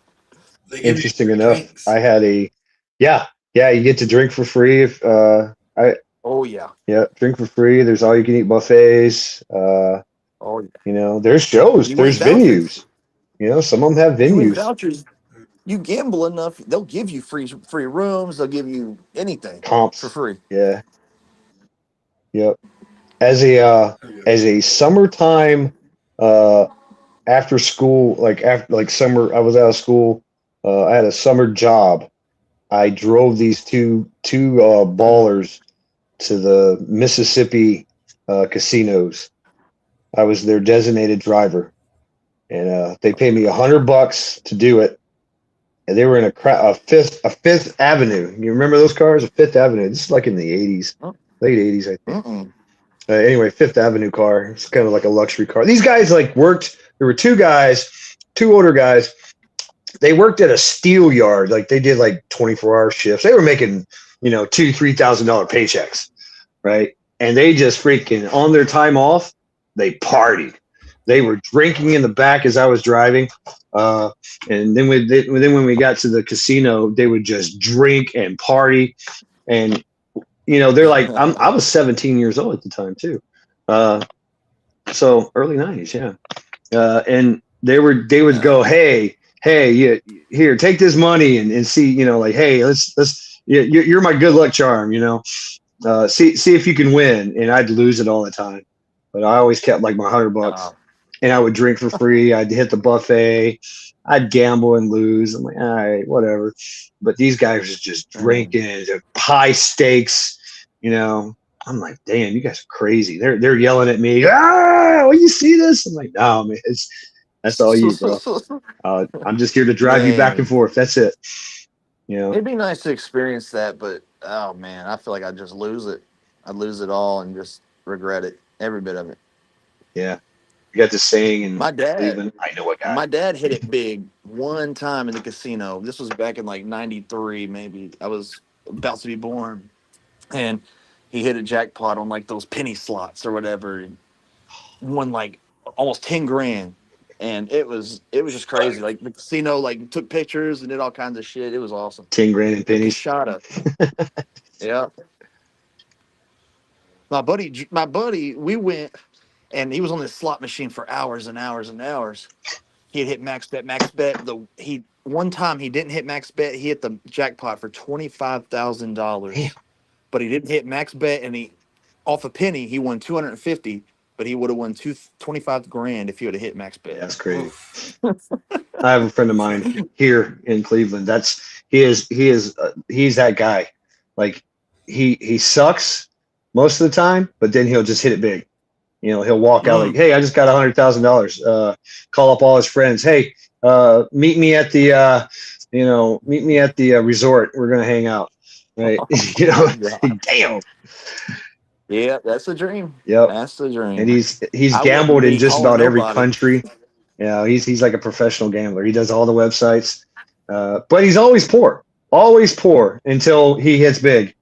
A: They give you
F: interesting
A: free
F: enough,
A: drinks.
F: I had a yeah, you get to drink for free if
G: Oh yeah.
F: yeah, drink for free. There's all you can eat buffets.
G: Oh yeah.
F: You know, there's shows,
G: You
F: there's
G: win vouchers.
F: venues. You know, some of them have
G: You win
F: venues,
G: vouchers. You gamble enough, they'll give you free rooms. They'll give you anything for
F: comps.
G: free.
F: Yeah. Yep. As a summertime after school, like summer, I was out of school. I had a summer job. I drove these two ballers to the Mississippi casinos. I was their designated driver, and they paid me $100 to do it. And they were in a Fifth Avenue. You remember those cars? A Fifth Avenue. This is like in the '80s, late '80s, I think.
G: Mm-mm.
F: Anyway, Fifth Avenue car. It's kind of like a luxury car. These guys like worked. There were two older guys. They worked at a steel yard. Like they did like 24-hour shifts. They were making, $2,000-$3,000 paychecks, right? And they just freaking on their time off, they partied. They were drinking in the back as I was driving, and then when we got to the casino, they would just drink and party, and they're like, I was 17 years old at the time too, so early '90s, yeah, and they would go, hey, yeah, here, take this money and see, like, hey, let's you're my good luck charm, see if you can win, and I'd lose it all the time, but I always kept like my $100. And I would drink for free. I'd hit the buffet. I'd gamble and lose. I'm like, all right, whatever. But these guys are just drinking, high stakes. I'm like, damn, you guys are crazy. They're yelling at me. Oh, you see this? I'm like, no, man, that's all you, bro. I'm just here to drive you back and forth. That's it.
G: It'd be nice to experience that, but oh man, I feel like I'd just lose it. I'd lose it all and just regret it, every bit of it.
F: Yeah. You got this saying in
G: My dad,
F: Cleveland. I know a guy.
G: my dad hit it big one time in the casino. This was back in like '93, maybe. I was about to be born, and he hit a jackpot on like those penny slots or whatever, and won like almost 10 grand. And it was just crazy. Like the casino, like took pictures and did all kinds of shit. It was awesome.
F: 10 grand in pennies.
G: Shot up. Yeah. My buddy, we went, and he was on this slot machine for hours and hours and hours. He had hit max bet. One time he didn't hit max bet. He hit the jackpot for $25,000, but he didn't hit max bet, and he off a penny he won 250, but he would have won 25 grand if he would have hit max bet.
F: That's crazy. I have a friend of mine here in Cleveland. He's that guy. Like he sucks most of the time, but then he'll just hit it big. He'll walk out like, hey, I just got $100,000. Call up all his friends. Hey, meet me at the resort. We're gonna hang out. Right? Damn.
G: Yeah, that's the dream.
F: Yep.
G: That's the dream.
F: And he's gambled in just about every country. He's like a professional gambler. He does all the websites, but he's always poor until he hits big.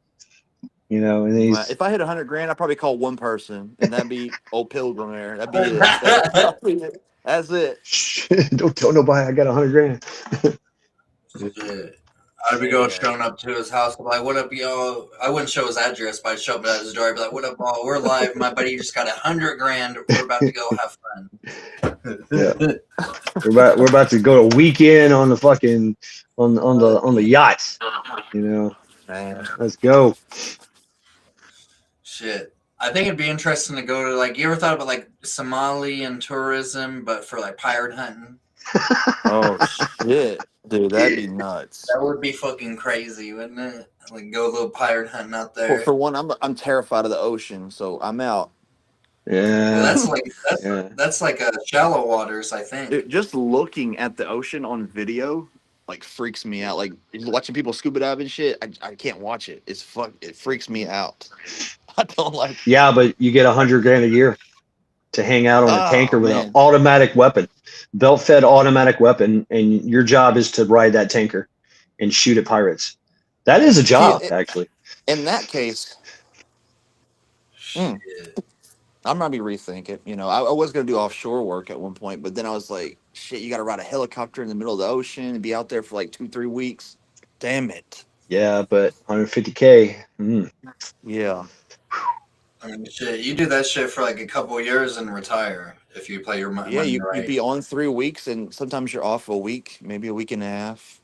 F: And then
G: if I hit 100 grand, I'd probably call one person, and that'd be old Pilgrim there. That'd be it. That's it.
F: Don't tell nobody I got 100 grand.
A: I'd be showing up to his house. I'm like, what up, y'all? I wouldn't show his address, but I'd show up at his door. I'd be like, what up, all? We're live. My buddy just got 100 grand. We're about to go have fun.
F: Yeah. We're about to go to weekend on the fucking on the yacht.
G: Man.
F: Let's go.
A: Shit. I think it'd be interesting to go to, like, you ever thought about like Somalian tourism, but for like pirate hunting?
G: Oh shit, dude, that'd be nuts.
A: That would be fucking crazy, wouldn't it? Like go a little pirate hunting out there.
G: For one, I'm terrified of the ocean, so I'm out.
A: Well, that's like
F: Yeah.
A: that's like shallow waters, I think.
G: Dude, just looking at the ocean on video like freaks me out. Like watching people scuba dive and shit, I can't watch it. It freaks me out. I don't like.
F: Yeah, but you get $100,000 a year to hang out on a
G: Oh,
F: tanker with an
G: man.
F: automatic weapon, belt-fed automatic weapon, and your job is to ride that tanker and shoot at pirates. That is a job, actually.
G: In that case,
A: Shit.
G: I'm gonna be rethinking. You know, I was gonna do offshore work at one point, but then I was like, shit, you got to ride a helicopter in the middle of the ocean and be out there for like 2-3 weeks. Damn it.
F: Yeah, but $150K.
G: Yeah.
A: I mean, shit, you do that shit for like a couple of years and retire if you play your money
G: Yeah,
A: right.
G: you'd be on 3 weeks, and sometimes you're off a week, maybe a week and a half.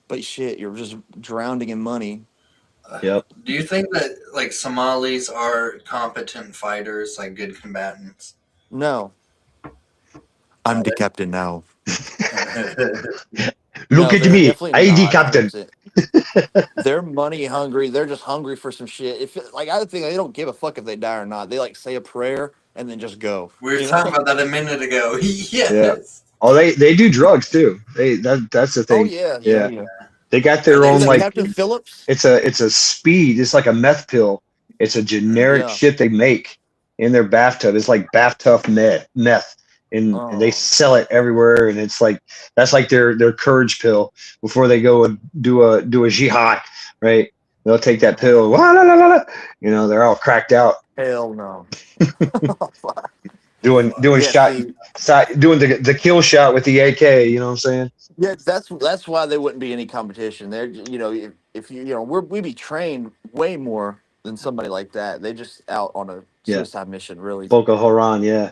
G: But shit, you're just drowning in money.
F: Yep.
A: Do you think that like Somalis are competent fighters, like good combatants?
G: No. I'm the captain now.
F: Look at
G: they're
F: me,
G: definitely
F: ID
G: not
F: captain.
G: 100%. They're money hungry. They're just hungry for some shit. I think they don't give a fuck if they die or not. They like say a prayer and then just go.
A: We were
G: You
A: talking
G: know?
A: about that a minute ago. Yes.
F: Oh, they do drugs too. That's the thing.
G: Oh yeah.
F: They got their
A: Are they
F: own
A: the
F: like
G: Captain Phillips.
F: it's a speed. It's like a meth pill. It's a generic
G: Yeah.
F: shit they make in their bathtub. It's like bathtub meth. And they
G: Oh.
F: sell it everywhere, and it's like that's like their courage pill before they go and do a jihad, right? They'll take that pill, you know, they're all cracked out,
G: Hell no.
F: doing
G: Yeah,
F: doing the kill shot with the AK. You know what I'm saying?
G: Yeah, that's why there wouldn't be any competition. They're if we'd be trained way more than somebody like that. They just out on a
F: Yeah.
G: suicide mission, really.
F: Boko Haram, yeah,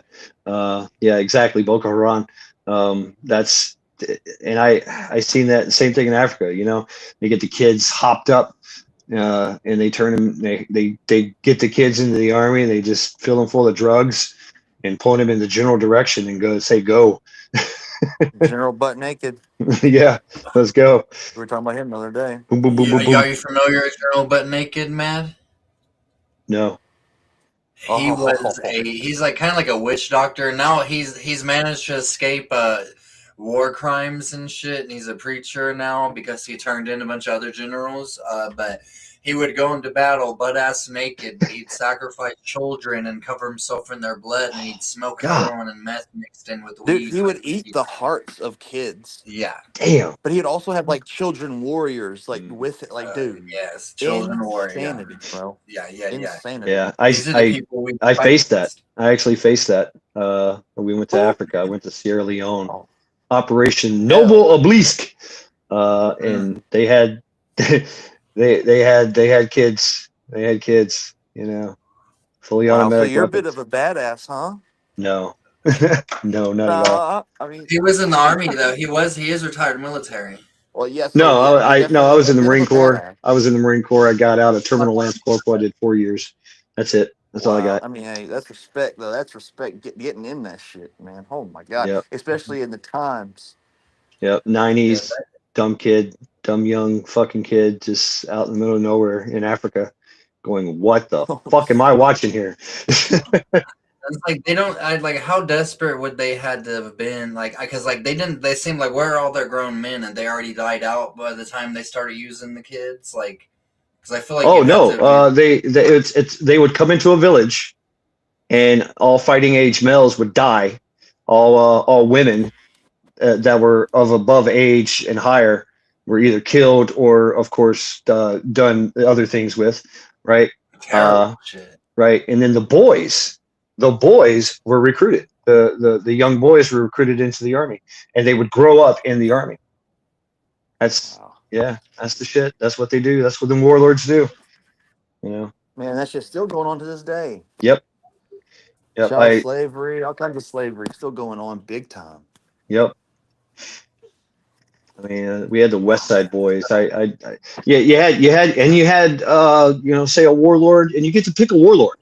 F: exactly, Boko Haram. That's and I seen that same thing in Africa. You know, they get the kids hopped up, and they turn them. They get the kids into the army. And they just fill them full of drugs and point them in the general direction and go.
G: General Butt Naked.
F: Yeah, let's go.
G: We were talking about him the other day.
F: Boom, boom, boom, boom,
A: Are
F: boom.
A: you familiar with General Butt Naked, Mad?
F: No.
A: He's like kind of like a witch doctor. Now he's managed to escape war crimes and shit, and he's a preacher now because he turned in a bunch of other generals. But he would go into battle butt ass naked. He'd sacrifice children and cover himself in their blood, and he'd smoke
F: God.
A: heroin and meth mixed in with
G: Dude,
A: weed.
G: he would eat the hearts of kids,
A: Yeah.
F: Damn.
G: but he'd also have like children warriors, like with it, like dude,
A: Yes. Children warrior.
G: insanity, bro,
A: Yeah.
G: insanity.
F: Yeah,
A: These are the people we
F: I
A: fight
F: faced that.
A: against.
F: I actually faced that. We went to Africa. I went to Sierra Leone.
G: Oh.
F: Operation Noble Obelisk. And they had they had kids. They had kids, you know. Fully
G: Wow, so
F: automatic
G: you're
F: weapons.
G: a bit of a badass, huh?
F: No. No, not at all.
G: I mean,
A: He was in the army though. He is retired military.
G: well, yes.
F: No,
G: yeah,
F: I
G: definitely
F: was in the
G: a bit of
F: Marine
G: a
F: Corps.
G: badass.
F: I was in the Marine Corps. I got out of Terminal Lance Corporal. I did 4 years. That's it. That's all I
G: Wow.
F: got.
G: I mean, hey, that's respect, though. That's respect getting in that shit, man. Oh my god.
F: Yep.
G: Especially in the times.
F: Yep. 90s. Dumb kid, dumb young fucking kid, just out in the middle of nowhere in Africa, going, "What the fuck am I watching here?"
A: It's like they don't. Like, how desperate would they had to have been? Like, because like they didn't. They seemed like where are all their grown men, and they already died out by the time they started using the kids. Like, because I feel like
F: Oh
A: you'd have
F: no,
A: to-
F: they would come into a village, and all fighting age males would die. All women that were of above age and higher were either killed or, of course, done other things with, right?
A: terrible shit.
F: Right, and then the boys were recruited. The young boys were recruited into the army, and they would grow up in the army. That's
G: Wow.
F: that's the shit. That's what they do. That's what the warlords do. You know.
G: Man, that shit's still going on to this day.
F: Yep.
G: Child slavery, all kinds of slavery still going on big time.
F: Yep. I mean, we had the West Side Boys. You had say a warlord, and you get to pick a warlord,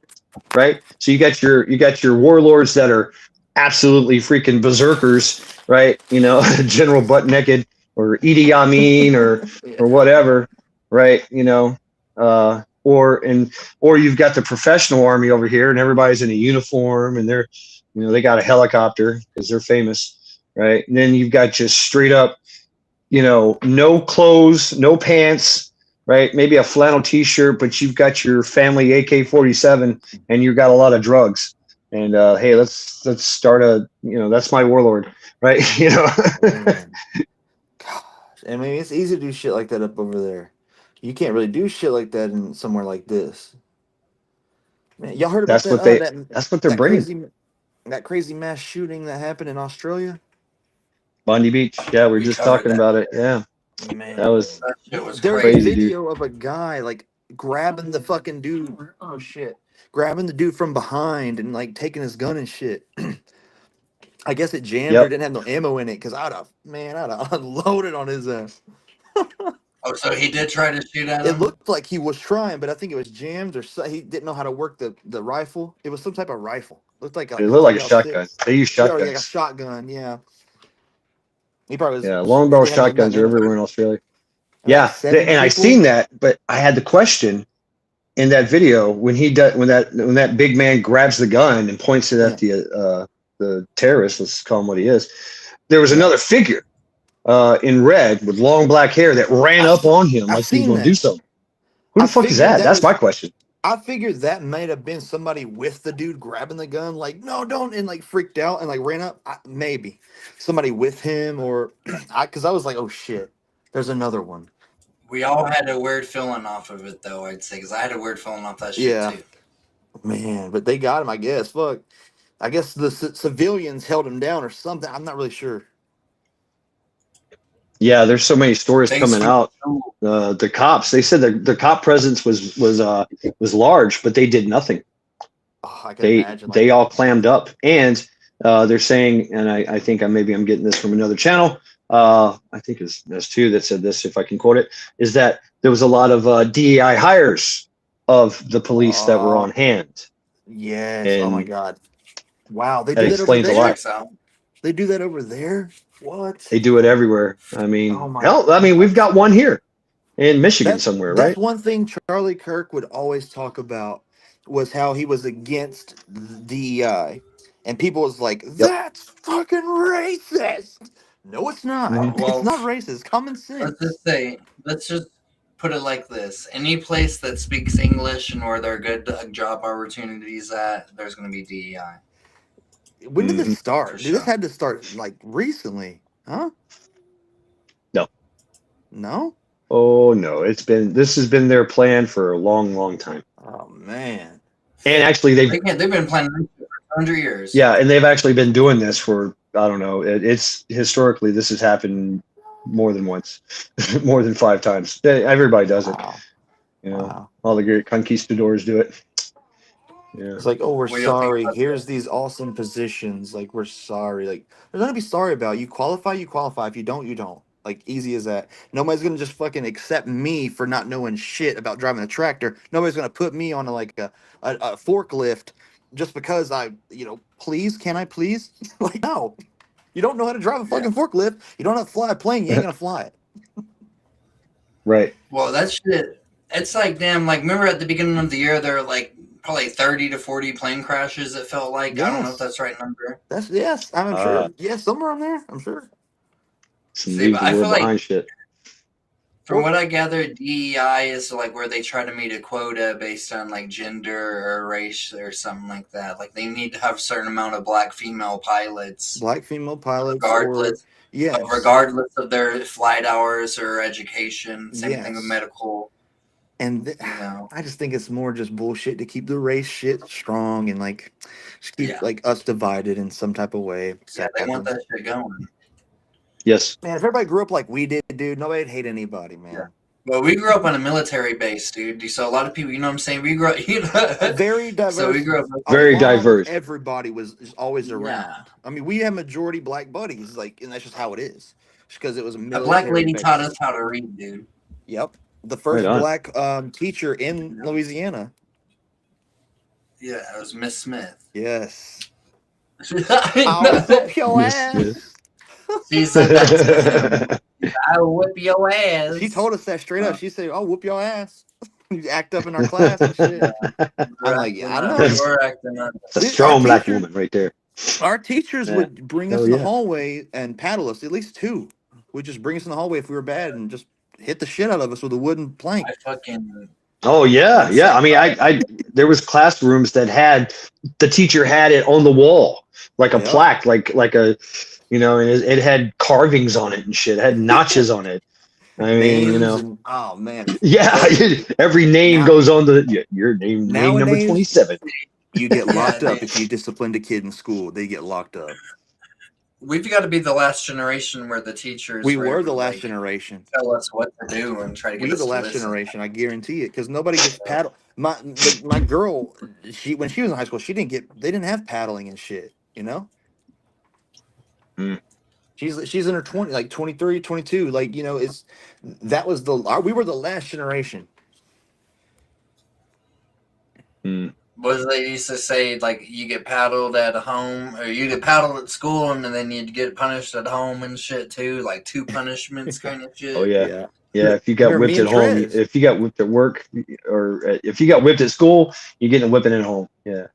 F: right? So you got your warlords that are absolutely freaking berserkers, right? You know, General Butt Naked or Idi Amin or whatever, right? You know, or you've got the professional army over here, and everybody's in a uniform, and they're, they got a helicopter because they're famous, right? And then you've got just straight up, no clothes, no pants, right? Maybe a flannel T-shirt, but you've got your family AK-47, and you've got a lot of drugs. And hey, let's start that's my warlord, right?
G: Man. Gosh, I mean, it's easy to do shit like that up over there. You can't really do shit like that in somewhere like this. Man, y'all heard about
F: That's what that's what they're bringing.
G: That crazy mass shooting that happened in Australia?
F: Bondi Beach. Yeah, we were
A: We
F: just
A: covered
F: talking
A: that.
F: about it. Yeah,
G: Man,
F: that was
A: That shit was
G: there was a
F: crazy,
A: crazy.
F: dude.
G: video of a guy like grabbing the fucking dude. Oh shit, grabbing the dude from behind and like taking his gun and shit. I guess it jammed or
F: Yep.
G: didn't have no ammo in it because I'd have unloaded on his ass.
A: Oh, so he did try to shoot at
G: It
A: him?
G: looked like he was trying, but I think it was jammed or he didn't know how to work the rifle. It was some type of rifle. Looked like
F: It looked like a shotgun. They use
G: Yeah, like a
F: shotguns.
G: shotgun. Yeah, he probably was.
F: Yeah, longbow
G: they had, like,
F: shotguns are
G: nothing.
F: everywhere in Australia.
G: And,
F: Yeah,
G: like, 7
F: and I
G: people-
F: seen that, but I had the question in that video when that big man grabs the gun and points it at the terrorist. Let's call him what he is. There was another figure in red with long black hair that ran up on him
G: I've
F: like he was
G: seen
F: going to do
G: that.
F: something. Who the
G: I
F: fuck is
G: figured
F: that?
G: that
F: That's
G: was-
F: my question.
G: I figured that might have been somebody with the dude grabbing the gun, like, no, don't, and like freaked out and like ran up. Maybe somebody with him, or because I was like, oh shit, there's another one.
A: We all had a weird feeling off of it, though, I'd say, because I had a weird feeling off that shit,
G: Yeah.
A: too.
G: Man, but they got him, I guess. Fuck. I guess the civilians held him down or something. I'm not really sure.
F: Yeah, there's so many stories
A: Thanks
F: coming
A: for-
F: out. The cops, they said the cop presence was large, but they did nothing.
G: Oh, I can
F: They
G: imagine.
F: they all clammed up, and they're saying, and I think I'm getting this from another channel. I think there's two that said this, if I can quote it, is that there was a lot of DEI hires of the police that were on hand.
G: Yes. Oh my
F: and
G: god. Wow. They
F: that
G: do that over
F: explains a
G: there.
F: lot.
A: Checks out.
G: They do that over there. What?
F: They do it everywhere. I mean,
G: Oh my
F: hell, I mean, we've got one here in Michigan
G: That's-
F: somewhere,
G: That's
F: right?
G: one thing Charlie Kirk would always talk about was how he was against DEI, and people was like, "That's fucking racist." No, it's not.
F: Mhm.
A: Well,
G: It's not racist. It's common sense.
A: Let's just put it like this. Any place that speaks English and where there are good job opportunities at, there's going to be DEI.
G: When did
F: Mhm.
G: this start?
A: For
G: Dude, this
A: sure.
G: had to start like recently, huh?
F: No.
G: No?
F: Oh no, this has been their plan for a long, long time.
G: Oh man.
F: And actually, they've
A: They've been planning this shit for 100 years.
F: yeah, and they've actually been doing this for, I don't know. It's historically, this has happened more than once, more than 5 times. Everybody does it.
G: Wow.
F: You know,
G: Wow.
F: all the great conquistadors do it. Yeah.
G: It's like, oh, we're
A: What do y'all think
G: sorry.
A: about
G: Here's these awesome positions. Like, we're sorry. Like, there's nothing to be sorry about. You qualify, you qualify. If you don't, you don't. Like, easy as that. Nobody's gonna just fucking accept me for not knowing shit about driving a tractor. Nobody's gonna put me on a forklift just because please, can I please? Like, no. You don't know how to drive a fucking forklift. You don't know how to fly a plane. You ain't gonna fly it.
F: Right.
A: Well, that shit, it's like, damn, like, remember at the beginning of the year, there were like probably 30 to 40 plane crashes, it felt like. I don't know if
G: Yes.
A: that's the right number.
G: That's yes. I'm sure. Yeah, somewhere on there. I'm sure.
F: Some
A: See,
F: dudes
A: but I
F: were
A: feel like-
F: behind shit.
A: From what I gather, DEI is like where they try to meet a quota based on like gender or race or something like that. Like they need to have a certain amount of black female pilots,
G: Black female pilots.
A: regardless,
G: Yes.
A: regardless of their flight hours or education. Same thing with
G: Yes.
A: medical.
G: And
A: You know,
G: I just think it's more just bullshit to keep the race shit strong and like just keep
A: Yeah.
G: like us divided in some type of way.
A: yeah, they want that shit going.
F: Yes.
G: Man, if everybody grew up like we did, dude, nobody'd hate anybody, man.
A: Yeah. Well, we grew up on a military base, dude. So a lot of people, you know what I'm saying? We grew up,
G: Very diverse.
A: So we grew up.
F: Very
G: Along,
F: diverse.
G: Everybody was just always around.
A: Yeah.
G: I mean, we had majority black buddies, like, and that's just how it is. Just because it was a
A: A
G: military
A: black lady
G: base.
A: taught us how to read, dude.
G: Yep, the first
F: Right on.
G: black teacher in Louisiana.
A: Yeah, it was Miss Smith.
G: Yes.
A: I
G: I'll
A: know.
G: whip your
F: Miss
G: ass.
F: Smith.
A: She said that. I'll whip your ass.
G: She told us that straight up. She said, "I'll whoop your ass." You act up in our class and shit. I'm like, yeah, I know.
A: We were acting up.
F: It's a
G: Dude,
F: strong
G: our
F: black
G: teacher-
F: woman right there.
G: Our teachers
F: Yeah.
G: would bring us
F: Hell
G: in the
F: yeah.
G: hallway and paddle us. At least two would just bring us in the hallway if we were bad and just hit the shit out of us with a wooden plank.
A: I fucking
F: Oh yeah, yeah. I mean, I there was classrooms that had the teacher had it on the wall like a
G: Yeah.
F: plaque, like a, you know, and it had carvings on it and shit. It had notches on it. I mean,
G: Names
F: you know,
G: and oh man,
F: yeah. Every name
G: Now-
F: goes on the your name number
G: Nowadays-
F: 27.
G: you get
A: Yeah,
G: locked up
A: they-
G: if you disciplined a kid in school. They get locked up.
A: we've got to be the last generation where the teachers
G: We were the
A: able to,
G: last
A: like,
G: generation.
A: tell us what to do and try to get
G: We were
A: us
G: the
A: to
G: last
A: listen.
G: generation. I guarantee it, because nobody gets paddle. My girl, when she was in high school, they didn't have paddling and shit. You know.
F: Hmm.
G: She's in her 20, like 23, 22. Like, you know, we were the last generation.
A: Was they used to say like you get paddled at home or you get paddled at school and then you'd get punished at home and shit too, like two punishments kind of shit.
F: Oh yeah. Yeah, if you got
G: Remember
F: whipped
G: me
F: at
G: and
F: home,
G: Trez?
F: if you got whipped at work, or if you got whipped at school, you're getting a whipping at home. Yeah.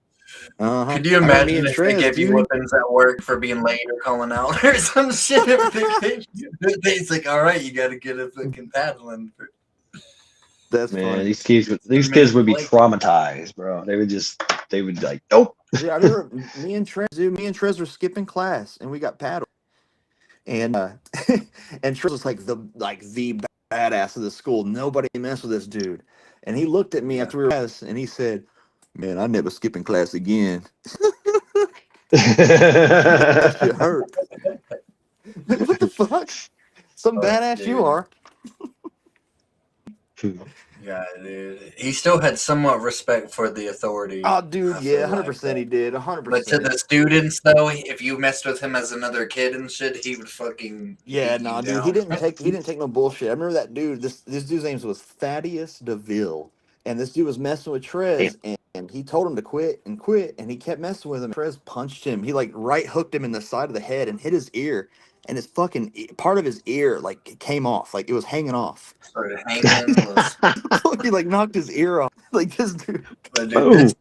G: Uh-huh.
A: Could you
G: I remember me
A: imagine
G: and
A: if they
G: Trez,
A: gave you
G: dude.
A: whippings at work for being late or calling out or some shit? It's like, all right, you got to get a fucking paddling.
G: That's
F: Man,
G: funny.
F: these kids would be traumatized, bro. They would like, nope.
G: Yeah, I remember me and Trez were skipping class and we got paddled. And and Trez was like the badass of the school. Nobody messed with this dude. And he looked at me after we were class and he said, "Man, I never skip in class again." That shit hurt. What the fuck? Some badass
A: dude.
G: you are.
A: Yeah, dude. He still had somewhat respect for the authority.
G: Oh, dude,
A: I
G: yeah,
A: feel
G: 100% he did. 100%.
A: But to the students, though, if you messed with him as another kid and shit, he would fucking
G: Yeah,
A: beat you
G: nah, dude.
A: down.
G: He didn't take no bullshit. I remember that dude. This dude's name was Thaddeus DeVille, and this dude was messing with Trez, and he told him to quit, and he kept messing with him. Trez punched him. He like right hooked him in the side of the head and hit his ear, and his fucking part of his ear like came off, like it was hanging off.
A: Started hanging.
G: He like knocked his ear off. Like this dude.
A: But dude,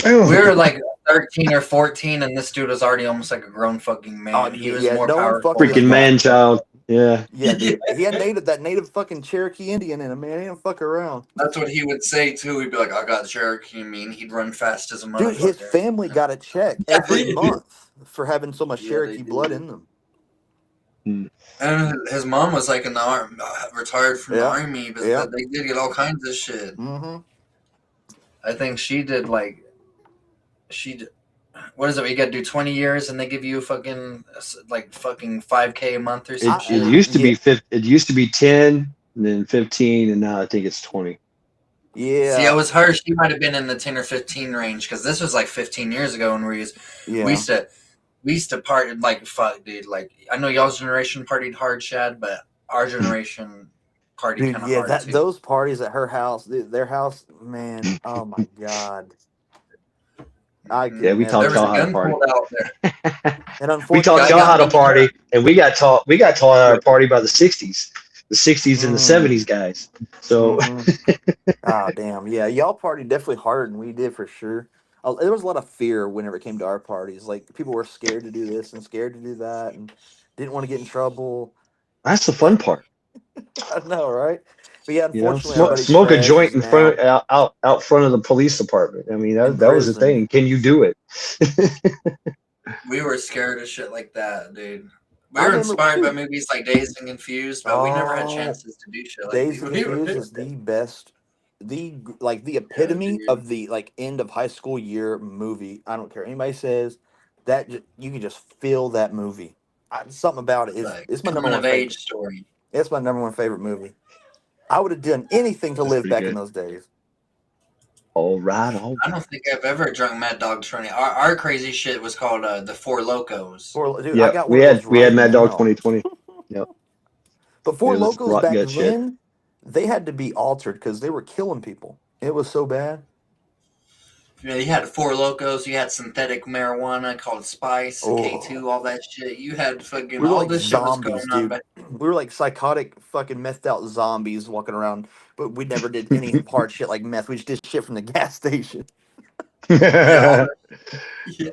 F: Oh.
A: we were like 13 or 14, and this dude was already almost like a grown fucking man.
G: Oh,
A: He was
G: yeah,
A: more
G: no one
A: powerful.
G: fucking-
F: Freaking man child. Yeah.
G: Yeah, dude. He had that native fucking Cherokee Indian in him, man. He didn't fuck around.
A: That's what he would say too. He'd be like, "I got Cherokee." I mean, he'd run fast as a motherfucker.
G: Dude, his family got a check every month for having so much
A: Yeah,
G: Cherokee
A: they
G: blood
A: do.
G: in them.
A: And his mom was like in the army, retired from the
G: Yeah.
A: army, but
G: Yeah.
A: they did get all kinds of shit.
G: Mm-hmm.
A: I think she did like, what is it? You got to do 20 years and they give you fucking 5K a month or some
F: It
A: shit.
F: used to be it used to be 10, and then 15, and now I think it's 20.
G: Yeah.
A: See, it was her. She might have been in the 10 or 15 range because this was like 15 years ago when we used to party like fuck, dude. Like I know y'all's generation partied hard, Shad, but our generation partied
G: Dude,
A: kind of
G: yeah,
A: hard too.
G: those parties at her house, their house, man. Oh my god.
F: Yeah, we
A: there
F: taught
A: was
F: y'all
A: a
F: how to
A: gun
F: party.
A: pulled out there.
G: And unfortunately,
F: We taught y'all how to party, and we got taught how to party by the 60s. The 60s and the 70s guys. So
G: Oh damn, yeah, y'all partied definitely harder than we did for sure. There was a lot of fear whenever it came to our parties. Like people were scared to do this and scared to do that, and didn't want to get in trouble.
F: that's the fun part.
G: I know, right? But yeah,
F: You know,
G: unfortunately, our buddy
F: smoke a
G: Trez
F: joint
G: is
F: in
G: now
F: front out front of the police department. I mean,
G: in
F: that was the
G: prison.
F: thing. Can you do it?
A: We were scared of shit like that, dude. We
G: I
A: were
G: remember
A: inspired by
G: too.
A: movies like Dazed and Confused, but we never had
G: Oh,
A: chances to do shit like
G: Days
A: that.
G: of Confused is the best, the epitome
A: dude.
G: of the end of high school year movie. I don't care anybody says that you can just feel that movie. Something about it is
A: Like,
G: it's my number
A: coming
G: one
A: of
G: favorite.
A: age story.
G: It's my number one favorite movie. I would have done anything to
F: That's
G: live
F: pretty
G: back
F: good.
G: in those days.
F: All right.
A: I don't think I've ever drunk Mad Dog 20. Our crazy shit was called the Four Locos.
G: Dude, I
F: Yeah,
G: got
F: we
G: one of
F: had
G: those
F: we had
G: right
F: Mad Dog
G: now.
F: 2020. Yep.
G: But Four
F: It was
G: Locos
F: rock
G: back
F: gut shit.
G: then, they had to be altered because they were killing people. It was so bad.
A: You know, you had Four Locos, you had synthetic marijuana called Spice,
G: Oh.
A: K2, all that shit. You had fucking
G: We were
A: all
G: like
A: this shit was
G: zombies,
A: going on
G: dude.
A: back.
G: We were like psychotic, fucking methed out zombies walking around, but we never did any hard shit like meth. We just did shit from the gas station.
A: Yeah, all that, yeah.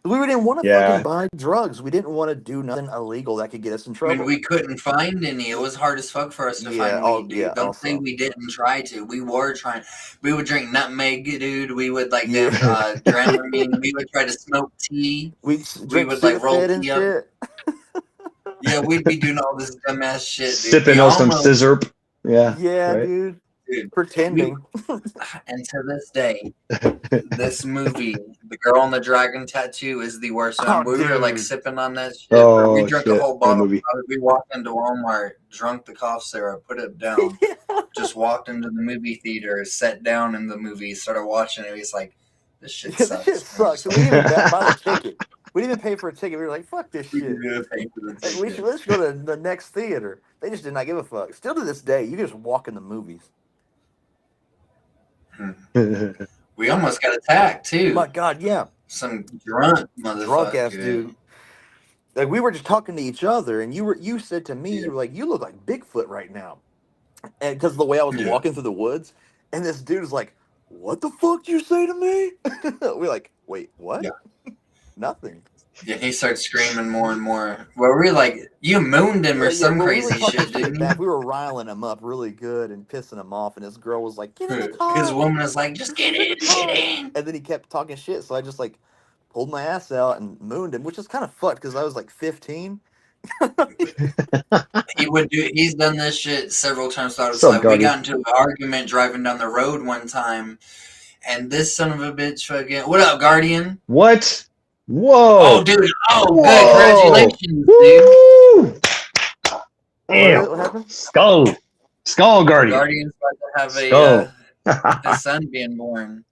G: We didn't want to fucking
F: Yeah.
G: buy drugs. We didn't want to do nothing illegal that could get us in
A: I
G: trouble.
A: mean, we couldn't find any. It was hard as fuck for us to find weed, dude. Don't say
G: also.
A: we didn't try to. We were trying. We would drink nutmeg, dude. We would like
G: Yeah.
A: them Dramamine. We would try to smoke tea.
G: We
A: We
G: drink
A: would like roll
G: Sudafed and
A: tea up.
G: shit.
A: Yeah, we'd be doing all this dumbass shit, dude.
F: Sipping
A: We
F: on some
A: almost,
F: scissor. Yeah.
G: Yeah,
F: Right.
G: dude.
A: dude.
G: Pretending.
A: And to this day, this movie, The Girl on the Dragon Tattoo, is the worst
G: Oh,
A: one. We were like
G: dude.
A: sipping on that shit. Bro. We
F: Oh
A: drank
F: shit!
A: a whole
F: That
A: bottle.
F: movie.
A: We walked into Walmart, drunk the cough syrup, put it down, just walked into the movie theater, sat down in the movie, started watching it. He's like, this shit
G: This
A: sucks.
G: shit sucks. We didn't even buy the ticket. We didn't even pay for a ticket. We were like, fuck this
A: We
G: shit.
A: didn't pay for the
G: Like,
A: ticket.
G: let's go to the next theater. They just did not give a fuck. Still to this day, you just walk in the movies.
A: We almost got attacked too.
G: My God, yeah.
A: Some drunk motherfucker.
G: Drunk ass dude. Like we were just talking to each other, and you said to me, you were like, you look like Bigfoot right now. And because of the way I was
A: Yeah.
G: walking through the woods, and this dude is like, what the fuck you say to me? We're like, wait, what?
A: Yeah.
G: Nothing.
A: Yeah, he starts screaming more and more. Well, we're like, you mooned him or some
G: well,
A: crazy
G: we were talking
A: shit, didn't
G: back.
A: you?
G: We were riling him up really good and pissing him off, and his girl was like, get in the car.
A: His woman is like, just get in, get in.
G: And then he kept talking shit, so I just like pulled my ass out and mooned him, which is kind of fucked because I was like 15.
A: He would do. He's done this shit several times throughout his
F: What's up,
A: life. We
F: Guardian?
A: got into an argument driving down the road one time, and this son of a bitch fucking. What up, Guardian?
F: What? Whoa!
A: Oh, dude. Oh,
F: Whoa.
A: good. Congratulations, dude.
F: Woo! Damn.
G: What happened?
F: Skull Guardian.
A: Guardian's about to have
F: Skull.
A: a son being born.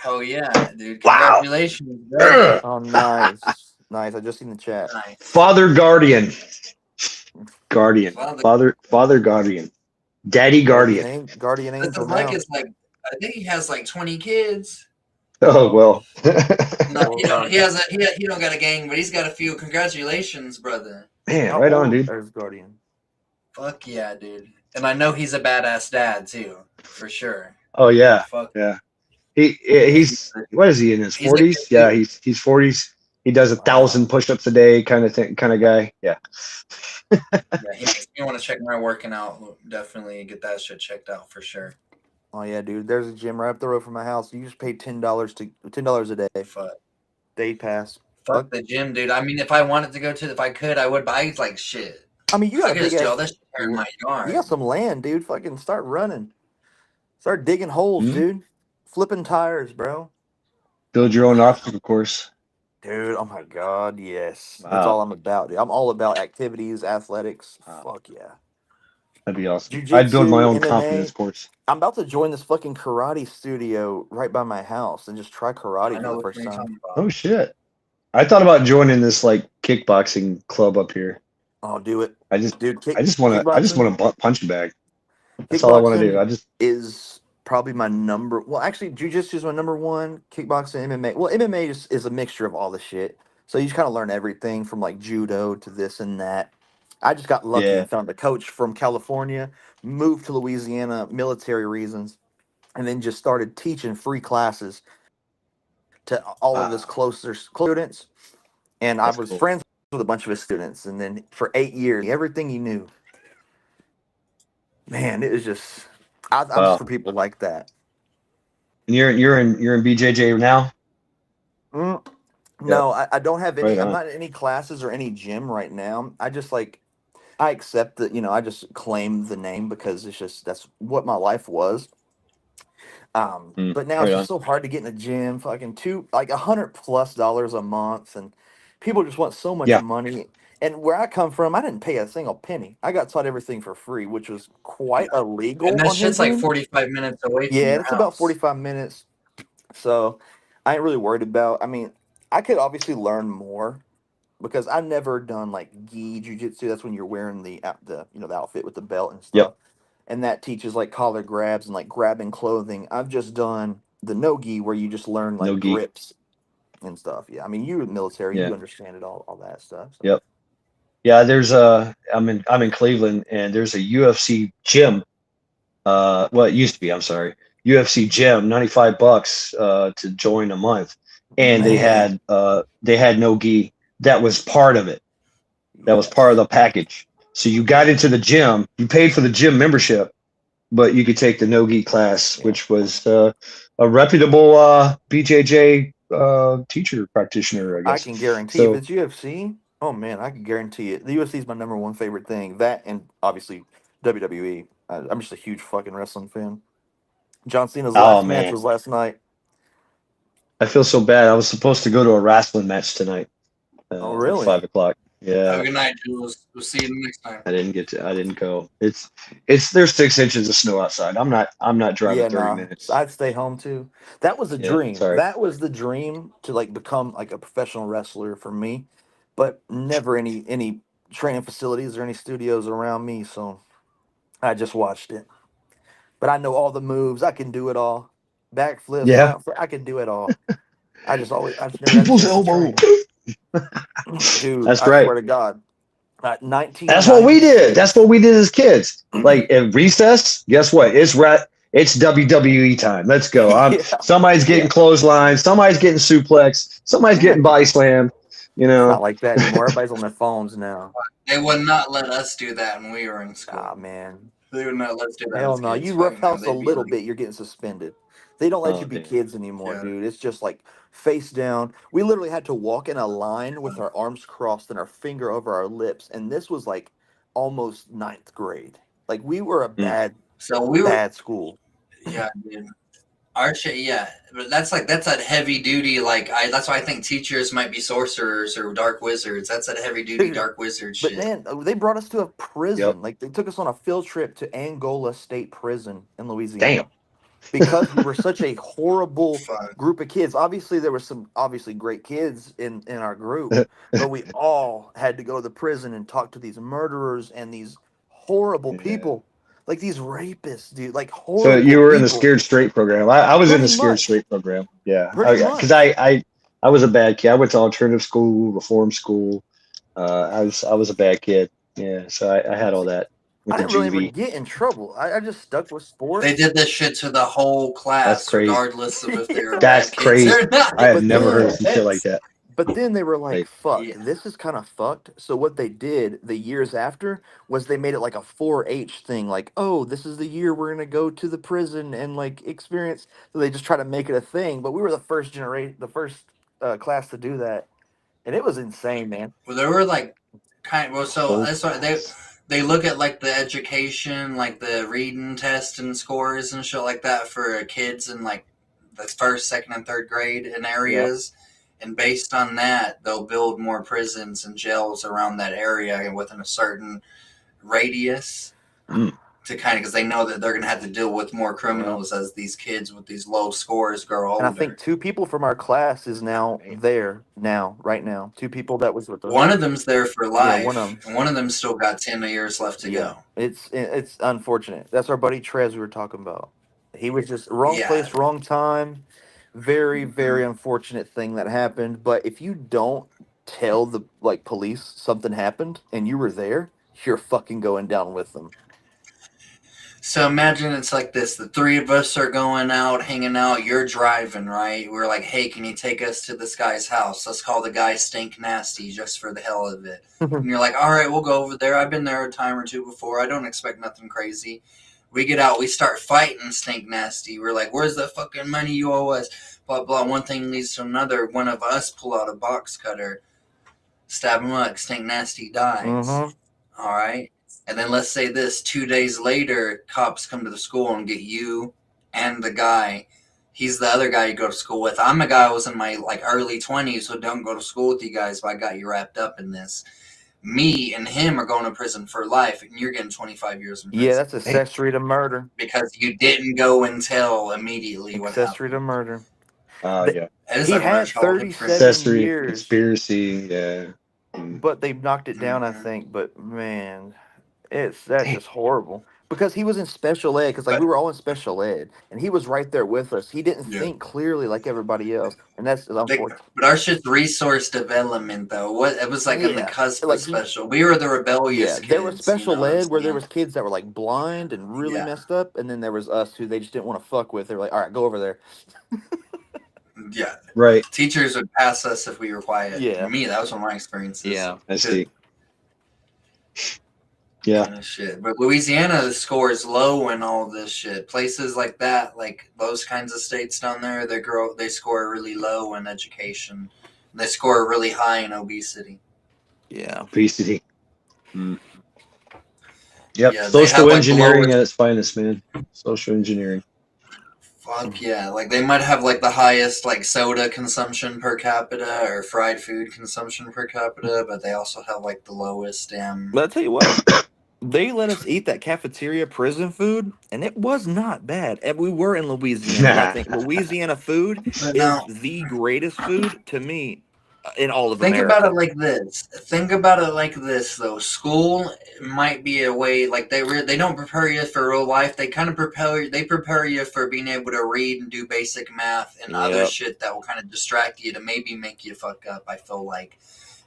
A: Oh yeah, dude!
F: Wow.
A: Congratulations, bro.
G: Oh, nice. Nice. I just seen the chat.
A: Nice.
F: Father Guardian. Guardian.
A: Father-
F: Father Guardian. Daddy Guardian.
G: Guardian
A: But the
G: Angel
A: fuck
G: now.
A: is like, I think he has like 20 kids.
F: Oh well.
A: No, he don't got a gang, but he's got a few. Congratulations, brother.
F: Man,
G: How
F: right on,
G: old
F: dude.
G: is Guardian?
A: Fuck yeah, dude. And I know he's a badass dad too, for sure.
F: Oh yeah.
A: Fuck.
F: Yeah. He's what is he in his
A: He's a
F: 40s?
A: good
F: Yeah,
A: dude.
F: he's 40s. He does 1,000 push-ups a day, kind of guy. Yeah.
A: Yeah, you want to check my working out? Definitely get that shit checked out for sure.
G: Oh yeah, dude. There's a gym right up the road from my house. You just pay $10 a day.
A: Fuck.
G: Day pass.
A: Fuck the gym, dude. I mean, if I wanted to go to, if I could, I would. But I like shit.
G: I mean, you got
A: I
G: a
A: could
G: big
A: just do all
G: ass,
A: this shit in my yard.
G: you got some land, dude. Fucking start running. Start digging holes,
F: Mhm.
G: dude. Flipping tires, bro.
F: Build your own obstacle course.
G: Dude, oh my God, yes. That's
F: Wow.
G: all I'm about, dude. I'm all about activities, athletics.
F: Wow.
G: Fuck yeah.
F: That'd be awesome.
G: Jiu-jitsu,
F: I'd build my own
G: MMA.
F: confidence course.
G: I'm about to join this fucking karate studio right by my house and just try karate
A: I know
G: for the
A: what
G: first
A: you're
G: time.
A: talking about.
F: Oh shit. I thought about joining this like kickboxing club up here.
G: Oh, do it,
F: I just
G: dude.
F: want to punch a bag. That's all I want to do. I just
G: is probably my number. Well, actually, jujitsu is my number one. Kickboxing, MMA. Well, MMA is a mixture of all the shit. So you just kind of learn everything from like judo to this and that. I just got lucky
F: Yeah.
G: and found a coach from California, moved to Louisiana, military reasons, and then just started teaching free classes to all of his closer students. And
F: That's
G: I was
F: cool.
G: friends with a bunch of his students. And then for 8 years, everything he knew. Man, it was just I'm
F: Wow.
G: for people like that.
F: And you're in BJJ now.
G: No, I don't have any.
F: Right
G: I'm
F: on.
G: not in any classes or any gym right now. I just like I accept that. I just claim the name because it's just that's what my life was. But now it's
F: right
G: just so hard to get in a gym. Fucking $100+ a month, and people just want so much
F: Yeah.
G: money. And where I come from, I didn't pay a single penny. I got taught everything for free, which was quite illegal.
A: And that
G: on
A: shit's
G: his
A: like
G: end.
A: 45 minutes away from
G: Yeah,
A: your
G: it's about
A: house.
G: 45 minutes. So I ain't really worried about. I mean, I could obviously learn more because I've never done like gi jujitsu. That's when you're wearing the outfit with the belt and stuff.
F: Yep.
G: And that teaches like collar grabs and like grabbing clothing. I've just done the no-gi where you just learn like
F: No-gi.
G: grips and stuff. Yeah, I mean, you were military,
F: Yeah.
G: you understand it all that stuff. So.
F: Yep. Yeah, there's I'm in Cleveland, and there's a UFC gym. Well, it used to be. I'm sorry, UFC gym, $95 to join a month, and
G: Man.
F: they had no gi. That was part of it. That was
G: Yes.
F: part of the package. So you got into the gym, you paid for the gym membership, but you could take the no gi class,
G: Yeah.
F: which was a reputable BJJ teacher practitioner, I
G: I
F: guess.
G: can guarantee
F: So
G: if it's UFC, oh man, I can guarantee it. The UFC is my number one favorite thing. That and obviously WWE. I'm just a huge fucking wrestling fan. John Cena's
F: oh
G: last match
F: man,
G: was last night.
F: I feel so bad. I was supposed to go to a wrestling match tonight
G: Oh
F: at
G: really?
F: 5 o'clock.
A: Have
F: Yeah,
A: a good night, Jules. We'll see you next time.
F: I didn't go. It's there's 6 inches of snow outside. I'm not driving
G: Yeah,
F: 30
G: nah.
F: minutes.
G: I'd stay home too. That was a
F: Yeah,
G: dream.
F: sorry.
G: That was the dream to like become like a professional wrestler for me, but never any training facilities or any studios around me. So I just watched it. But I know all the moves. I can do it all. Backflips,
F: Yeah,
G: I can do it all. I just never got a
F: people's
G: chance to
F: elbow.
G: train. Dude,
F: That's
G: I
F: right.
G: swear to God.
F: That's what we did.
G: 1996.
F: That's what we did as kids. Like at recess, guess what? It's WWE time. Let's go.
G: Yeah.
F: Somebody's getting
G: Yeah.
F: clothesline, somebody's getting suplex, somebody's getting body slam. You
G: It's
F: know,
G: not like that anymore. Everybody's on their phones now.
A: They would not let us do that when we were in school.
G: Ah, man.
A: They would not let us do that.
G: Hell
A: as
G: no.
A: kids.
G: You
A: Fuck no,
G: roughhouse a
A: they'd be
G: little
A: like,
G: bit, you're getting suspended. They don't let
F: oh
G: you be
F: damn.
G: kids anymore,
A: Yeah.
G: dude. It's just like face down. We literally had to walk in a line with our arms crossed and our finger over our lips. And this was like almost ninth grade. Like we were a
A: So we were,
G: bad school.
A: yeah, dude. Our shit, yeah, but that's that heavy duty. That's why I think teachers might be sorcerers or dark wizards. That's that heavy duty
G: Dude,
A: dark wizard
G: But
A: shit.
G: man, they brought us to a prison.
F: Yep.
G: Like they took us on a field trip to Angola State Prison in Louisiana.
F: Damn.
G: Because we were such a horrible
A: Fuck.
G: group of kids. Obviously, there were some obviously great kids in our group, but we all had to go to the prison and talk to these murderers and these horrible
F: Yeah.
G: people, like these rapists, dude. Like horrible.
F: So you were in the
G: people.
F: Scared Straight program. I was in the
G: Pretty
F: Scared
G: much.
F: Straight program. Yeah,
G: Pretty
F: because
G: much.
F: I was a bad kid. I went to alternative school, reform school. I was a bad kid. Yeah, so I had all that.
G: I
F: Went
G: didn't
F: to
G: really ever
F: juvie.
G: get in trouble. I just stuck with sports.
A: They did this shit to the whole class,
F: That's crazy.
A: regardless of if they were
F: That's
A: bad kids
F: crazy.
A: or not.
F: I have
G: But
F: never heard of
G: then-
F: some shit like that.
G: But then they were like, fuck,
A: Yeah.
G: this is kind of fucked. So what they did the years after was they made it like a 4-H thing. Like, oh, this is the year we're going to go to the prison and like experience. So they just try to make it a thing. But we were the first generation, the first class to do that. And it was insane, man.
A: Well, there were so
F: Oh.
A: that's why they look at like the education, like the reading test and scores and shit like that for kids in like the first, second, and third grade in areas. And based on that, they'll build more prisons and jails around that area and within a certain radius to because they know that they're going to have to deal with more criminals as these kids with these low scores grow older.
G: And I think 2 people from our class is now there right now. 2 people that was with us.
A: One of them's there for life,
G: one of 'em.
A: and one of them still got 10 years left to go.
G: It's unfortunate. That's our buddy Trez we were talking about. He was just wrong place, wrong time. Very, very unfortunate thing that happened. But if you don't tell the police something happened and you were there, you're fucking going down with them.
A: So imagine it's like this. The 3 of us are going out, hanging out. You're driving, right? We're like, hey, can you take us to this guy's house? Let's call the guy Stink Nasty just for the hell of it. And you're like, all right, we'll go over there. I've been there a time or two before. I don't expect nothing crazy. We get out. We start fighting Stink Nasty. We're like, where's the fucking money you owe us? Blah, blah. One thing leads to another. One of us pull out a box cutter, stab him up. Stink Nasty dies.
G: Mhm.
A: All right. And then let's say this, 2 days later, cops come to the school and get you and the guy. He's the other guy you go to school with. I'm a guy who was in my early 20s, so don't go to school with you guys, but I got you wrapped up in this. Me and him are going to prison for life, and you're getting 25 years in prison.
G: Yeah, that's accessory to murder.
A: Because you didn't go and tell immediately what
G: Accessory to
A: happened.
G: murder.
F: Yeah.
A: It is
G: He
A: a
G: had
A: harsh childhood
G: 37
A: prison.
F: Accessory,
G: years.
F: conspiracy. Yeah.
G: But they've knocked it down, I think. But man, that's just horrible. Because he was in special ed, because like
A: But
G: we were all in special ed, and he was right there with us. He didn't
A: yeah,
G: think clearly like everybody else, and that's unfortunate.
A: but our shit's resource development though. What it was like on the
G: Yeah,
A: cusp of
G: like
A: special. We were the rebellious
G: yeah, there was
A: kids,
G: special ed where there
A: and
G: was kids that were like blind and really
A: yeah,
G: messed up, and then there was us who they just didn't want to fuck with. They were like, all right, go over there.
A: yeah.
F: Right.
A: Teachers would pass us if we were quiet.
G: Yeah.
A: For me, that was one of my experiences.
G: Yeah.
F: I see. Yeah.
A: Kind of shit. But Louisiana, the score is low in all this shit. Places like that, like those kinds of states down there, they score really low in education. They score really high in obesity.
G: Yeah.
F: Obesity. Yep.
A: Yeah, they have,
F: Social
A: like,
F: engineering
A: lower-
F: at its finest, man. Social engineering.
A: Fuck yeah. Like they might have like the highest like soda consumption per capita or fried food consumption per capita, but they also have like the lowest
G: But I'll tell you what, they let us eat that cafeteria prison food, and it was not bad. And we were in Louisiana. And I think Louisiana food
A: But
G: is
A: now,
G: the greatest food to me in all of
A: think
G: America.
A: about it like this. Think about it like this, though. School might be a way, like they don't prepare you for real life. They kind of prepare you for being able to read and do basic math and other
G: Yep.
A: shit that will kind of distract you to maybe make you fuck up. I feel like,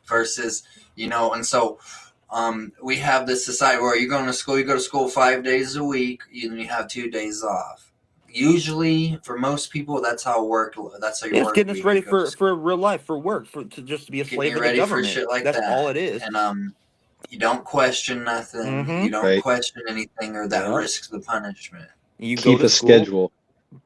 A: versus and so. We have this society where you go to school 5 days a week, and you have 2 days off. Usually, for most people, that's how your
G: It's
A: work
G: getting us
A: week
G: ready
A: goes.
G: for real life, for work, to just be a
A: Getting
G: slave
A: you
G: of the
A: ready for
G: government.
A: shit like
G: That's
A: that.
G: all it is.
A: And you don't question nothing.
G: Mhm.
A: You don't
F: Right.
A: question anything, or that
G: Yep.
A: risks the punishment.
G: You go
F: Keep
G: to
F: a
G: school,
F: schedule.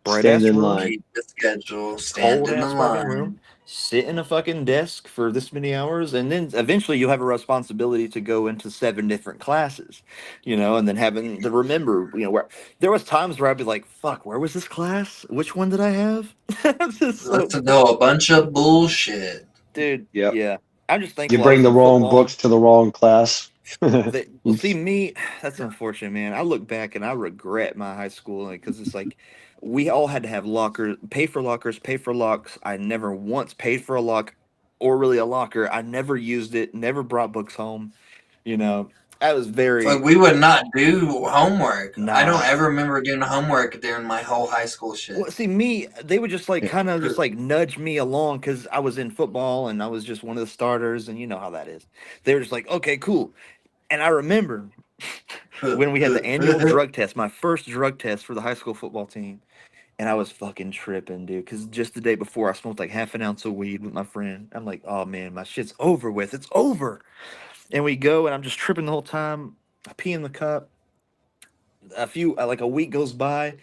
G: bright
F: Stand
G: ass
F: in
G: room,
F: line.
A: Keep the schedule. Stand
G: cold
A: in the
G: ass fucking
A: line.
G: room, sit in a fucking desk for this many hours, and then eventually you have a responsibility to go into 7 different classes, and then having to remember, where there was times where I'd be like, fuck, where was this class? Which one did I have? This is so
A: Let's know a bunch of bullshit.
G: dude.
F: Yep.
G: Yeah, I'm just thankful.
F: You
G: I
F: bring
G: was
F: the
G: in
F: wrong
G: football.
F: books to the wrong class.
G: Well, see me, that's unfortunate, man. I look back and I regret my high school because it's like we all had to have lockers, pay for lockers, pay for locks. I never once paid for a lock or really a locker. I never used it, never brought books home. I was very
A: Like, we would not do homework. I don't
G: nah.
A: ever remember doing homework during my whole high school shit.
G: Well, see me, they would just like
F: Yeah.
G: kind of just like nudge me along because I was in football and I was just one of the starters, and you know how that is. They were just like, okay, cool. And I remember when we had the annual drug test, my first drug test for the high school football team, and I was fucking tripping, dude. Because just the day before, I smoked like half an ounce of weed with my friend. I'm like, oh man, my shit's over with. It's over. And we go, and I'm just tripping the whole time. I pee in the cup. Like a week goes by,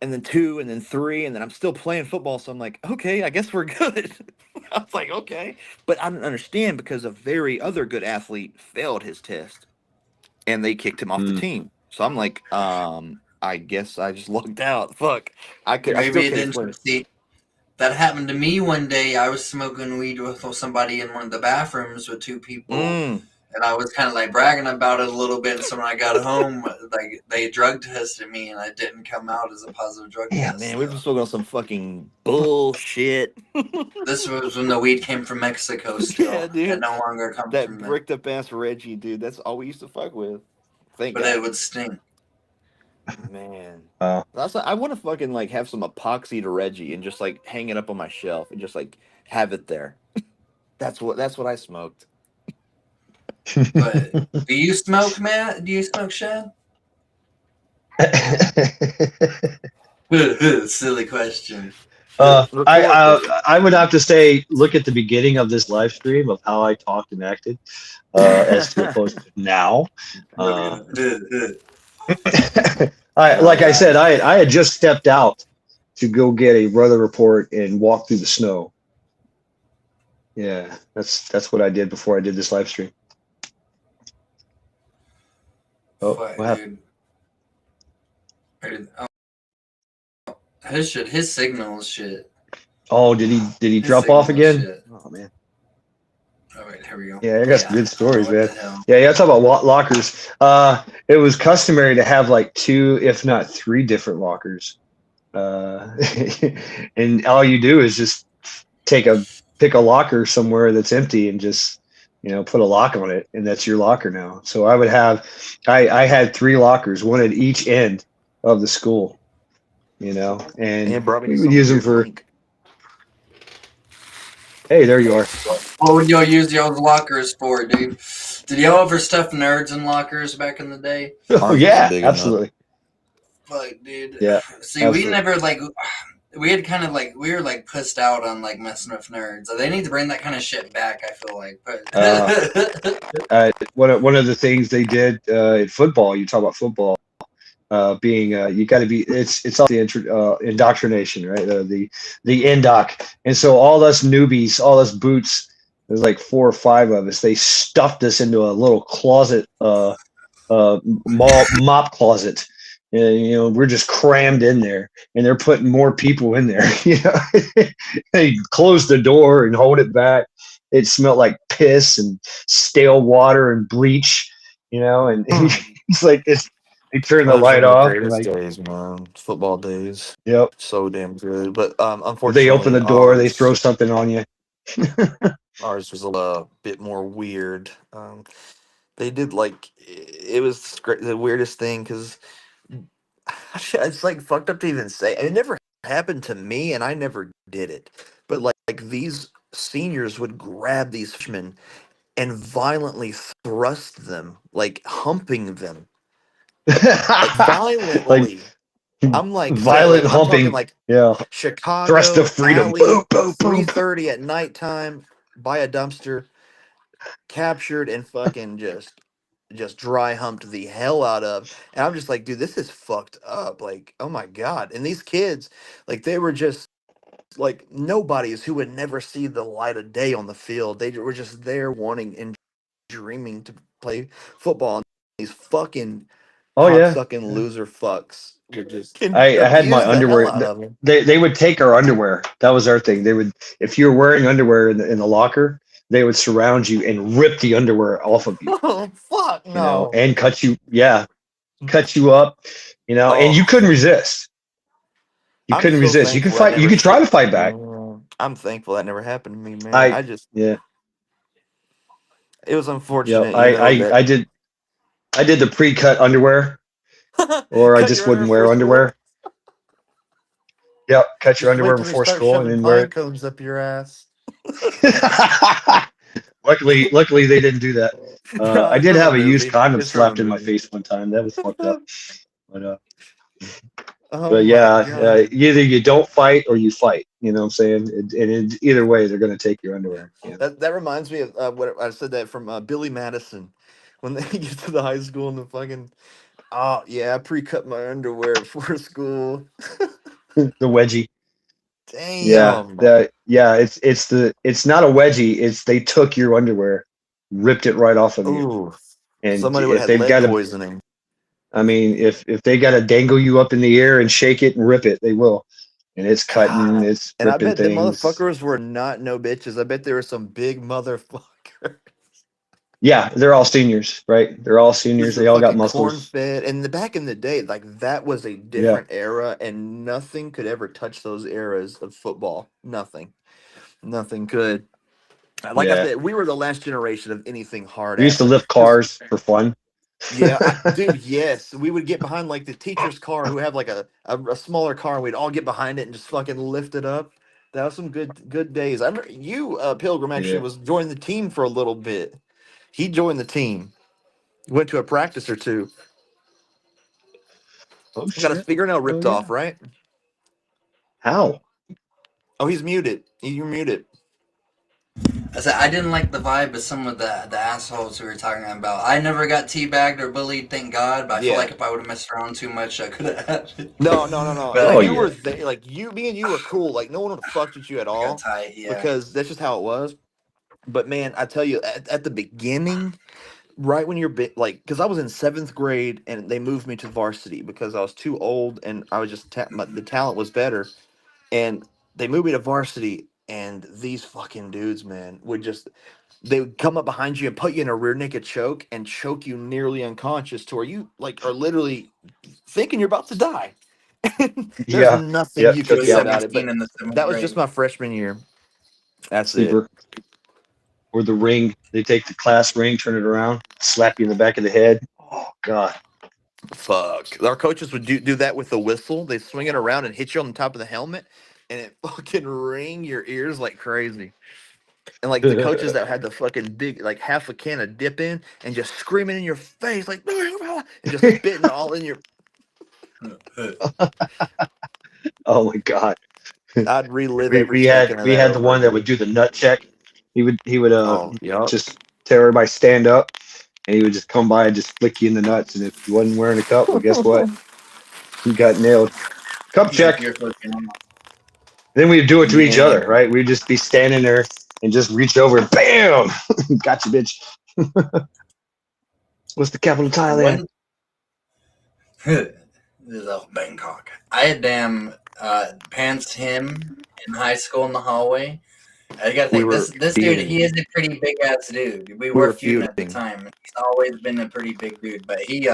G: and then 2, and then 3, and then I'm still playing football. So I'm like, okay, I guess we're good. I was like, okay. But I didn't understand because a very other good athlete failed his test and they kicked him off the team. So I'm like, I guess I just logged out. Fuck. I still
A: Maybe it
G: can't
A: didn't
G: explain it.
A: see. That happened to me one day. I was smoking weed with somebody in one of the bathrooms with 2 people. And I was kind of like bragging about it a little bit. And so when I got home, like they drug tested me, and I didn't come out as a positive drug
G: Yeah,
A: test.
G: man, we were smoking on some fucking bullshit.
A: This was when the weed came from Mexico. Still,
G: Yeah, dude.
A: it no longer comes
G: That
A: from there,
G: bricked up ass Reggie, dude. That's all we used to fuck with. Thank
A: but
G: God.
A: it would stink.
G: Man.
F: Wow.
G: I want to fucking like have some epoxy to Reggie and just like hang it up on my shelf and just like have it there. That's what I smoked.
A: But do you smoke, Matt? Do you smoke, Shad? Silly question.
F: I would have to say, look at the beginning of this live stream of how I talked and acted, as opposed to now. Like I said, I had just stepped out to go get a weather report and walk through the snow. Yeah, that's what I did before I did this live stream. Oh,
A: Fuck,
F: what happened?
A: dude. His signal is shit.
F: Oh, did he
A: His
F: drop
A: signal
F: off
A: is
F: again?
A: shit.
F: Oh man.
A: Oh wait, here we go.
F: Yeah, I got some good stories,
A: What
F: man.
A: the hell?
F: Yeah, talk about lockers. It was customary to have like 2, if not 3 different lockers. And all you do is just pick a locker somewhere that's empty and just put a lock on it, and that's your locker now. So I would have, I had 3 lockers, one at each end of the school, and
G: And brought me
F: we would
G: some
F: use them
G: weird
F: for,
G: link.
F: hey, there you are.
A: What would y'all use y'all's lockers for, dude? Did y'all ever stuff nerds in lockers back in the day?
F: Oh
G: Ours wasn't
F: yeah,
G: big enough.
F: absolutely.
A: Fuck, dude.
F: Yeah,
A: See, we
F: absolutely.
A: never we had kind of we were pissed out on messing with nerds. They need to bring that kind of shit back. I feel like, but
F: One of the things they did in football, you talk about football, being you got to be, it's all the indoctrination, right? The indoc, and so all us newbies, all us boots, there's like 4 or 5 of us. They stuffed us into a little closet, mop closet. And, we're just crammed in there, and they're putting more people in there. They close the door and hold it back. It smelled like piss and stale water and bleach, and it's like they turn the
G: Those
F: light
G: were the
F: off. And
G: greatest
F: like,
G: days, man. Football days.
F: yep.
G: So damn good. But
F: If they open
G: unfortunately,
F: the door, they throw something on you.
G: ours was a bit more weird. They did it was the weirdest thing because it's fucked up to even say. It never happened to me, and I never did it. But these seniors would grab these freshmen and violently thrust them, humping them,
F: Like
G: violently. I'm
F: violent
G: I'm talking
F: humping. Yeah. Thrust of
G: Chicago
F: freedom.
G: alley,
F: Boom, boom, boom.
G: 3:30 at nighttime, by a dumpster, captured and fucking just dry humped the hell out of. And I'm just like, dude, this is fucked up. Oh my god. And these kids, they were just nobodies who would never see the light of day on the field. They were just there wanting and dreaming to play football. And these fucking
F: Oh yeah.
G: cocksucking loser fucks would just
F: I had my
G: abuse the hell
F: underwear.
G: out of them.
F: They would take our underwear. That was our thing. They would, if you were wearing underwear in the locker, they would surround you and rip the underwear off of you.
G: Oh fuck no.
F: And cut you. Yeah, cut you up. And you
G: Oh,
F: couldn't resist. You
G: I'm
F: couldn't
G: so
F: resist. You could
G: thankful that
F: fight. You
G: never
F: could try
G: shit.
F: to fight back.
G: I'm thankful that never happened to me, man.
F: I yeah.
G: It was
F: Yeah.
G: unfortunate,
F: I did the pre-cut underwear, or I
G: cut
F: just
G: your underwear
F: wouldn't wear
G: before school.
F: underwear. Yep, cut your
G: Just wait
F: underwear
G: till they
F: before
G: start
F: school and
G: shoving
F: then
G: pine
F: wear
G: cones up your ass.
F: it. Luckily, they didn't do that.
G: No,
F: I
G: it's
F: did
G: from a
F: have a used
G: movie.
F: condom
G: It's from a
F: slapped in my
G: movie.
F: face one time. That was fucked up. But
G: Oh my
F: yeah,
G: god.
F: either you don't fight or you fight. You know what I'm saying? And either way, they're going to take your underwear. Yeah.
G: That reminds me of what I said that from Billy Madison when they get to the high school and the fucking I pre-cut my underwear before school.
F: The wedgie. Yeah,
G: Damn.
F: it's not a wedgie. It's they took your underwear, ripped it right off of you.
G: Ooh.
F: And
G: Somebody would
F: if
G: have had
F: they've
G: lead
F: got to,
G: poisoning.
F: I mean, if they got to dangle you up in the air and shake it and rip it, they will. And it's cutting,
G: God.
F: it's
G: And I
F: ripping
G: bet the
F: things.
G: motherfuckers were not no bitches. I bet there were some big motherfuckers.
F: Yeah, they're all seniors, right? They're all seniors.
G: Just
F: They all got
G: fucking corn
F: muscles.
G: fed. And back in the day, that was a
F: Yeah.
G: different era, and nothing could ever touch those eras of football. Nothing could. Like I
F: Yeah.
G: said, we were the last generation of anything hard
F: We used
G: ass.
F: to lift cars for fun.
G: Yeah, dude. Yes, we would get behind the teacher's car, who had a smaller car. And we'd all get behind it and just fucking lift it up. That was some good days. I remember you, Pilgrim, actually
F: Yeah.
G: was joining the team for a little bit. He joined the team. Went to a practice or two.
F: Oh
G: Got his fingernail ripped
F: yeah.
G: off, right?
F: How?
G: Oh, he's muted. You're muted.
A: I said I didn't like the vibe of some of the assholes who were talking about. I never got teabagged or bullied, thank God. But I feel
G: Yeah.
A: like if I would have messed around too much, I could have.
G: No.
A: But
G: You were there. Me and you were cool. No one would have fucked with you at
A: I
G: all.
A: got tight, yeah.
G: Because that's just how it was. But man, I tell you, at the beginning, right when you're because I was in 7th grade and they moved me to varsity because I was too old and I was just the talent was better, and they moved me to varsity. And these fucking dudes, man, they would come up behind you and put you in a rear naked choke and choke you nearly unconscious to where you are literally thinking you're about to die. There's nothing you
A: He
G: could
A: was
G: do about it.
A: 17
G: But
A: in the 7th
G: that was
A: grade.
G: just my freshman year. That's
F: Sleeper. or the ring. They take the class ring, turn it around, slap you in the back of the head. Oh God.
G: Fuck. Our coaches would do that with the whistle. They swing it around and hit you on the top of the helmet, and it fucking ring your ears like crazy. And like the coaches that had the fucking big, like half a can of dip in and just screaming in your face, like, and just spitting all in your.
F: Oh my God.
G: I'd relive
F: We,
G: every
F: we had
G: second of
F: we
G: that
F: had the
G: over
F: one that
G: again.
F: would do the nut check. He would
G: Oh, yeah.
F: just tell everybody stand up, and he would just come by and just flick you in the nuts. And if you wasn't wearing a cup, well, guess what? You got nailed. Cup
A: Like
F: check.
A: you're fucking
F: Then we'd do it to each other,
G: Man.
F: right? We'd just be standing there and just reach over and bam, gotcha, bitch. What's the capital of Thailand?
A: This is off Bangkok. I had damn pants him in high school in the hallway. I gotta
G: We
A: think
G: were
A: this dude.
G: feuding.
A: He is a pretty big ass dude. We
G: We
A: were
G: were
A: feuding at the
G: feuding.
A: time. He's always been a pretty big dude, but he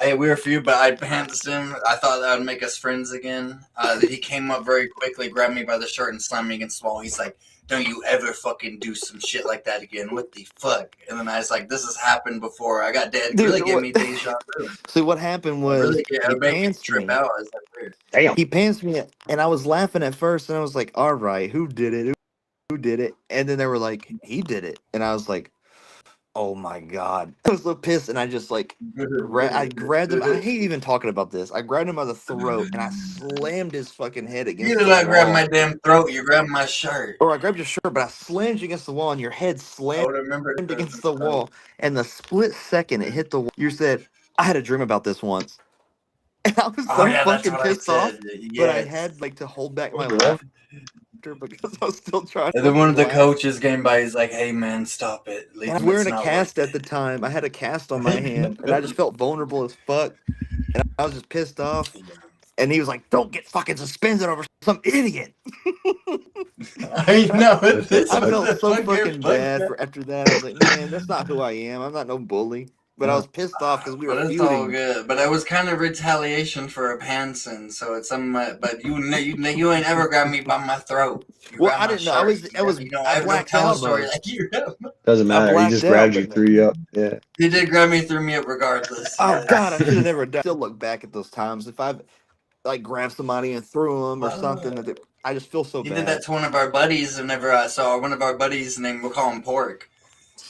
A: hey, we were feud, but I pantsed him. I thought that would make us friends again. He came up very quickly, grabbed me by the shirt, and slammed me against the wall. He's like, "Don't you ever fucking do some shit like that again? What the fuck?" And then I was like, "This has happened before." I got dead.
G: Dude,
A: Really gave
G: what-
A: me deja vu.
G: See, what happened was
A: Really,
G: he
A: it made me
G: pantsed
A: trip
G: me.
A: out. I was like, weird.
F: Damn.
G: He pantsed me, and I was laughing at first, and I was like, all right, who did it? Who did it? And then they were like, he did it. And I was like, oh my God. I was so pissed, and I just like, I grabbed him. I hate even talking about this. I grabbed him by the throat, and I slammed his fucking head
A: You
G: against
A: did
G: the
A: not grab
G: wall.
A: my damn throat. You grabbed my shirt.
G: Or I grabbed your shirt, but I slammed you against the wall, and your head
A: I
G: slammed
A: would remember
G: against the wall. And the split second it hit the wall, you said, I had a dream about this once. And I was
A: Oh
G: so
A: yeah, that's
G: fucking
A: what I
G: pissed off,
A: said.
G: but I
A: Yes.
G: had like to hold back my
F: Yeah.
G: laughter because I was still trying
A: And
G: to
A: then one of the
G: laugh.
A: coaches came by. He's like, "Hey man, stop it. Leave
G: And I was
A: him.
G: wearing
A: It's
G: a
A: not
G: cast
A: worth
G: at the
A: it."
G: time. I had a cast on my hand, and I just felt vulnerable as fuck. And I was just pissed off. And he was like, "Don't get fucking suspended over some idiot."
A: I know. This
G: I
A: was
G: felt
A: a
G: so
A: fucking
G: fucking bad
A: podcast.
G: for after that. I was like, "Man, that's not who I am. I'm not no bully." But I was pissed off because we were
A: But it's all
G: feuding.
A: good. But it was kind of retaliation for a pantsin, so it's some. But you ain't ever grabbed me by my throat. You
G: Well,
A: grabbed
G: I
A: my
G: didn't know.
A: shirt. You don't
G: I
A: ever
G: blacked
A: tell a
G: out
A: story
G: though.
A: like you have.
F: Doesn't
G: I
F: matter. He
G: blacked
F: just
G: out,
F: grabbed you,
G: but
F: threw you up. Yeah.
A: He did grab me, threw me up regardless.
G: oh
A: Yes.
G: God, I should have never done. Still look back at those times. If I've like grabbed somebody and threw them or something, I just feel so
A: He
G: bad.
A: did that to one of our buddies. Whenever I saw one of our buddies' name, we'll call him Pork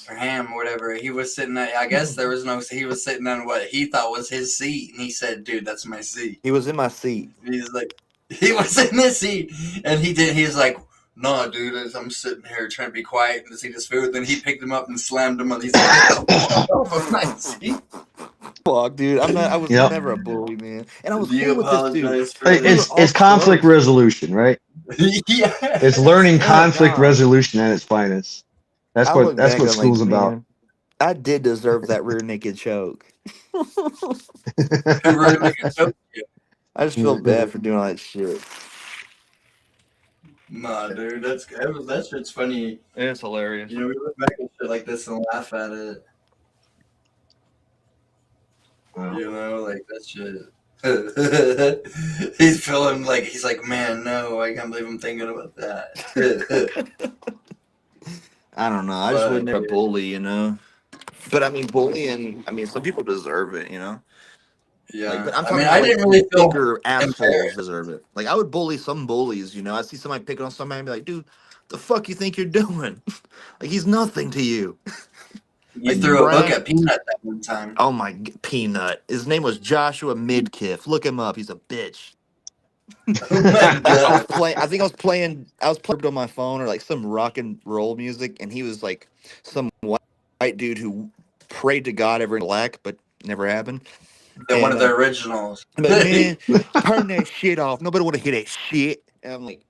A: or Ham or whatever. He was sitting at, I guess there was no, he was sitting on what he thought was his seat. And he said, "Dude, that's my seat."
G: He was in my seat.
A: And he's like, he was in his seat. And he was like, "No, dude, I'm sitting here trying to be quiet and to eat his food." Then he picked him up and slammed him on. He's like, "Get the fuck off of my seat."
G: Fuck, dude. I was
F: Yep.
G: never a bully, man. And I was
A: Do you
G: cool with this dude.
A: apologize for
F: Hey,
A: this?
F: It's conflict resolution, right?
A: Yeah.
F: It's learning
G: Oh,
F: conflict
G: God.
F: resolution at its finest. That's
G: I
F: what
G: look back
F: school's
G: and like,
F: about.
G: man, I did deserve that rear naked choke.
A: Really make a joke.
G: I just feel bad for doing all that shit.
A: Nah, dude, that shit's funny.
G: It's hilarious.
A: You know, we look back at shit like this and laugh at it.
F: Wow.
A: You know, like that shit. He's feeling like he's like, "Man, no, I can't believe I'm thinking about that."
G: I don't know. I just
A: But,
G: would never bully, you know. But I mean, bullying. I mean, some people deserve it, you know.
A: yeah,
G: Like, but I'm
A: I
G: talking
A: mean,
G: about,
A: I
G: like,
A: didn't really feel
G: bigger assholes
A: embarrassed.
G: deserve it. Like, I would bully some bullies, you know. I see somebody picking on somebody and be like, "Dude, the fuck you think you're doing? Like, he's nothing to you."
A: You
G: Like,
A: threw a book
G: Brian-
A: at Peanut that one time.
G: Oh my Peanut. His name was Joshua Midkiff. Look him up. He's a bitch.
A: Oh my God.
G: I think I was playing on my phone or like some rock and roll music, and he was like some white dude who prayed to God every black, but never happened.
A: They're one
G: And,
A: of the originals.
G: I'm like, man, turn that shit off. Nobody want to hear that shit. And I'm like,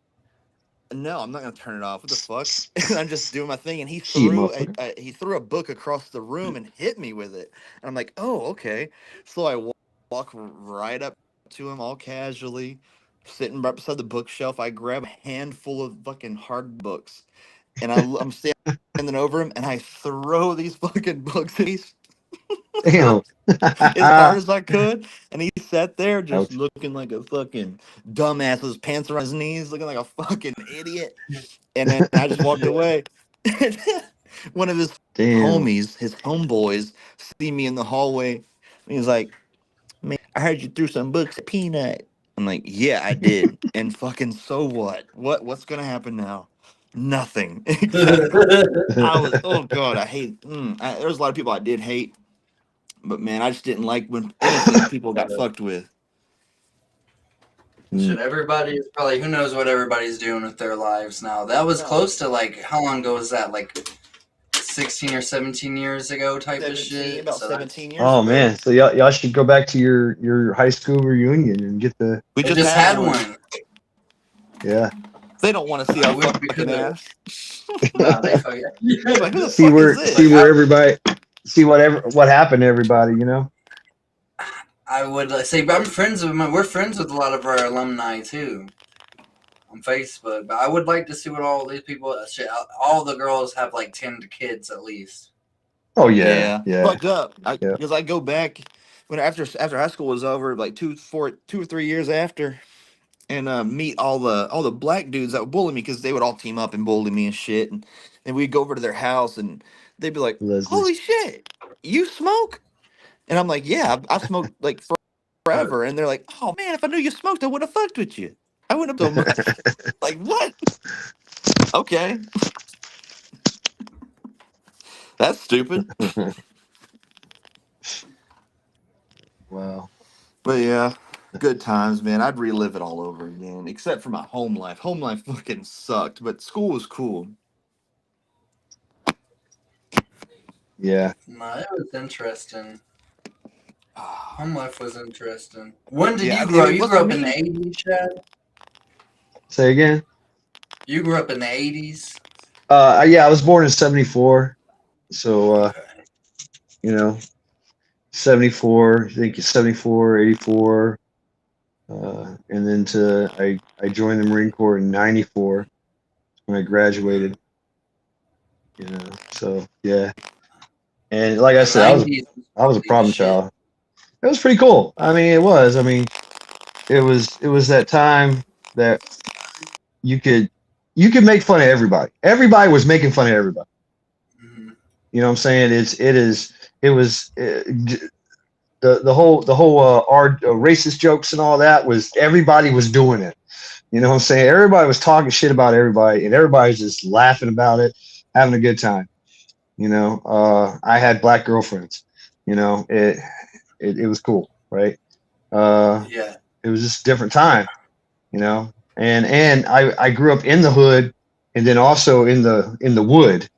G: no, I'm not gonna turn it off. What the fuck? And I'm just doing my thing, and he threw a book across the room and hit me with it. And I'm like, oh, okay. So I walk right up to him, all casually, sitting right beside the bookshelf. I grab a handful of fucking hard books, and I'm standing over him, and I throw these fucking books at his
F: Damn.
G: as hard as I could, and he sat there just
F: Ouch.
G: looking like a fucking dumbass with his pants around his knees, looking like a fucking idiot. And then I just walked away. One of his
F: Damn.
G: homies, his homeboys, see me in the hallway. And he's like, "Man, I heard you threw some books at Peanut." I'm like, "Yeah, I did." And fucking so what? What's gonna happen now? Nothing. Exactly. I was. Oh god, I hate. There's a lot of people I did hate, but man, I just didn't like when innocent people got fucked with.
A: Shit, everybody is probably, who knows what everybody's doing with their lives now. That was close to, like, how long ago was that? Like 16 or 17 years ago type of shit?
G: About
A: So that-
G: 17 years
F: Oh
G: ago.
F: man, so y'all should go back to your high school reunion and get the
G: We
A: I just had one.
F: yeah.
G: They don't want to see our
A: I wish we
G: fucking
A: could've.
G: ass.
A: Nah, they fucking.
G: They're like, who the
F: see
G: fuck
F: where
G: is this?
F: see where everybody see what happened to everybody, you know?
A: I would say, but I'm friends with we're friends with a lot of our alumni too on Facebook. But I would like to see what all these people. Shit, all the girls have like 10 kids at least.
F: Oh yeah.
G: Fucked up.
F: Yeah.
G: Because I go back when after high school was over, like 2 or 3 years after, and meet all the black dudes that would bully me because they would all team up and bully me and shit, and we'd go over to their house and they'd be like,
F: Leslie.
G: "Holy shit, you smoke?" And I'm like, "Yeah, I've smoked like forever." And they're like, "Oh man, if I knew you smoked, I would have fucked with you. I wouldn't have done much." Like what? Okay, that's stupid.
F: Wow.
G: But yeah, good times, man. I'd relive it all over again, except for my home life. Home life fucking sucked, but school was cool.
F: Yeah.
A: No, it was interesting. Home life was interesting. When did
G: Yeah,
A: you
G: I mean,
A: grow up?
G: it
A: You grew
G: wasn't
A: up in the
G: me.
A: 80s, Chad?
F: Say again?
A: You grew up in the 80s?
F: Yeah, I was born in 74. So
A: Okay.
F: you know, 74, I think 74, 84. And then I joined the Marine Corps in 94 when I graduated. You know, so yeah. And like I said, I was a problem child. It was pretty cool. I mean, it was. I mean, it was that time that you could make fun of everybody. Everybody was making fun of everybody.
A: Mhm.
F: You know what I'm saying? It was the whole our racist jokes and all that was everybody was doing it. You know what I'm saying? Everybody was talking shit about everybody, and everybody was just laughing about it, having a good time. You know, I had black girlfriends. You know, it was cool, right?
A: Yeah.
F: It was just a different time. You know, and I grew up in the hood, and then also in the wood.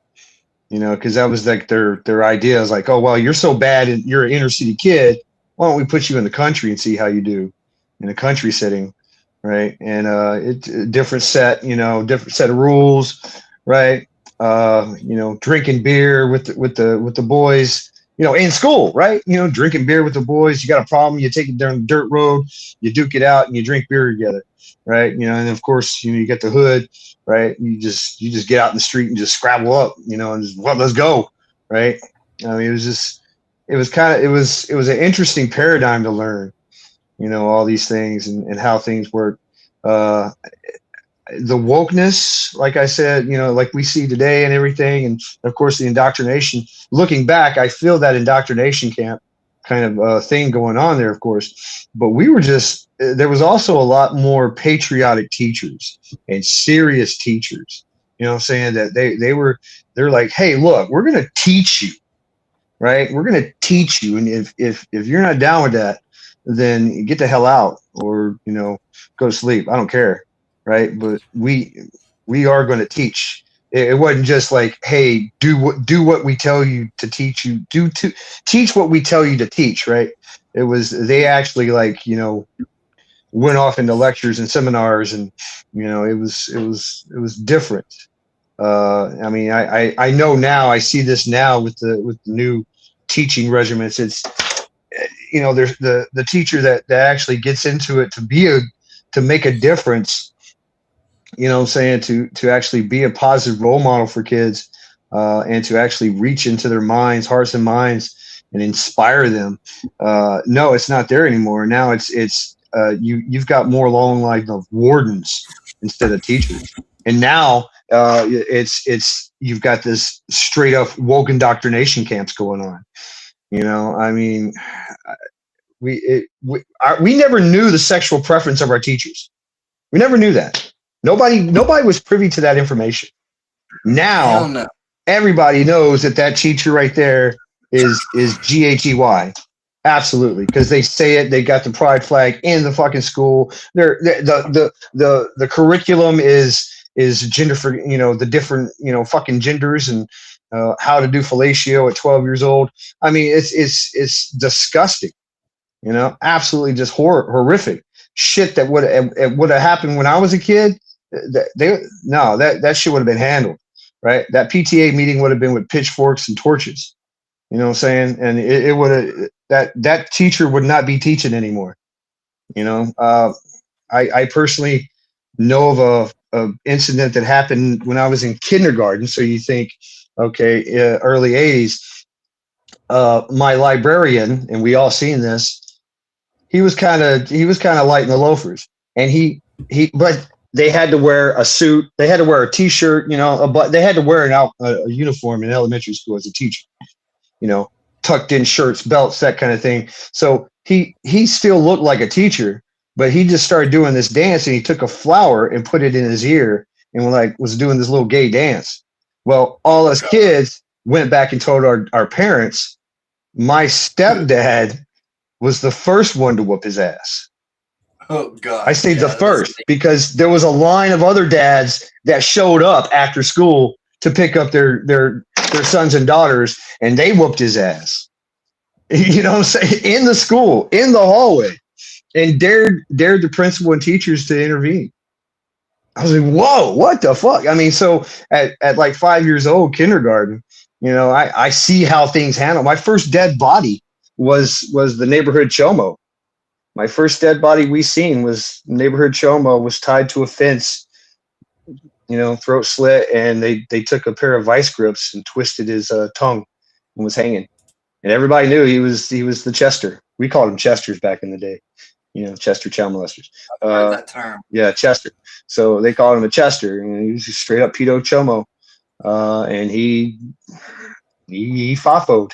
F: You know, because that was like their idea is like, oh well, you're so bad and you're an inner city kid. Why don't we put you in the country and see how you do in a country setting, right? And it's a different set, different set of rules, right? Drinking beer with the boys, in school, right? Drinking beer with the boys. You got a problem, you take it down the dirt road, you duke it out, and you drink beer together, right? And of course, you get the hood, right? You just get out in the street and just scrabble up, and just, well, let's go, right? I mean, it was an interesting paradigm to learn, all these things and how things work. The wokeness, like I said, like we see today and everything, and of course the indoctrination. Looking back, I feel that indoctrination camp kind of thing going on there, of course. But there was also a lot more patriotic teachers and serious teachers. You know what I'm saying? That they're like, hey, look, we're gonna teach you, right? We're gonna teach you, and if you're not down with that, then get the hell out, or go to sleep. I don't care. Right, but we are going to teach. It wasn't just like, hey, do what we tell you to teach you. Teach what we tell you to teach. Right. It was they actually went off into lectures and seminars, and it was different. I mean, I know now. I see this now with the new teaching regimens. It's there's the teacher that actually gets into it to make a difference. You know what I'm saying? To actually be a positive role model for kids, and to actually reach into their minds, hearts and minds, and inspire them. No, it's not there anymore. Now you've got more along like of wardens instead of teachers. And now it's you've got this straight up woke indoctrination camps going on. I mean, we never knew the sexual preference of our teachers. We never knew that. Nobody was privy to that information. Now
A: Hell no.
F: everybody knows that teacher right there is GHEY. Absolutely, because they say it. They got the pride flag in the fucking school. The curriculum is gender for the different fucking genders and how to do fellatio at 12 years old. I mean, it's disgusting. Absolutely just horrific shit that would have happened when I was a kid. That shit would have been handled, right? That PTA meeting would have been with pitchforks and torches. You know what I'm saying? And it would have that teacher would not be teaching anymore. I personally know of a incident that happened when I was in kindergarten. So you think, okay, early 80s. My librarian, and we all seen this. He was kind of lighting the loafers, and but they had to wear a suit. They had to wear a t-shirt, but they had to wear a uniform in elementary school as a teacher, tucked in shirts, belts, that kind of thing. So he still looked like a teacher, but he just started doing this dance, and he took a flower and put it in his ear and was doing this little gay dance. Well, all us kids went back and told our parents. My stepdad was the first one to whoop his ass.
A: Oh God!
F: I say the first because there was a line of other dads that showed up after school to pick up their sons and daughters, and they whooped his ass. You know what I'm saying? In the school, in the hallway, and dared the principal and teachers to intervene. I was like, whoa, what the fuck? I mean, so at like 5 years old, kindergarten, I see how things handle. My first dead body was the neighborhood chomo. My first dead body we seen was neighborhood chomo, was tied to a fence, throat slit, and they took a pair of vice grips and twisted his tongue and was hanging. And everybody knew he was the Chester. We called him Chesters back in the day. Chester child molesters.
A: I've heard that term.
F: Yeah, Chester. So they called him a Chester, and he was straight up pedo chomo. And he fafoed.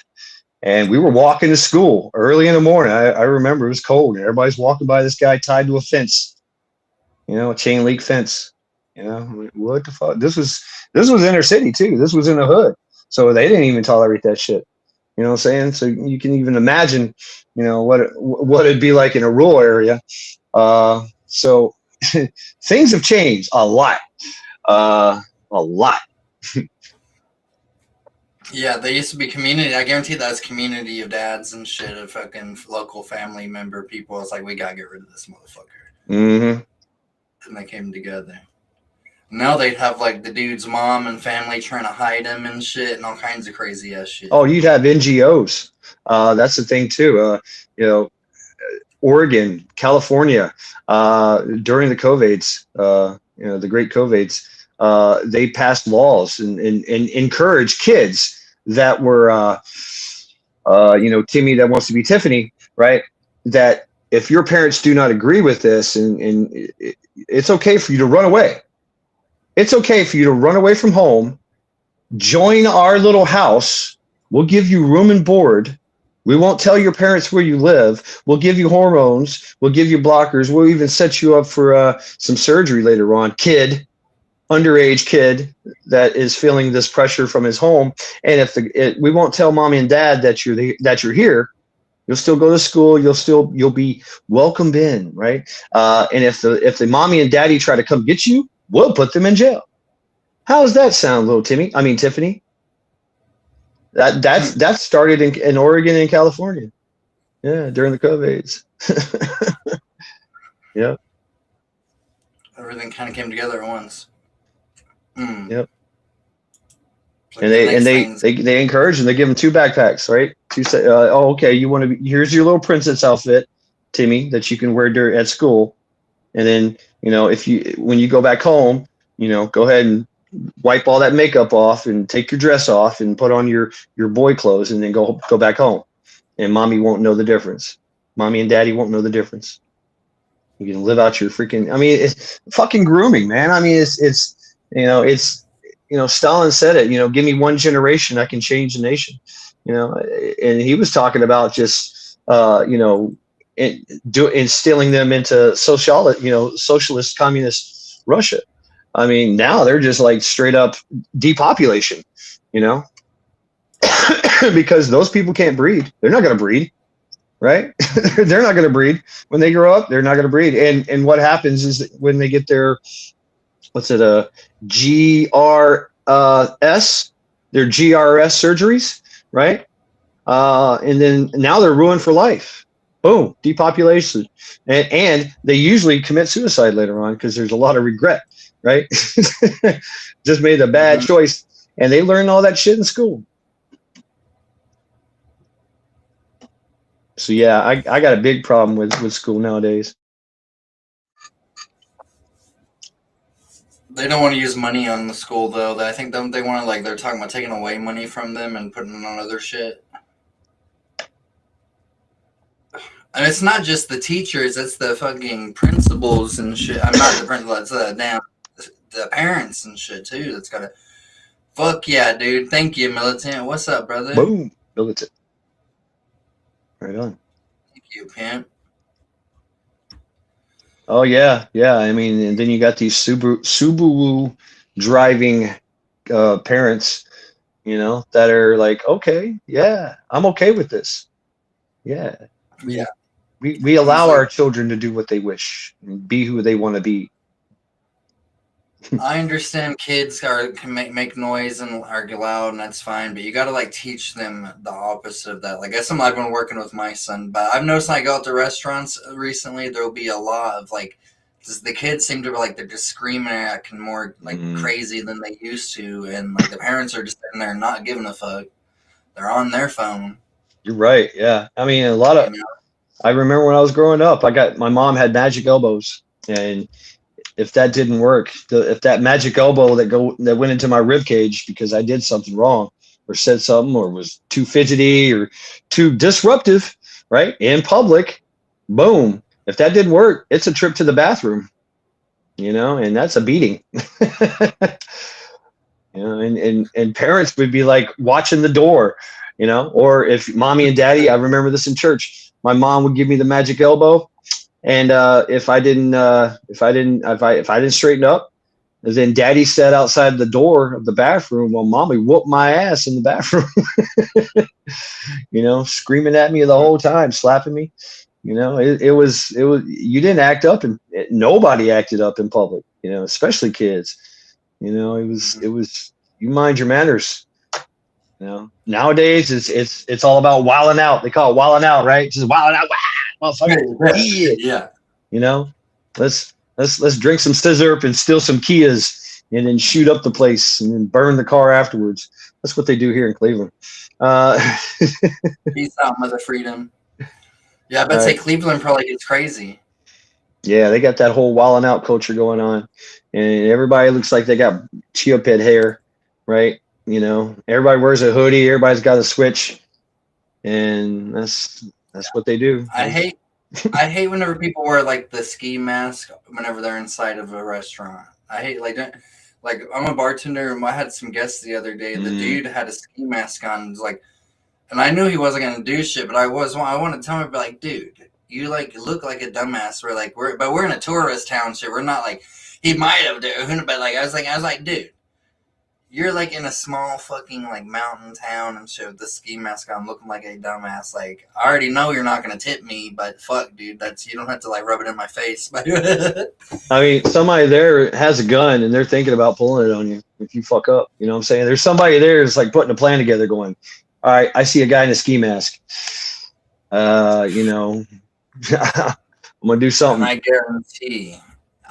F: And we were walking to school early in the morning. I remember it was cold, and everybody's walking by this guy tied to a fence, a chain link fence. What the fuck? This was inner city too. This was in the hood, so they didn't even tolerate that shit. You know what I'm saying? So you can even imagine, what it'd be like in a rural area. So things have changed a lot, a lot.
A: Yeah, there used to be community. I guarantee that's community of dads and shit, of fucking local family member people. It's like, we gotta get rid of this motherfucker.
F: Mm-hmm.
A: And they came together. Now they'd have like the dude's mom and family trying to hide him and shit, and all kinds of crazy ass shit.
F: Oh, you'd have NGOs. That's the thing too. Oregon, California, during the COVIDs, the great COVIDs, they passed laws and encouraged kids that were, Timmy that wants to be Tiffany, right? That if your parents do not agree with this, and it's okay for you to run away. It's okay for you to run away from home, join our little house. We'll give you room and board. We won't tell your parents where you live. We'll give you hormones. We'll give you blockers. We'll even set you up for some surgery later on. Underage kid that is feeling this pressure from his home. And we won't tell mommy and dad that you're here. You'll still go to school. You'll be welcomed in, right? And if the mommy and daddy try to come get you, we'll put them in jail. How does that sound, little Tiffany? That started in Oregon and California. Yeah, during the COVIDs. Yeah.
A: Everything kind of came together at once.
F: Yep.
A: Like
F: And they encourage them. They give them 2 backpacks, right? Okay, here's your little princess outfit, Timmy, that you can wear at school. And then, when you go back home, go ahead and wipe all that makeup off and take your dress off and put on your boy clothes, and then go back home. And mommy won't know the difference. Mommy and daddy won't know the difference. You can live out your freaking, it's fucking grooming, man. It's Stalin said it, give me one generation, I can change the nation, and he was talking about just, instilling them into socialist communist Russia. I mean, now they're just like straight up depopulation, because those people can't breed. They're not going to breed, right? They're not going to breed when they grow up. They're not going to breed. And what happens is that when they get their, their GRS surgeries, right? And then now they're ruined for life. Boom, depopulation. And they usually commit suicide later on because there's a lot of regret, right? Just made a bad choice. And they learn all that shit in school. So yeah, I got a big problem with school nowadays.
A: They don't want to use money on the school though. I think they want to they're talking about taking away money from them and putting it on other shit. And it's not just the teachers; it's the fucking principals and shit. I'm not the principal; it's the parents and shit too. That's gotta. Fuck yeah, dude! Thank you, Militant. What's up, brother?
F: Boom, Militant. Right on.
A: Thank you, pimp.
F: Oh yeah. I mean, and then you got these Subaru driving parents, that are like, okay, yeah, I'm okay with this. Yeah.
A: Yeah.
F: We allow our children to do what they wish and be who they want to be.
A: I understand kids can make noise and argue loud, and that's fine. But you got to teach them the opposite of that. That's something I've been working with my son. But I've noticed when I go out to restaurants recently, there will be a lot of the kids seem to be they're just screaming and acting more crazy than they used to, and the parents are just sitting there not giving a fuck. They're on their phone.
F: You're right. Yeah. I mean, a lot of. I remember when I was growing up, my mom had magic elbows, and if that didn't work, if that magic elbow that went into my rib cage because I did something wrong or said something or was too fidgety or too disruptive, right, in public, boom. If that didn't work, it's a trip to the bathroom, and that's a beating. And parents would be watching the door, or if mommy and daddy, I remember this in church, my mom would give me the magic elbow. And if I didn't straighten up, then daddy sat outside the door of the bathroom while mommy whooped my ass in the bathroom, screaming at me the whole time, slapping me. It was, you didn't act up, and nobody acted up in public, especially kids. It was, you mind your manners. Nowadays it's all about wilding out. They call it wilding out, right? Just wilding out. Motherfucker.
A: Yeah.
F: Let's drink some scissor and steal some Kias and then shoot up the place and then burn the car afterwards. That's what they do here in Cleveland.
A: Peace out, Mother Freedom. Yeah, I bet say Cleveland probably gets crazy.
F: Yeah, they got that whole wilding out culture going on, and everybody looks like they got Chia Pet hair, right? Everybody wears a hoodie. Everybody's got a switch, and that's what they do.
A: I hate whenever people wear the ski mask whenever they're inside of a restaurant. I hate I'm a bartender, and I had some guests the other day. The dude had a ski mask on, and I knew he wasn't gonna do shit, but I wanted to tell him, dude, you look like a dumbass. We're in a tourist town, so we're not he might have done, but I was like, dude, you're in a small fucking mountain town and shit with the ski mask on, looking like a dumbass. I already know you're not gonna tip me, but fuck, dude, you don't have to rub it in my face.
F: I mean, somebody there has a gun and they're thinking about pulling it on you if you fuck up. You know what I'm saying? There's somebody there that's putting a plan together, going, all right, I see a guy in a ski mask. I'm gonna do something.
A: And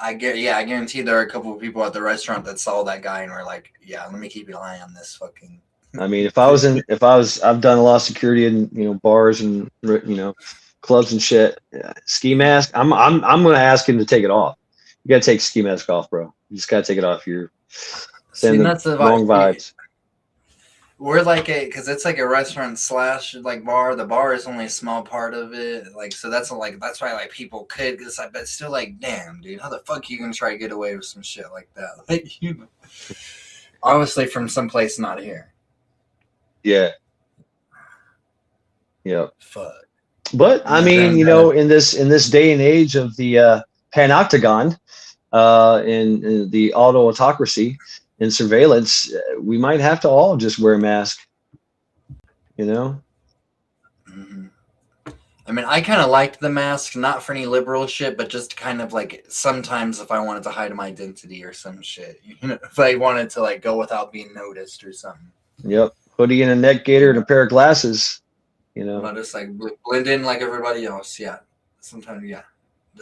A: I guarantee there are a couple of people at the restaurant that saw that guy and were like, yeah, let me keep an eye on this fucking.
F: I mean, I've done a lot of security in, bars and, clubs and shit. Ski mask. I'm going to ask him to take it off. You got to take ski mask off, bro. You just got to take it off. You're sending the wrong vibes.
A: We're because it's a restaurant / bar. The bar is only a small part of it. So that's that's why people could, but still damn, dude, how the fuck are you gonna try to get away with some shit like that? Obviously from someplace not here.
F: Yeah. Yeah.
A: Fuck.
F: But I
A: And
F: mean,
A: then,
F: you know, in this day and age of the panopticon, in the auto autocracy and surveillance, we might have to all just wear a mask. You know?
A: mhm. I mean, I kind of liked the mask, not for any liberal shit, but just kind of like sometimes if I wanted to hide my identity or some shit, you know, if I wanted to like go without being noticed or something.
F: Yep. Hoodie and a neck gaiter and a pair of glasses. You know?
A: Not just like blend in like everybody else. Yeah. Sometimes, yeah.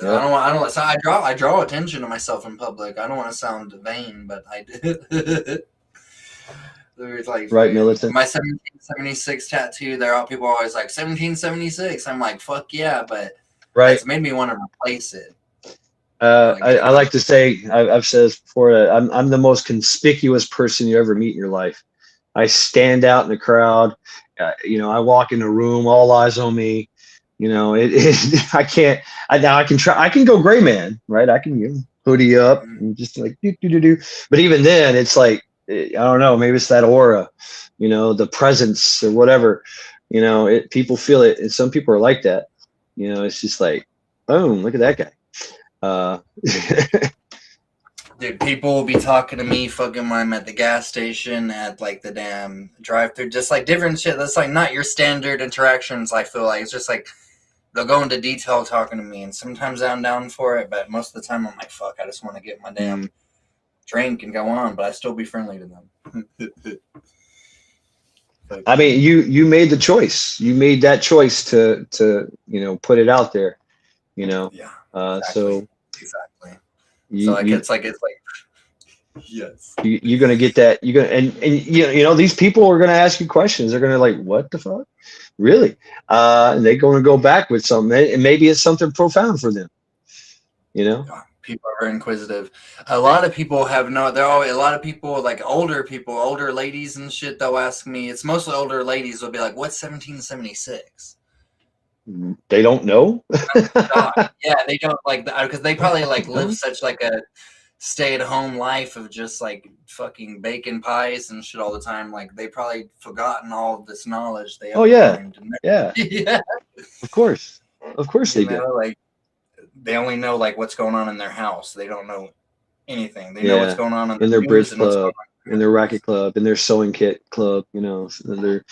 F: Yep.
A: I don't. So I draw attention to myself in public. I don't want to sound vain, but I do. There's like
F: Right, militant.
A: my 1776 tattoo. There are people always like 1776. I'm like, fuck yeah, but
F: Right.
A: it's made me want to replace it.
F: I like to say, I've said this before, that I'm the most conspicuous person you ever meet in your life. I stand out in the crowd. You know, I walk in the room, all eyes on me. You know, I can't. Now I can try. I can go gray man, right? I can, you know, hoodie up and just like do. But even then, it's like, I don't know. Maybe it's that aura, you know, the presence or whatever. You know, people feel it, and some people are like that. You know, it's just like, boom, look at that guy.
A: Dude, people will be talking to me fucking when I'm at the gas station, at like the damn drive-through, just like different shit. That's like not your standard interactions. I feel like it's just like they'll go into detail talking to me, and sometimes I'm down for it, but most of the time I'm like, fuck, I just want to get my damn drink and go on, but I still be friendly to them.
F: I mean, you made the choice. You made that choice to you know, put it out there. You know,
A: yeah,
F: so
A: exactly.
F: you,
A: So like
F: you,
A: it's like yes.
F: you're gonna get that. You're gonna and you know these people are gonna ask you questions. They're gonna like, what the fuck, really? And they're gonna go back with something, and maybe it's something profound for them. You know.
A: People are very inquisitive. A lot of people have no. They're always a lot of people like older people, older ladies and shit. They'll ask me. It's mostly older ladies. Will be like, "What's 1776?"
F: They don't know.
A: Yeah, they don't like that because they probably like live such like a stay-at-home life of just like fucking baking pies and shit all the time. Like they probably forgotten all of this knowledge they.
F: Oh yeah,
A: learned.
F: yeah.
A: Yeah.
F: Of course they do.
A: Like they only know like what's going on in their house. They don't know anything. They know what's going on
F: in their bridge club, in their racket club, in their sewing kit club. You know, their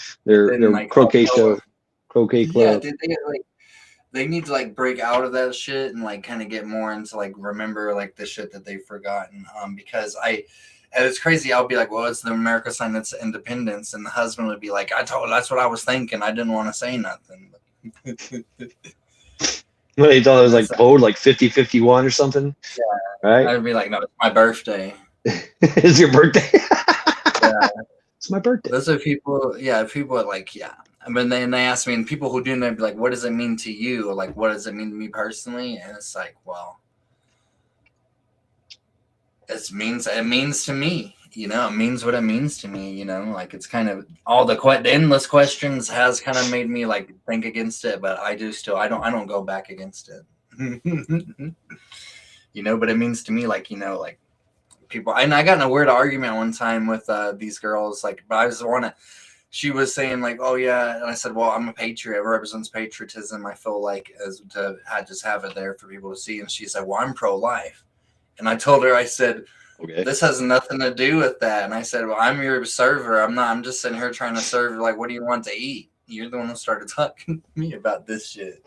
A: like,
F: croquet show, croquet club.
A: Yeah, they need to like break out of that shit and like kind of get more into like remember like the shit that they've forgotten. Because and it's crazy. I'll be like, well, it's the America sign its independence, and the husband would be like, that's what I was thinking. I didn't want to say nothing.
F: Well, he thought it was like code like 5051 or something.
A: Yeah,
F: right.
A: I'd be like, no, it's my birthday.
F: It's your birthday.
A: Yeah,
F: it's my birthday.
A: Those are people. Yeah, people are like, yeah. I mean, they ask me, and people who do know, be like, what does it mean to you? Or like, what does it mean to me personally? And it's like, well, it means to me. You know, it means what it means to me. You know, like it's kind of all the endless questions has kind of made me like think against it, but I don't go back against it. You know, but it means to me, like, you know, like people. And I got in a weird argument one time with these girls, like, but I just want to. She was saying like, oh yeah, and I said, well, I'm a patriot. It represents patriotism. I feel like I just have it there for people to see. And she said, well, I'm pro-life. And I told her, I said, okay, this has nothing to do with that. And I said, well, I'm your server. I'm just sitting here trying to serve. Like, what do you want to eat? You're the one who started talking to me about this shit.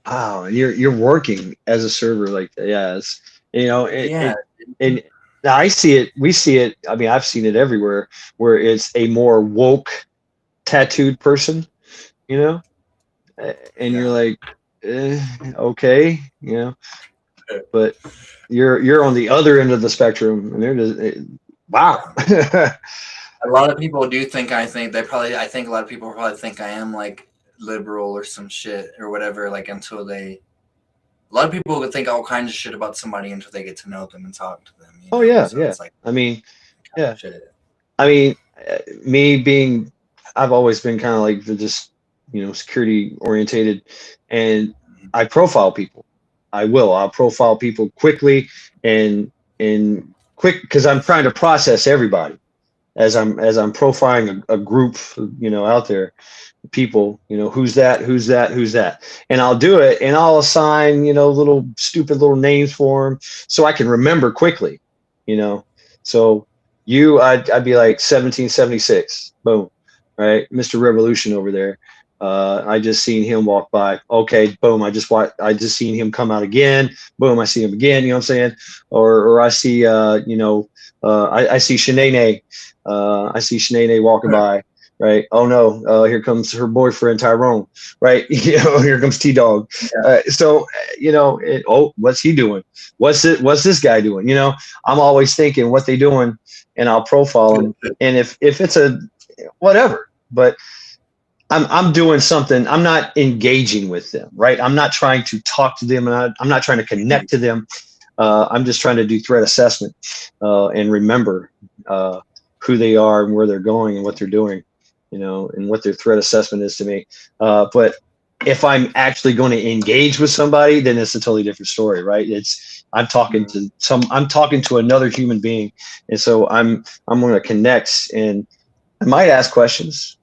F: Wow, you're working as a server like that. Yeah, it's, you know, and I see it. We see it. I mean, I've seen it everywhere where it's a more woke, tattooed person, you know, and you're like, okay, you know, but you're on the other end of the spectrum, and they're just wow.
A: A lot of people do think I think a lot of people probably think I am like liberal or some shit or whatever. Like until a lot of people would think all kinds of shit about somebody until they get to know them and talk to them. You know?
F: Oh yeah,
A: so
F: yeah.
A: It's like,
F: I mean, yeah. I mean, me being, I've always been kind of like just, you know, security orientated, and I profile people. I'll profile people quickly and quick because I'm trying to process everybody. as I'm profiling a group, out there, people, who's that, and I'll do it, and I'll assign, little stupid little names for them so I can remember quickly, so I'd be like 1776, boom, right, Mr. Revolution over there. I just seen him walk by. Okay, boom. I just seen him come out again. Boom, I see him again. You know what I'm saying? Or I see, I see Shanae. I see Shanae walking by. Right. Oh no. Here comes her boyfriend Tyrone. Right. Here comes T-Dog. So what's he doing? What's this guy doing? I'm always thinking what they doing, and I'll profile them. And if it's a whatever, but I'm doing something. I'm not engaging with them, right? I'm not trying to talk to them, and I'm not trying to connect to them. I'm just trying to do threat assessment and remember who they are and where they're going and what they're doing, and what their threat assessment is to me. But if I'm actually going to engage with somebody, then it's a totally different story, right? I'm talking to another human being, and so I'm going to connect, and I might ask questions.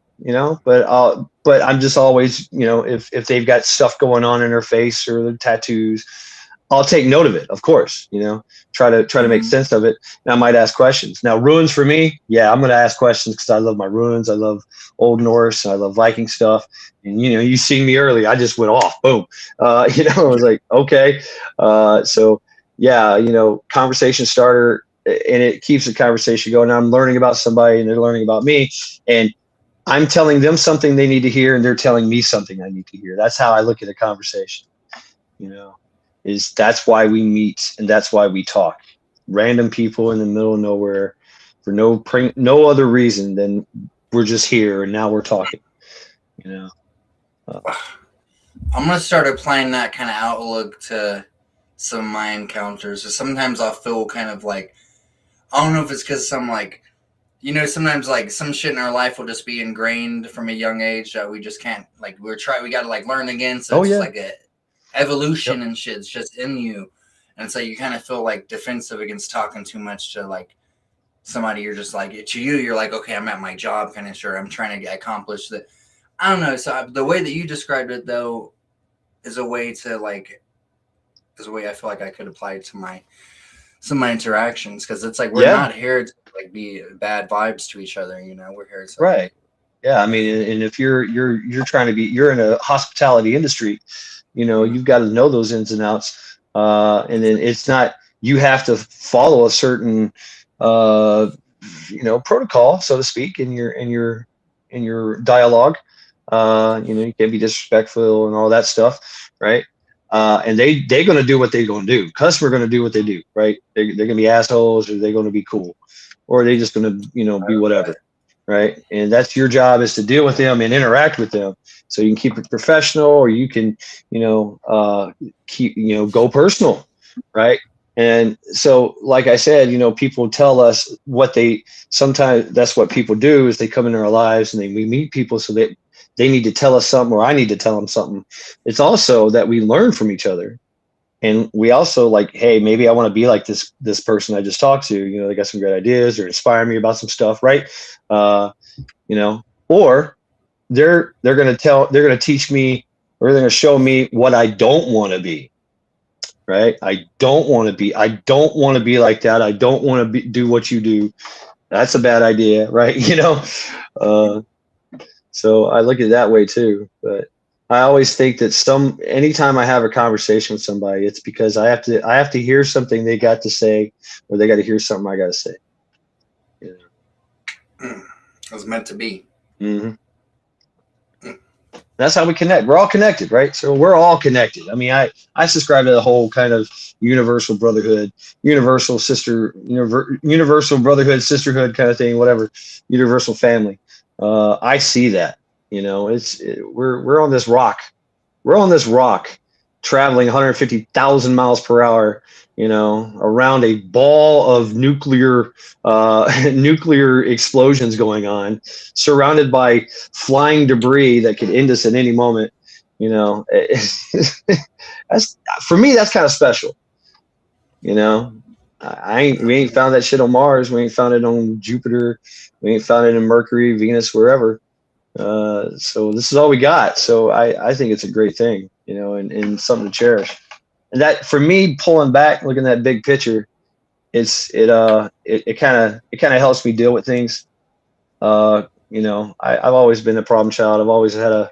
F: But I'm just always, if they've got stuff going on in their face or the tattoos, I'll take note of it, of course, try to make sense of it. And I might ask questions. Now, runes for me, yeah, I'm going to ask questions because I love my runes. I love Old Norse. I love Viking stuff. And, you seen me early. I just went off. Boom. I was like, okay. So, yeah, conversation starter, and it keeps the conversation going. I'm learning about somebody and they're learning about me. And I'm telling them something they need to hear, and they're telling me something I need to hear. That's how I look at a conversation, that's why we meet, and that's why we talk. Random people in the middle of nowhere for no other reason than we're just here, and now we're talking, I'm
A: going to start applying that kind of outlook to some of my encounters. So sometimes I'll feel kind of like, I don't know if it's because I'm like, sometimes like some shit in our life will just be ingrained from a young age that we just can't, like, we got to like learn again. So it's like a evolution and shit. It's just in you. And so you kind of feel like defensive against talking too much to like somebody. You're just like, to you, you're like, okay, I'm at my job, kind of sure. I'm trying to accomplish that. I don't know. So the way that you described it though, is a way I feel like I could apply it to some of my interactions. Cause it's like, we're not here to like be bad vibes to each other, we're here to
F: right. Yeah. I mean, and if you're trying to you're in a hospitality industry, you've got to know those ins and outs. And then it's not, you have to follow a certain, protocol, so to speak, in your dialogue. You can't be disrespectful and all that stuff. Right. And they're going to do what they're going to do. Customer going to do what they do. Right. They're going to be assholes, or they're going to be cool, or they're just going to, be whatever. Right. And that's your job, is to deal with them and interact with them. So you can keep it professional, or you can, go personal. Right. And so, like I said, people tell us sometimes that's what people do, is they come into our lives and we meet people so that they need to tell us something, or I need to tell them something. It's also that we learn from each other. And we also like, hey, maybe I want to be like this person I just talked to, they got some great ideas or inspire me about some stuff. Right. Or they're going to teach me, or they're going to show me what I don't want to be. Right. I don't want to be like that. I don't want to do what you do. That's a bad idea. Right. So I look at it that way too, but I always think that anytime I have a conversation with somebody, it's because I have to hear something they got to say, or they got to hear something I got to say.
A: It was meant to be.
F: Mm-hmm. That's how we connect. We're all connected, right? So we're all connected. I mean, I subscribe to the whole kind of universal brotherhood, universal brotherhood, sisterhood kind of thing, whatever, universal family. I see that, we're on this rock. We're on this rock traveling 150,000 miles per hour, around a ball of nuclear explosions going on, surrounded by flying debris that could end us at any moment. That's, for me, that's kind of special, we ain't found that shit on Mars. We ain't found it on Jupiter. We ain't found it in Mercury, Venus, wherever. So this is all we got. So I think it's a great thing, you know, and something to cherish. And that, for me, pulling back, looking at that big picture, it kind of helps me deal with things. You know, I've always been a problem child. I've always had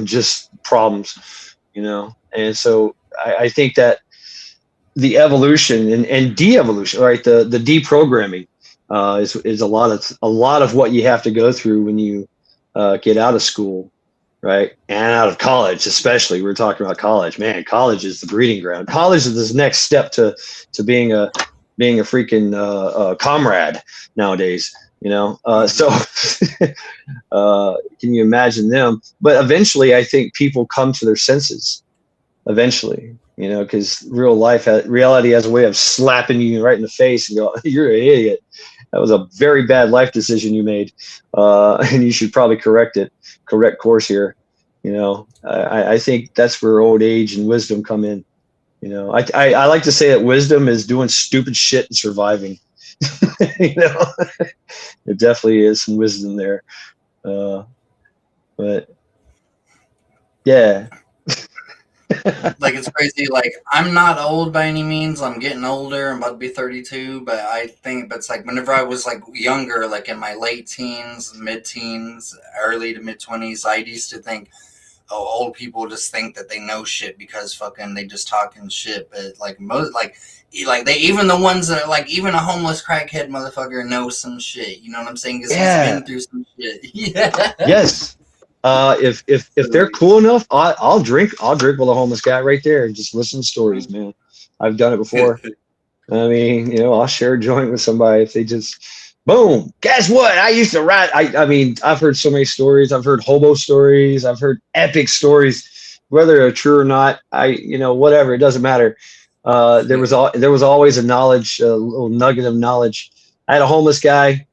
F: just problems, you know. And so I think that the evolution and de-evolution, right? The deprogramming is a lot of what you have to go through when you get out of school, right? And out of college, especially. We're talking about college. Man, college is the breeding ground. College is this next step to being a freaking comrade nowadays. You know, so can you imagine them? But eventually, I think people come to their senses. Eventually, you know, because reality has a way of slapping you right in the face and go, "You're an idiot. That was a very bad life decision you made, and you should probably correct course here." You know, I think that's where old age and wisdom come in. You know, I like to say that wisdom is doing stupid shit and surviving. You know, there definitely is some wisdom there, but yeah.
A: Like, it's crazy. Like, I'm not old by any means. I'm getting older. I'm about to be 32. But I think that's like whenever I was like younger, like in my late teens, mid-teens, early to mid-20s, I used to think, oh, old people just think that they know shit because fucking they just talking shit. But like most, like they, even the ones that are like, even a homeless crackhead motherfucker knows some shit. You know what I'm saying? Because he's been through some shit. Yeah.
F: Yes. If they're cool enough, I'll drink with a homeless guy right there and just listen to stories, man. I've done it before. I mean, you know, I'll share a joint with somebody if they just, boom. Guess what? I used to ride. I mean, I've heard so many stories. I've heard hobo stories. I've heard epic stories, whether they're true or not. You know, whatever. It doesn't matter. There was always a little nugget of knowledge. I had a homeless guy.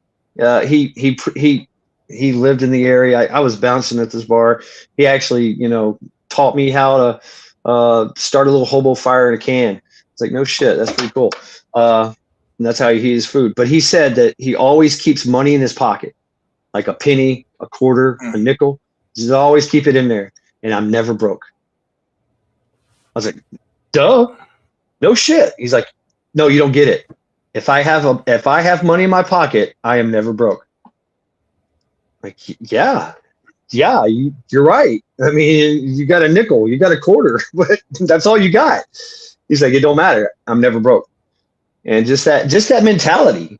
F: He lived in the area. I was bouncing at this bar. He actually, you know, taught me how to start a little hobo fire in a can. It's like, no shit, that's pretty cool. And that's how he eats food. But he said that he always keeps money in his pocket, like a penny, a quarter, a nickel. Just always keep it in there, and I'm never broke. I was like, duh, no shit. He's like, no, you don't get it. If I have money in my pocket, I am never broke. Like, yeah, you're right. I mean, you got a nickel, you got a quarter, but that's all you got. He's like, it don't matter. I'm never broke. And just that mentality,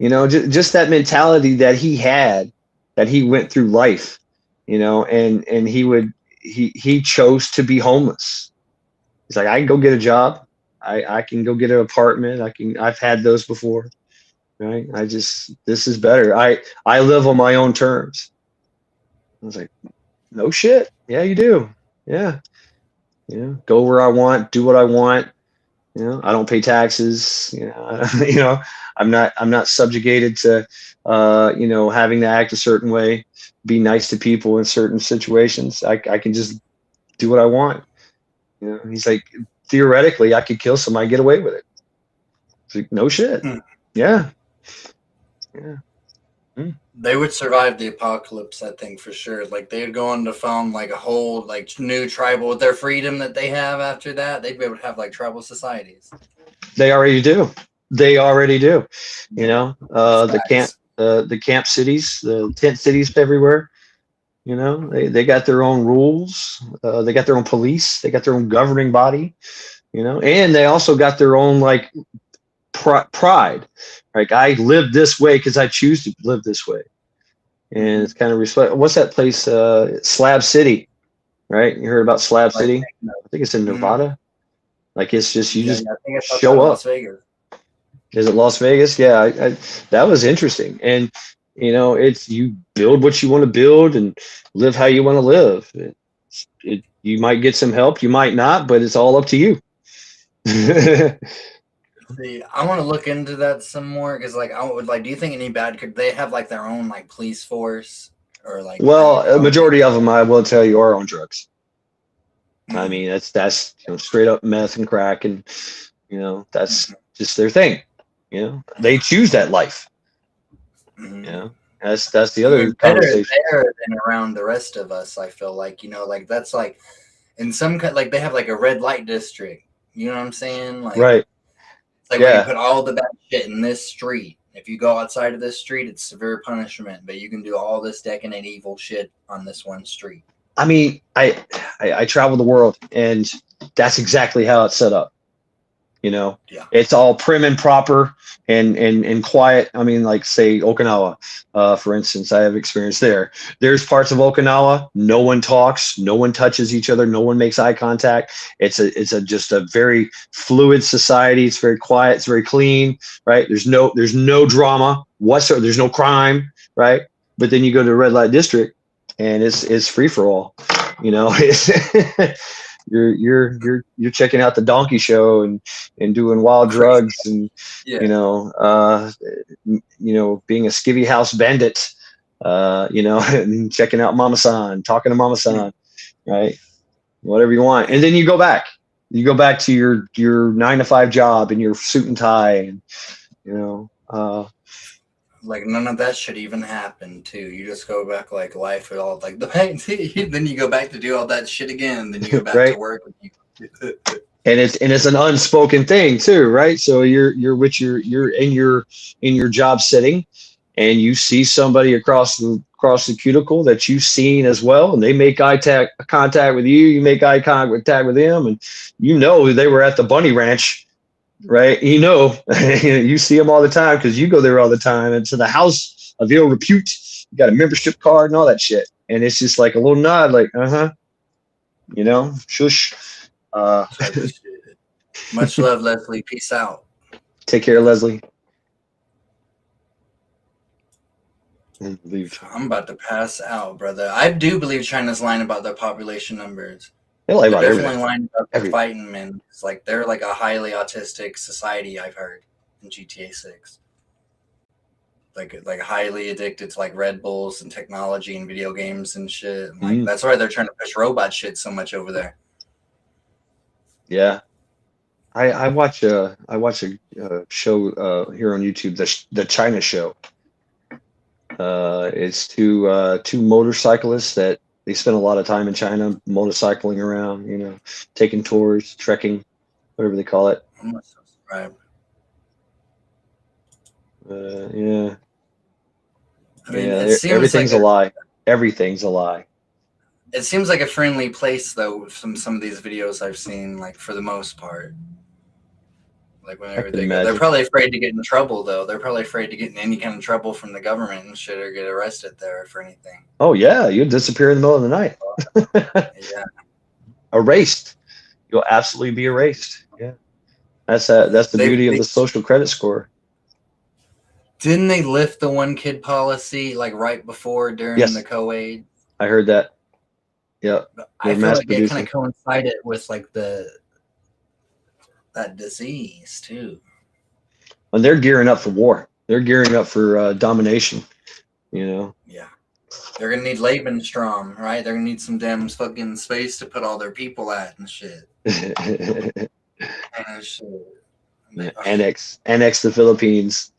F: you know, just that mentality that he had, that he went through life, you know, and he chose to be homeless. He's like, I can go get a job. I can go get an apartment. I've had those before. Right. This is better. I live on my own terms. I was like, no shit. Yeah, you do. Yeah. You know, go where I want, do what I want. You know, I don't pay taxes. You know, you know, I'm not subjugated to, you know, having to act a certain way, be nice to people in certain situations. I can just do what I want. You know, he's like, theoretically, I could kill somebody, get away with it. It's like, no shit. Yeah. Yeah.
A: They would survive the apocalypse, I think, for sure. Like, they'd go on to found like a whole like new tribal with their freedom that they have after that. They'd be able to have like tribal societies.
F: They already do. You know, the camp cities, the tent cities everywhere. You know, they got their own rules. They got their own police. They got their own governing body. You know, and they also got their own like pride. Like, I live this way because I choose to live this way, and it's kind of respect. What's that place? Slab City, right? You heard about Slab City? I think it's in Nevada. Like, it's just I think it's show up. Las Vegas. Is it Las Vegas? Yeah, that was interesting. And you know, it's, you build what you want to build and live how you want to live. You might get some help, you might not, but it's all up to you.
A: See, I want to look into that some more because, like, I would like. Do you think any bad could they have like their own like police force or like?
F: Well, a majority of them, I will tell you, are on drugs. I mean, that's straight up meth and crack, and that's just their thing. They choose that life.
A: Mhm.
F: That's the
A: I
F: other
A: mean, better
F: conversation.
A: there than around the rest of us. I feel like like that's like in some like they have like a red light district. You know what I'm saying? Like
F: Right.
A: it's like where you
F: Yeah.
A: put all the bad shit in this street. If you go outside of this street, it's severe punishment. But you can do all this decadent evil shit on this one street.
F: I mean, I travel the world, and that's exactly how it's set up.
A: Yeah.
F: It's all prim and proper and quiet. I mean, like say Okinawa, for instance, I have experience there. There's parts of Okinawa, no one talks, no one touches each other, no one makes eye contact. It's just a very fluid society. It's very quiet. It's very clean, right? There's no drama whatsoever. There's no crime, right? But then you go to the red light district, and it's free for all. It's you're checking out the donkey show and doing wild drugs and
A: Yeah.
F: being a skivvy house bandit, and checking out Mama San, talking to Mama San, right? Whatever you want, and then you go back to your 9-to-5 job in your suit and tie, and
A: like none of that should even happen too. You just go back like life with all like the then you go back to do all that shit again. Then you go back
F: Right.
A: to work.
F: and it's an unspoken thing too, right? So you're in your job setting, and you see somebody across the cuticle that you've seen as well, and they make contact with you. You make eye contact with them, and they were at the bunny ranch, right? You see them all the time because you go there all the time. And to the house of ill repute, you got a membership card and all that shit, and it's just like a little nod, like shush.
A: Much love, Leslie. Peace out.
F: Take care, Leslie.
A: I'm about to pass out, brother. I do believe China's lying about their population numbers.
F: They lie
A: They're
F: about
A: definitely
F: everything.
A: lying about their
F: Everything.
A: fighting men. It's like they're like a highly autistic society. I've heard in GTA 6. Like highly addicted to like Red Bulls and technology and video games and shit. And, like that's why they're trying to push robot shit so much over there.
F: Yeah, I watch a show here on YouTube, the China Show. It's two motorcyclists that they spend a lot of time in China motorcycling around, taking tours, trekking, whatever they call it.
A: I'm not so subscribed.
F: Yeah.
A: I mean,
F: Yeah,
A: it seems
F: everything's
A: like
F: a lie. Everything's a lie.
A: It seems like a friendly place, though, from some of these videos I've seen, like, for the most part. Like, whenever they go. They're
F: imagine.
A: probably afraid to get in trouble, though. They're probably afraid to get in any kind of trouble from the government and shit or get arrested there for anything.
F: Oh yeah, you'll disappear in the middle of the night.
A: Yeah.
F: Erased. You'll absolutely be erased. Yeah. That's the beauty of the social credit score.
A: Didn't they lift the one kid policy, like, right before, during
F: Yes.
A: the co-aid?
F: I heard that. Yeah.
A: I feel
F: mass
A: like it kind
F: producing.
A: of coincided with, like, that disease, too.
F: And they're gearing up for war. They're gearing up for domination.
A: Yeah. They're gonna need Lebensstrom, right? They're gonna need some damn fucking space to put all their people at and shit. And shit.
F: Annex the Philippines.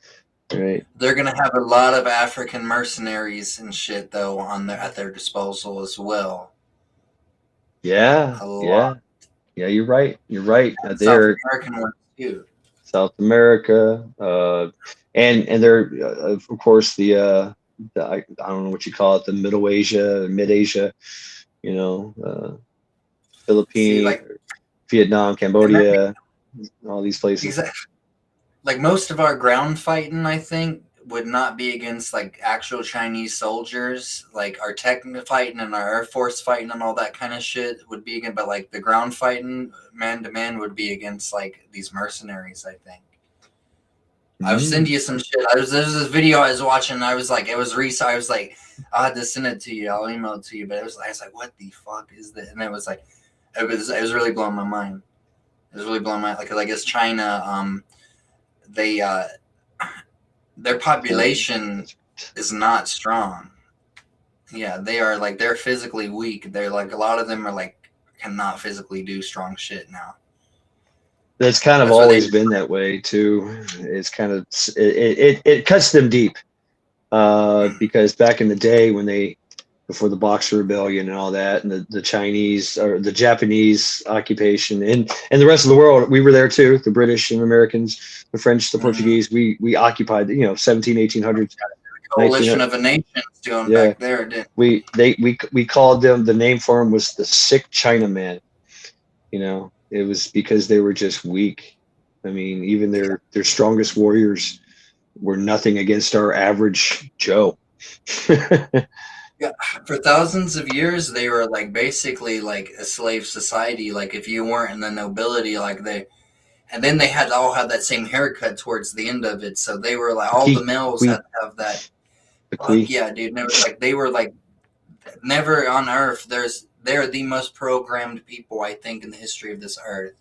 F: Right.
A: They're gonna have a lot of African mercenaries and shit though at their disposal as well.
F: Yeah.
A: A lot.
F: Yeah. Yeah, you're right. You're right.
A: South
F: They're
A: American ones too.
F: South America, and they're of course the I don't know what you call it, the Middle Asia, Mid Asia, Philippines,
A: like-
F: Vietnam, Cambodia, all these places.
A: Exactly. Like most of our ground fighting, I think, would not be against like actual Chinese soldiers. Like our tech fighting and our Air Force fighting and all that kind of shit would be against, but like the ground fighting, man to man, would be against like these mercenaries. I think. I'll send you some shit. There's this video I was watching. And I was like, it was recent. I was like, I'll have to send it to you. I'll email it to you. But I was like, what the fuck is that? And it was like, it was really blowing my mind. It was really blowing my mind. Like I guess China, their population is not strong. Yeah, they are like they're physically weak. They're like a lot of them are like cannot physically do strong shit now.
F: That's kind of
A: That's what they-
F: always been that way too. It's kind of it cuts them deep, because back in the day when before the Boxer Rebellion and all that, and the Chinese or the Japanese occupation and the rest of the world, we were there too. The British and Americans, the French, the Portuguese, we occupied, 17, 1800s.
A: Coalition of the Nations doing
F: Yeah.
A: back there, didn't
F: We called them, the name for them was the sick Chinaman. It was because they were just weak. I mean, even their strongest warriors were nothing against our average Joe.
A: Yeah, for thousands of years they were like basically like a slave society. Like if you weren't in the nobility, and then they all had that same haircut towards the end of it. So they were like all the males had to have that. Yeah, dude. They were like never on Earth. They're the most programmed people I think in the history of this Earth.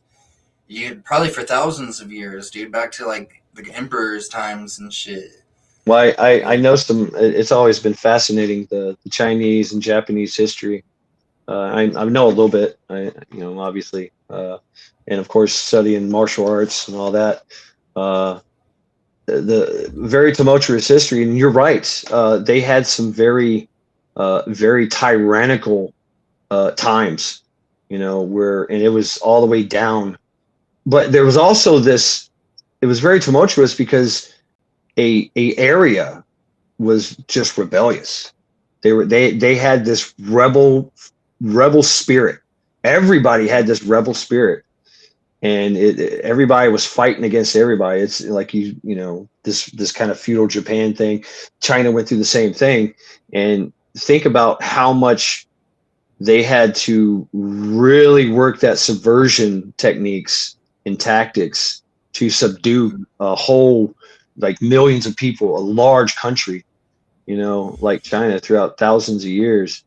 A: You probably for thousands of years, dude. Back to like the emperor's times and shit.
F: Well, I know it's always been fascinating, the Chinese and Japanese history. I know a little bit, obviously, and of course studying martial arts and all that. The very tumultuous history, and you're right. They had some very, very tyrannical times, and it was all the way down. But there was also this. It was very tumultuous because a area was just rebellious. They had this rebel spirit. Everybody had this rebel spirit, and everybody was fighting against everybody. It's like this kind of feudal Japan thing. China went through the same thing, and think about how much they had to really work that subversion techniques and tactics to subdue a whole, like millions of people, a large country, like China throughout thousands of years.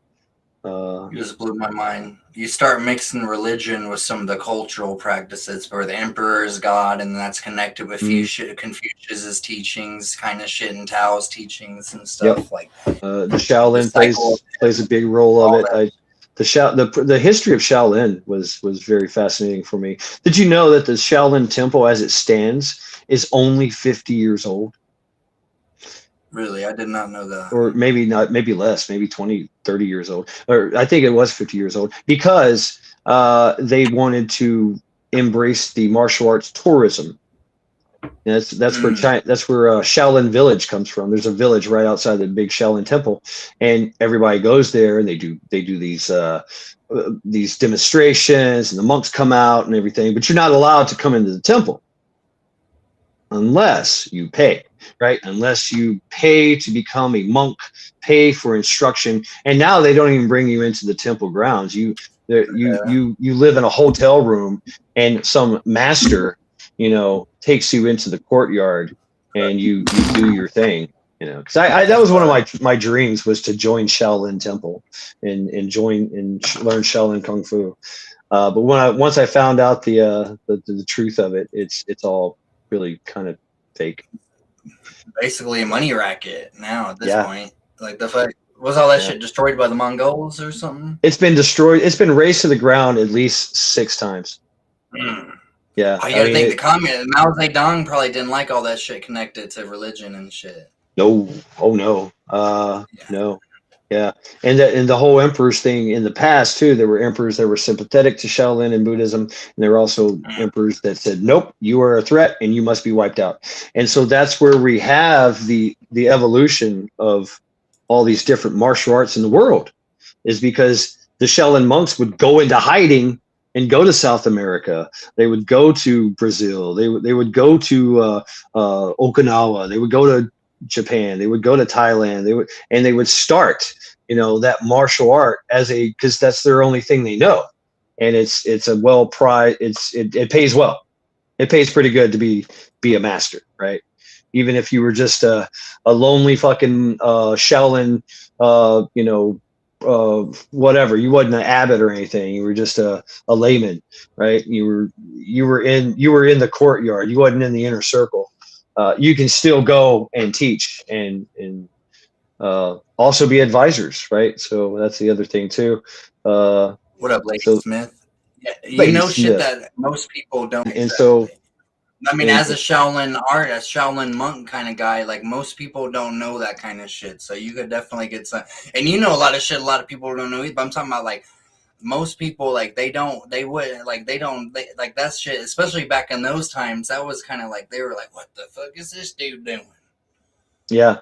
A: You just blew my mind. You start mixing religion with some of the cultural practices where the emperor is God, and that's connected with Confucius's teachings, kind of shit, and Tao's teachings and stuff.
F: Yep.
A: Like
F: the Shaolin plays a big role of it. The history of Shaolin was very fascinating for me. Did you know that the Shaolin Temple, as it stands, is only 50 years old?
A: Really, I did not know that.
F: Or maybe not, maybe less, maybe 20, 30 years old. Or I think it was 50 years old, because they wanted to embrace the martial arts tourism. And that's where China, that's where Shaolin Village comes from. There's a village right outside the big Shaolin Temple, and everybody goes there, and they do these demonstrations, and the monks come out and everything. But you're not allowed to come into the temple unless you pay, right? Unless you pay to become a monk, pay for instruction. And now they don't even bring you into the temple grounds. You live in a hotel room, and some master, takes you into the courtyard, and you do your thing, because that was one of my dreams, was to join Shaolin Temple and learn Shaolin Kung Fu. But once I found out the truth of it, it's all really kind of fake.
A: Basically a money racket now at this point. Like the fact, was all that shit destroyed by the Mongols or something?
F: It's been destroyed. It's been razed to the ground at least 6 times. Yeah.
A: I gotta think the communist Mao Zedong probably didn't like all that shit connected to religion and shit.
F: No. Oh no. No. Yeah. And the whole emperors thing in the past too, there were emperors that were sympathetic to Shaolin and Buddhism, and there were also emperors that said, nope, you are a threat and you must be wiped out. And so that's where we have the evolution of all these different martial arts in the world, is because the Shaolin monks would go into hiding and go to South America. They would go to Brazil. They would go to Okinawa. They would go to Japan. They would go to Thailand. They would start, that martial art because that's their only thing they know, and it's a well prized. It pays well. It pays pretty good to be a master, right? Even if you were just a lonely fucking Shaolin, whatever, you wasn't an abbot or anything. You were just a layman, right? You were in the courtyard. You wasn't in the inner circle. You can still go and teach and also be advisors, right? So that's the other thing too.
A: What up, Lady Smith? Yeah, you
F: Lady
A: know shit
F: Smith.
A: that most people don't.
F: And so,
A: I mean,
F: and-
A: as a Shaolin Shaolin monk kind of guy, like most people don't know that kind of shit. So you could definitely get some. And you know a lot of shit a lot of people don't know either. But I'm talking about like most people, like they like that shit. Especially back in those times, that was kind of like they were like, "What the fuck is this dude doing?"
F: yeah,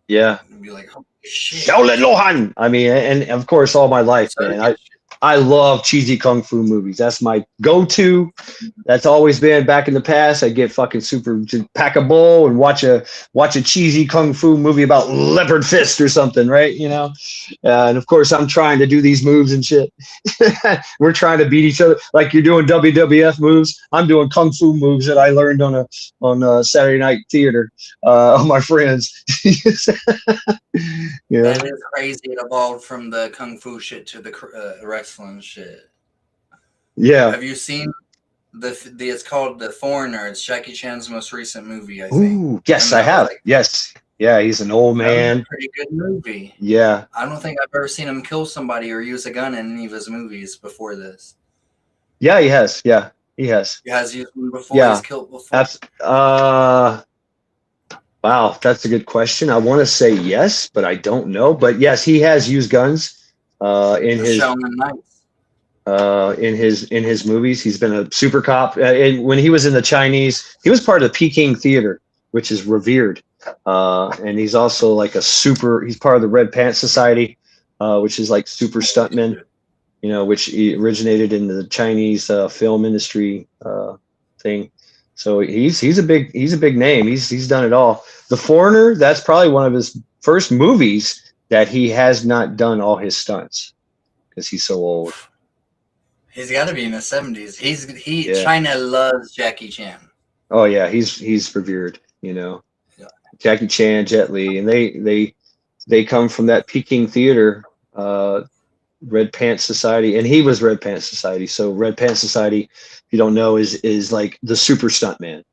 F: yeah.
A: And be like, "Holy shit!"
F: Shaolin Lohan. I mean, and of course, all my life,
A: So,
F: man. I love cheesy kung fu movies. That's my go-to. That's always been back in the past. I get fucking super pack a bowl and watch a cheesy kung fu movie about leopard fist or something, right? You know, and of course I'm trying to do these moves and shit. We're trying to beat each other like you're doing WWF moves. I'm doing kung fu moves that I learned on a Saturday Night Theater on my friends. Yeah.
A: that is crazy. It evolved from the kung fu shit to the wrestling shit.
F: Yeah.
A: Have you seen the? It's called The Foreigner. It's Jackie Chan's most recent movie, I think.
F: Ooh, yes,
A: And
F: I
A: that was,
F: have.
A: like,
F: Yes. Yeah, he's an old
A: that was a
F: man.
A: pretty good movie.
F: Yeah.
A: I don't think I've ever seen him kill somebody or use a gun in any of his movies before this.
F: Yeah, he has. Yeah, he has.
A: He has used one before.
F: Yeah.
A: He's killed before.
F: That's wow, that's a good question. I want to say yes, but I don't know. But yes, he has used guns in
A: The
F: his
A: Shaolin Knights.
F: in his movies. He's been a super cop. And when he was in the Chinese, he was part of the Peking Theater, which is revered. And he's also like he's part of the Red Pants Society, which is like super stuntmen, you know, which originated in the Chinese film industry thing. So he's a big name. He's done it all. The Foreigner, that's probably one of his first movies that he has not done all his stunts because he's so old.
A: He's got to be in his 70s.
F: Yeah.
A: China loves Jackie Chan.
F: Oh yeah, he's revered, you know.
A: Yeah.
F: Jackie Chan, Jet Li, and they come from that Peking Theater, Red Pants Society, and he was Red Pants Society. So Red Pants Society, if you don't know, is like the super stuntman,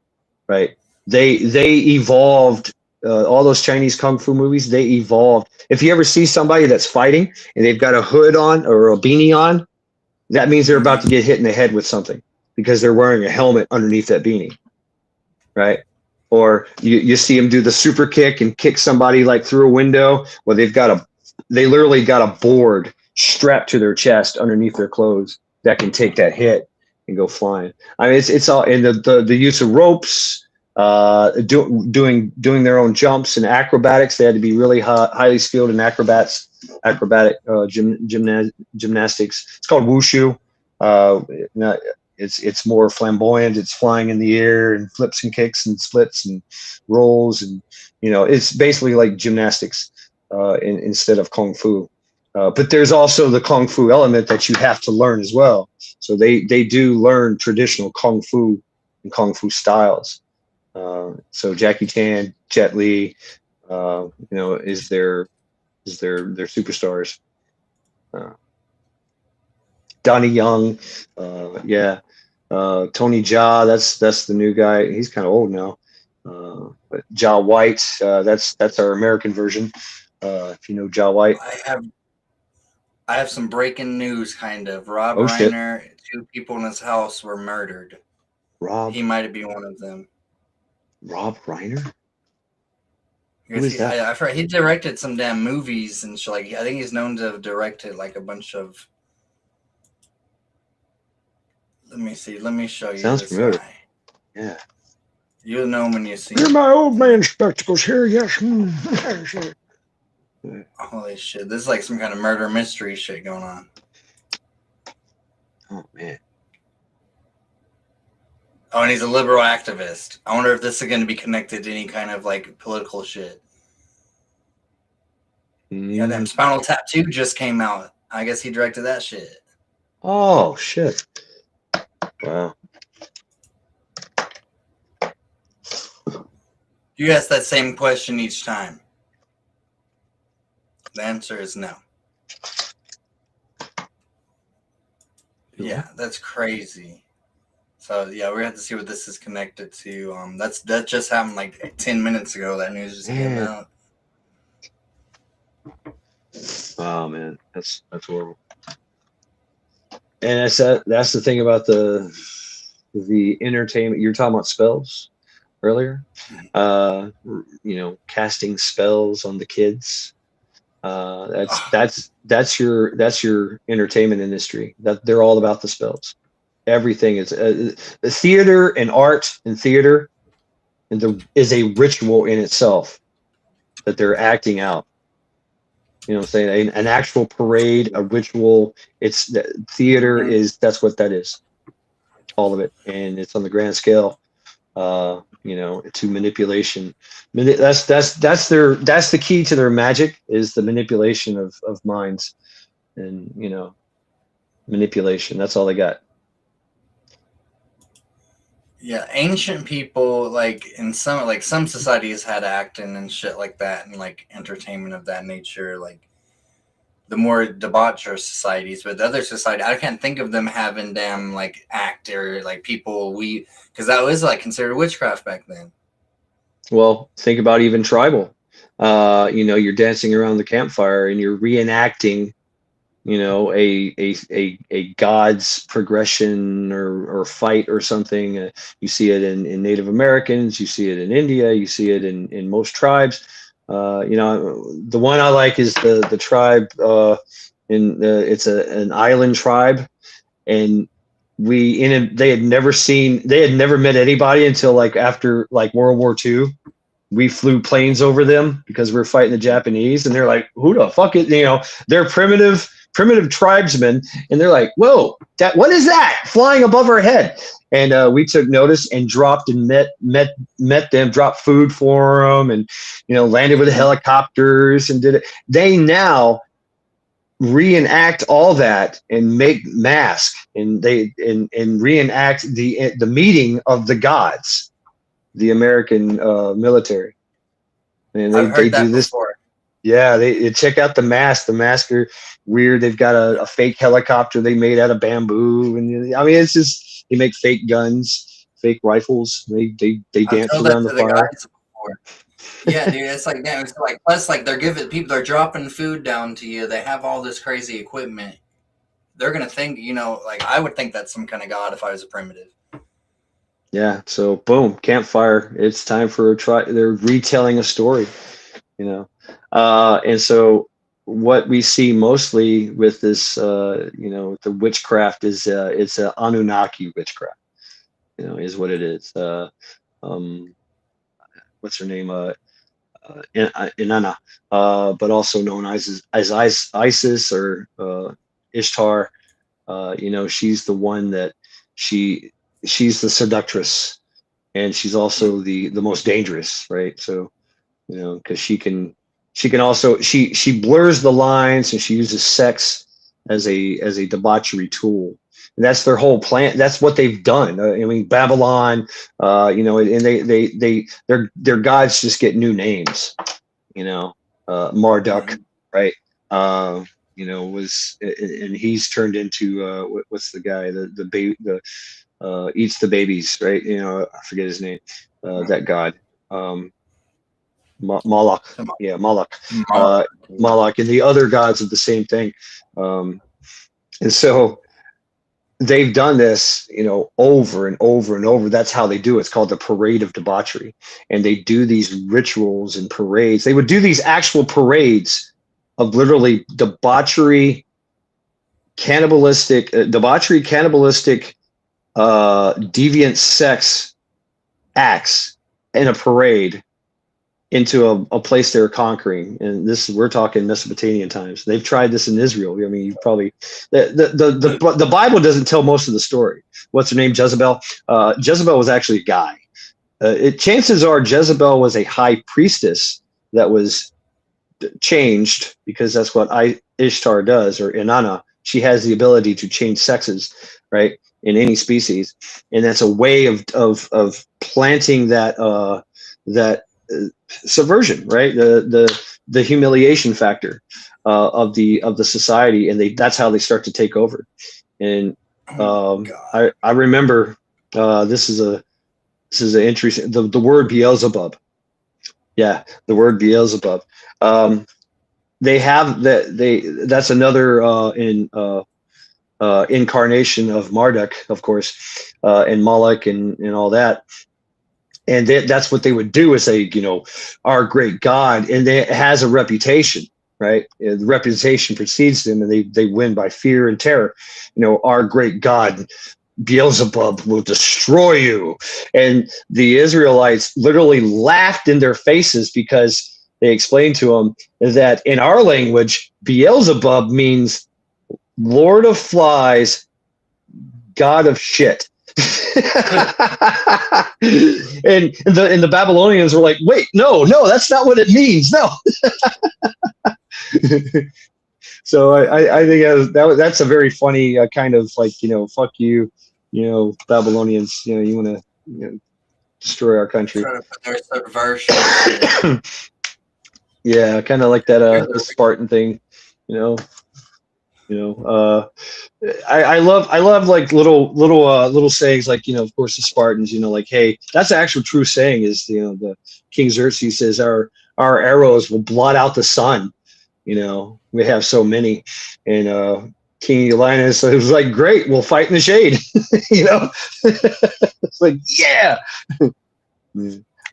F: right? They evolved all those Chinese kung fu movies. They evolved. If you ever see somebody that's fighting and they've got a hood on or a beanie on, that means they're about to get hit in the head with something because they're wearing a helmet underneath that beanie, right? Or you see them do the super kick and kick somebody like through a window. Well, they literally got a board strapped to their chest underneath their clothes that can take that hit and go flying. I mean, it's all in the use of ropes, doing their own jumps and acrobatics. They had to be really highly skilled in acrobatic gymnastics. It's called wushu. It's more flamboyant. It's flying in the air and flips and kicks and splits and rolls, and you know, it's basically like gymnastics instead of kung fu. But there's also the kung fu element that you have to learn as well. So they do learn traditional kung fu and kung fu styles. So Jackie Chan, Jet Li, you know, is their superstars. Donnie Young, yeah. Tony Jaa, that's the new guy. He's kind of old now. But Jaa White, that's our American version. If you know Jaa White.
A: I have some breaking news, kind of. Rob
F: shit.
A: Reiner, 2 people in his house were murdered. He might be one of them.
F: Rob Reiner?
A: Who is that? I forgot, he directed some damn movies and shit. Like, I think he's known to have directed like a bunch of. Let me see. Let me show you.
F: Sounds
A: this
F: familiar.
A: guy.
F: Yeah.
A: You'll know him when you see
B: You're
A: him.
B: my old man spectacles here, yes.
A: Holy shit! This is like some kind of murder mystery shit going on.
F: Oh man.
A: Oh, and he's a liberal activist. I wonder if this is going to be connected to any kind of like political shit. Yeah, them Spinal Tap 2 just came out. I guess he directed that shit.
F: Oh shit. Wow.
A: You ask that same question each time. The answer is no. Yeah, that's crazy. So yeah, we're gonna have to see what this is connected to. That just happened like 10 minutes ago. That news just came out.
F: Oh man, that's horrible. And that's the thing about the entertainment. You're talking about spells earlier. Casting spells on the kids. That's your entertainment industry. That they're all about the spells. Everything is the theater and art and theater, is a ritual in itself that they're acting out. You know what I'm saying? An actual parade, a ritual. It's theater that's what that is. All of it, and it's on the grand scale. To manipulation. That's the key to their magic, is the manipulation of minds, and manipulation. That's all they got.
A: Yeah, ancient people, like in some societies had acting and shit like that, and like entertainment of that nature, like the more debaucherous societies. But the other society, I can't think of them having them like act, or like people because that was like considered witchcraft back then.
F: Well, think about even tribal. You're dancing around the campfire and you're reenacting, a god's progression or fight or something. You see it in Native Americans, you see it in India, you see it in most tribes. The one I like is the tribe it's an island tribe, and they had never met anybody until like after like World War II. We flew planes over them because we were fighting the Japanese, and they're like, who the fuck is, they're primitive tribesmen, and they're like, whoa, what is that flying above our head? And we took notice and dropped and met them, dropped food for them, and landed with the helicopters and did it. They now reenact all that and make masks, and reenact the meeting of the gods, the American military. And
A: I've heard that
F: do this
A: before.
F: Yeah, they check out the mask. The masks are weird. They've got a fake helicopter they made out of bamboo, and I mean, it's just they make fake guns, fake rifles. They dance around the fire.
A: Yeah, dude, it's like, damn, it's like, plus like they're dropping food down to you. They have all this crazy equipment. They're gonna think, like I would think that's some kind of god if I was a primitive.
F: Yeah. So boom, campfire. It's time for a try. They're retelling a story, and so what we see mostly with this, the witchcraft is it's a Anunnaki witchcraft. Is what it is. What's her name? Inanna, but also known as Isis or Ishtar. She's the one that she's the seductress, and she's also the most dangerous, right? So, because she can also she blurs the lines, and she uses sex as a debauchery tool. And that's their whole plan. That's what they've done. I mean, Babylon, and their gods just get new names. Marduk, right? And he's turned into what's the guy? The eats the babies, right? I forget his name. That god, Moloch. Yeah, Moloch. Moloch, and the other gods of the same thing. And so they've done this, over and over and over. That's how they do it. It's called the Parade of Debauchery. And they do these rituals and parades. They would do these actual parades of literally debauchery, cannibalistic, deviant sex acts in a parade into a place they're conquering. And we're talking Mesopotamian times. They've tried this in Israel. I mean, you probably the Bible doesn't tell most of the story. What's her name? Jezebel. Jezebel was actually a guy. Chances are Jezebel was a high priestess that was changed, because that's what Ishtar does, or Inanna. She has the ability to change sexes, right, in any species, and that's a way of planting that subversion, right? The humiliation factor of the society, and that's how they start to take over. And I remember this is an interesting, the word Beelzebub. Yeah, the word Beelzebub. They have that's another in incarnation of Marduk, of course, and Moloch and all that. And that's what they would do is say, our great God, and it has a reputation, right? The reputation precedes them, and they win by fear and terror. Our great God, Beelzebub, will destroy you. And the Israelites literally laughed in their faces because they explained to them that in our language, Beelzebub means Lord of Flies, God of shit. and the Babylonians were like, wait, no, that's not what it means. No. So I think that's a very funny kind of like, fuck you, Babylonians, you want to destroy our country.
A: Try to put their subversion.
F: Yeah, kind of like that the Spartan thing, I love like little sayings like, of course the Spartans, like, hey, that's the actual true saying is, the King Xerxes says our arrows will blot out the sun. We have so many. And King Linus was like, great, we'll fight in the shade. It's like, yeah.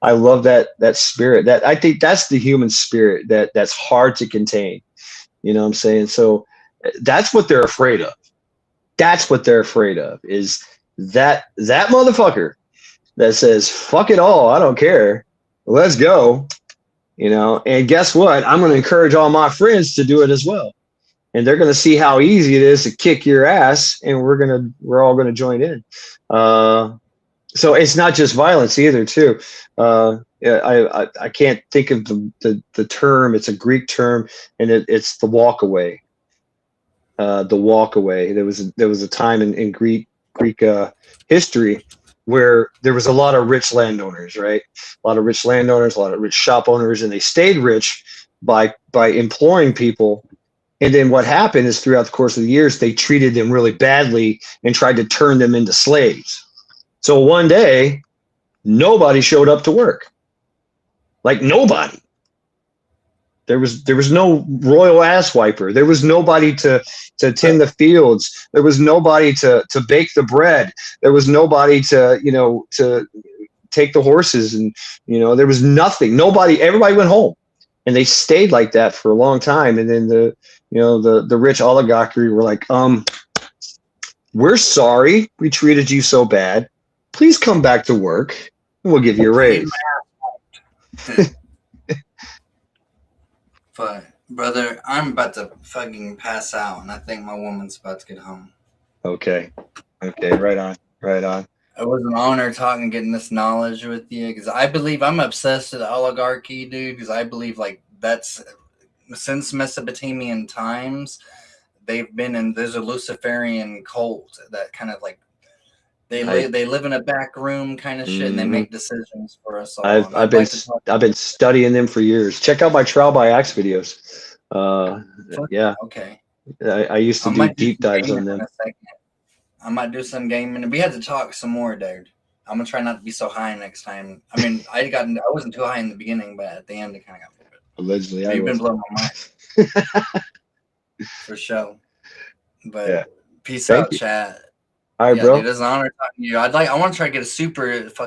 F: I love that spirit. That I think that's the human spirit that's hard to contain. You know what I'm saying? So that's what they're afraid of. That's what they're afraid of is that motherfucker that says, fuck it all, I don't care. Let's go. And guess what? I'm going to encourage all my friends to do it as well. And they're going to see how easy it is to kick your ass, and we're all going to join in. So it's not just violence either, too. I can't think of the term. It's a Greek term, and it's the walk away. The walk away. There was a time in Greek history where there was a lot of rich landowners, right? A lot of rich landowners, a lot of rich shop owners, and they stayed rich by employing people. And then what happened is throughout the course of the years, they treated them really badly and tried to turn them into slaves. So one day, nobody showed up to work. Like nobody. There was no royal ass wiper. There was nobody to tend the fields. There was nobody to bake the bread. There was nobody to take the horses, and there was nothing. Nobody. Everybody went home, and they stayed like that for a long time. And then the rich oligarchy were like, we're sorry we treated you so bad. Please come back to work, and we'll give you a raise.
A: But brother, I'm about to fucking pass out, and I think my woman's about to get home.
F: Okay, right on.
A: It was an honor talking, getting this knowledge with you, because I believe I'm obsessed with oligarchy, dude. Because I believe like that's since Mesopotamian times, there's a Luciferian cult that kind of like they live in a back room kind of shit, and they make decisions for us all.
F: I've been studying them for years. Check out my trial by axe videos. Yeah.
A: Okay.
F: I used to do deep dives on them.
A: I might do some gaming. We had to talk some more, dude. I'm gonna try not to be so high next time. I mean, I wasn't too high in the beginning, but at the end it kind of got a little bit.
F: Allegedly,
A: You've been blowing my mind for sure. But
F: yeah.
A: peace
F: Thank
A: out,
F: you.
A: chat.
F: All right, bro.
A: Dude, it's an honor talking to you. I want to try to get a super fucking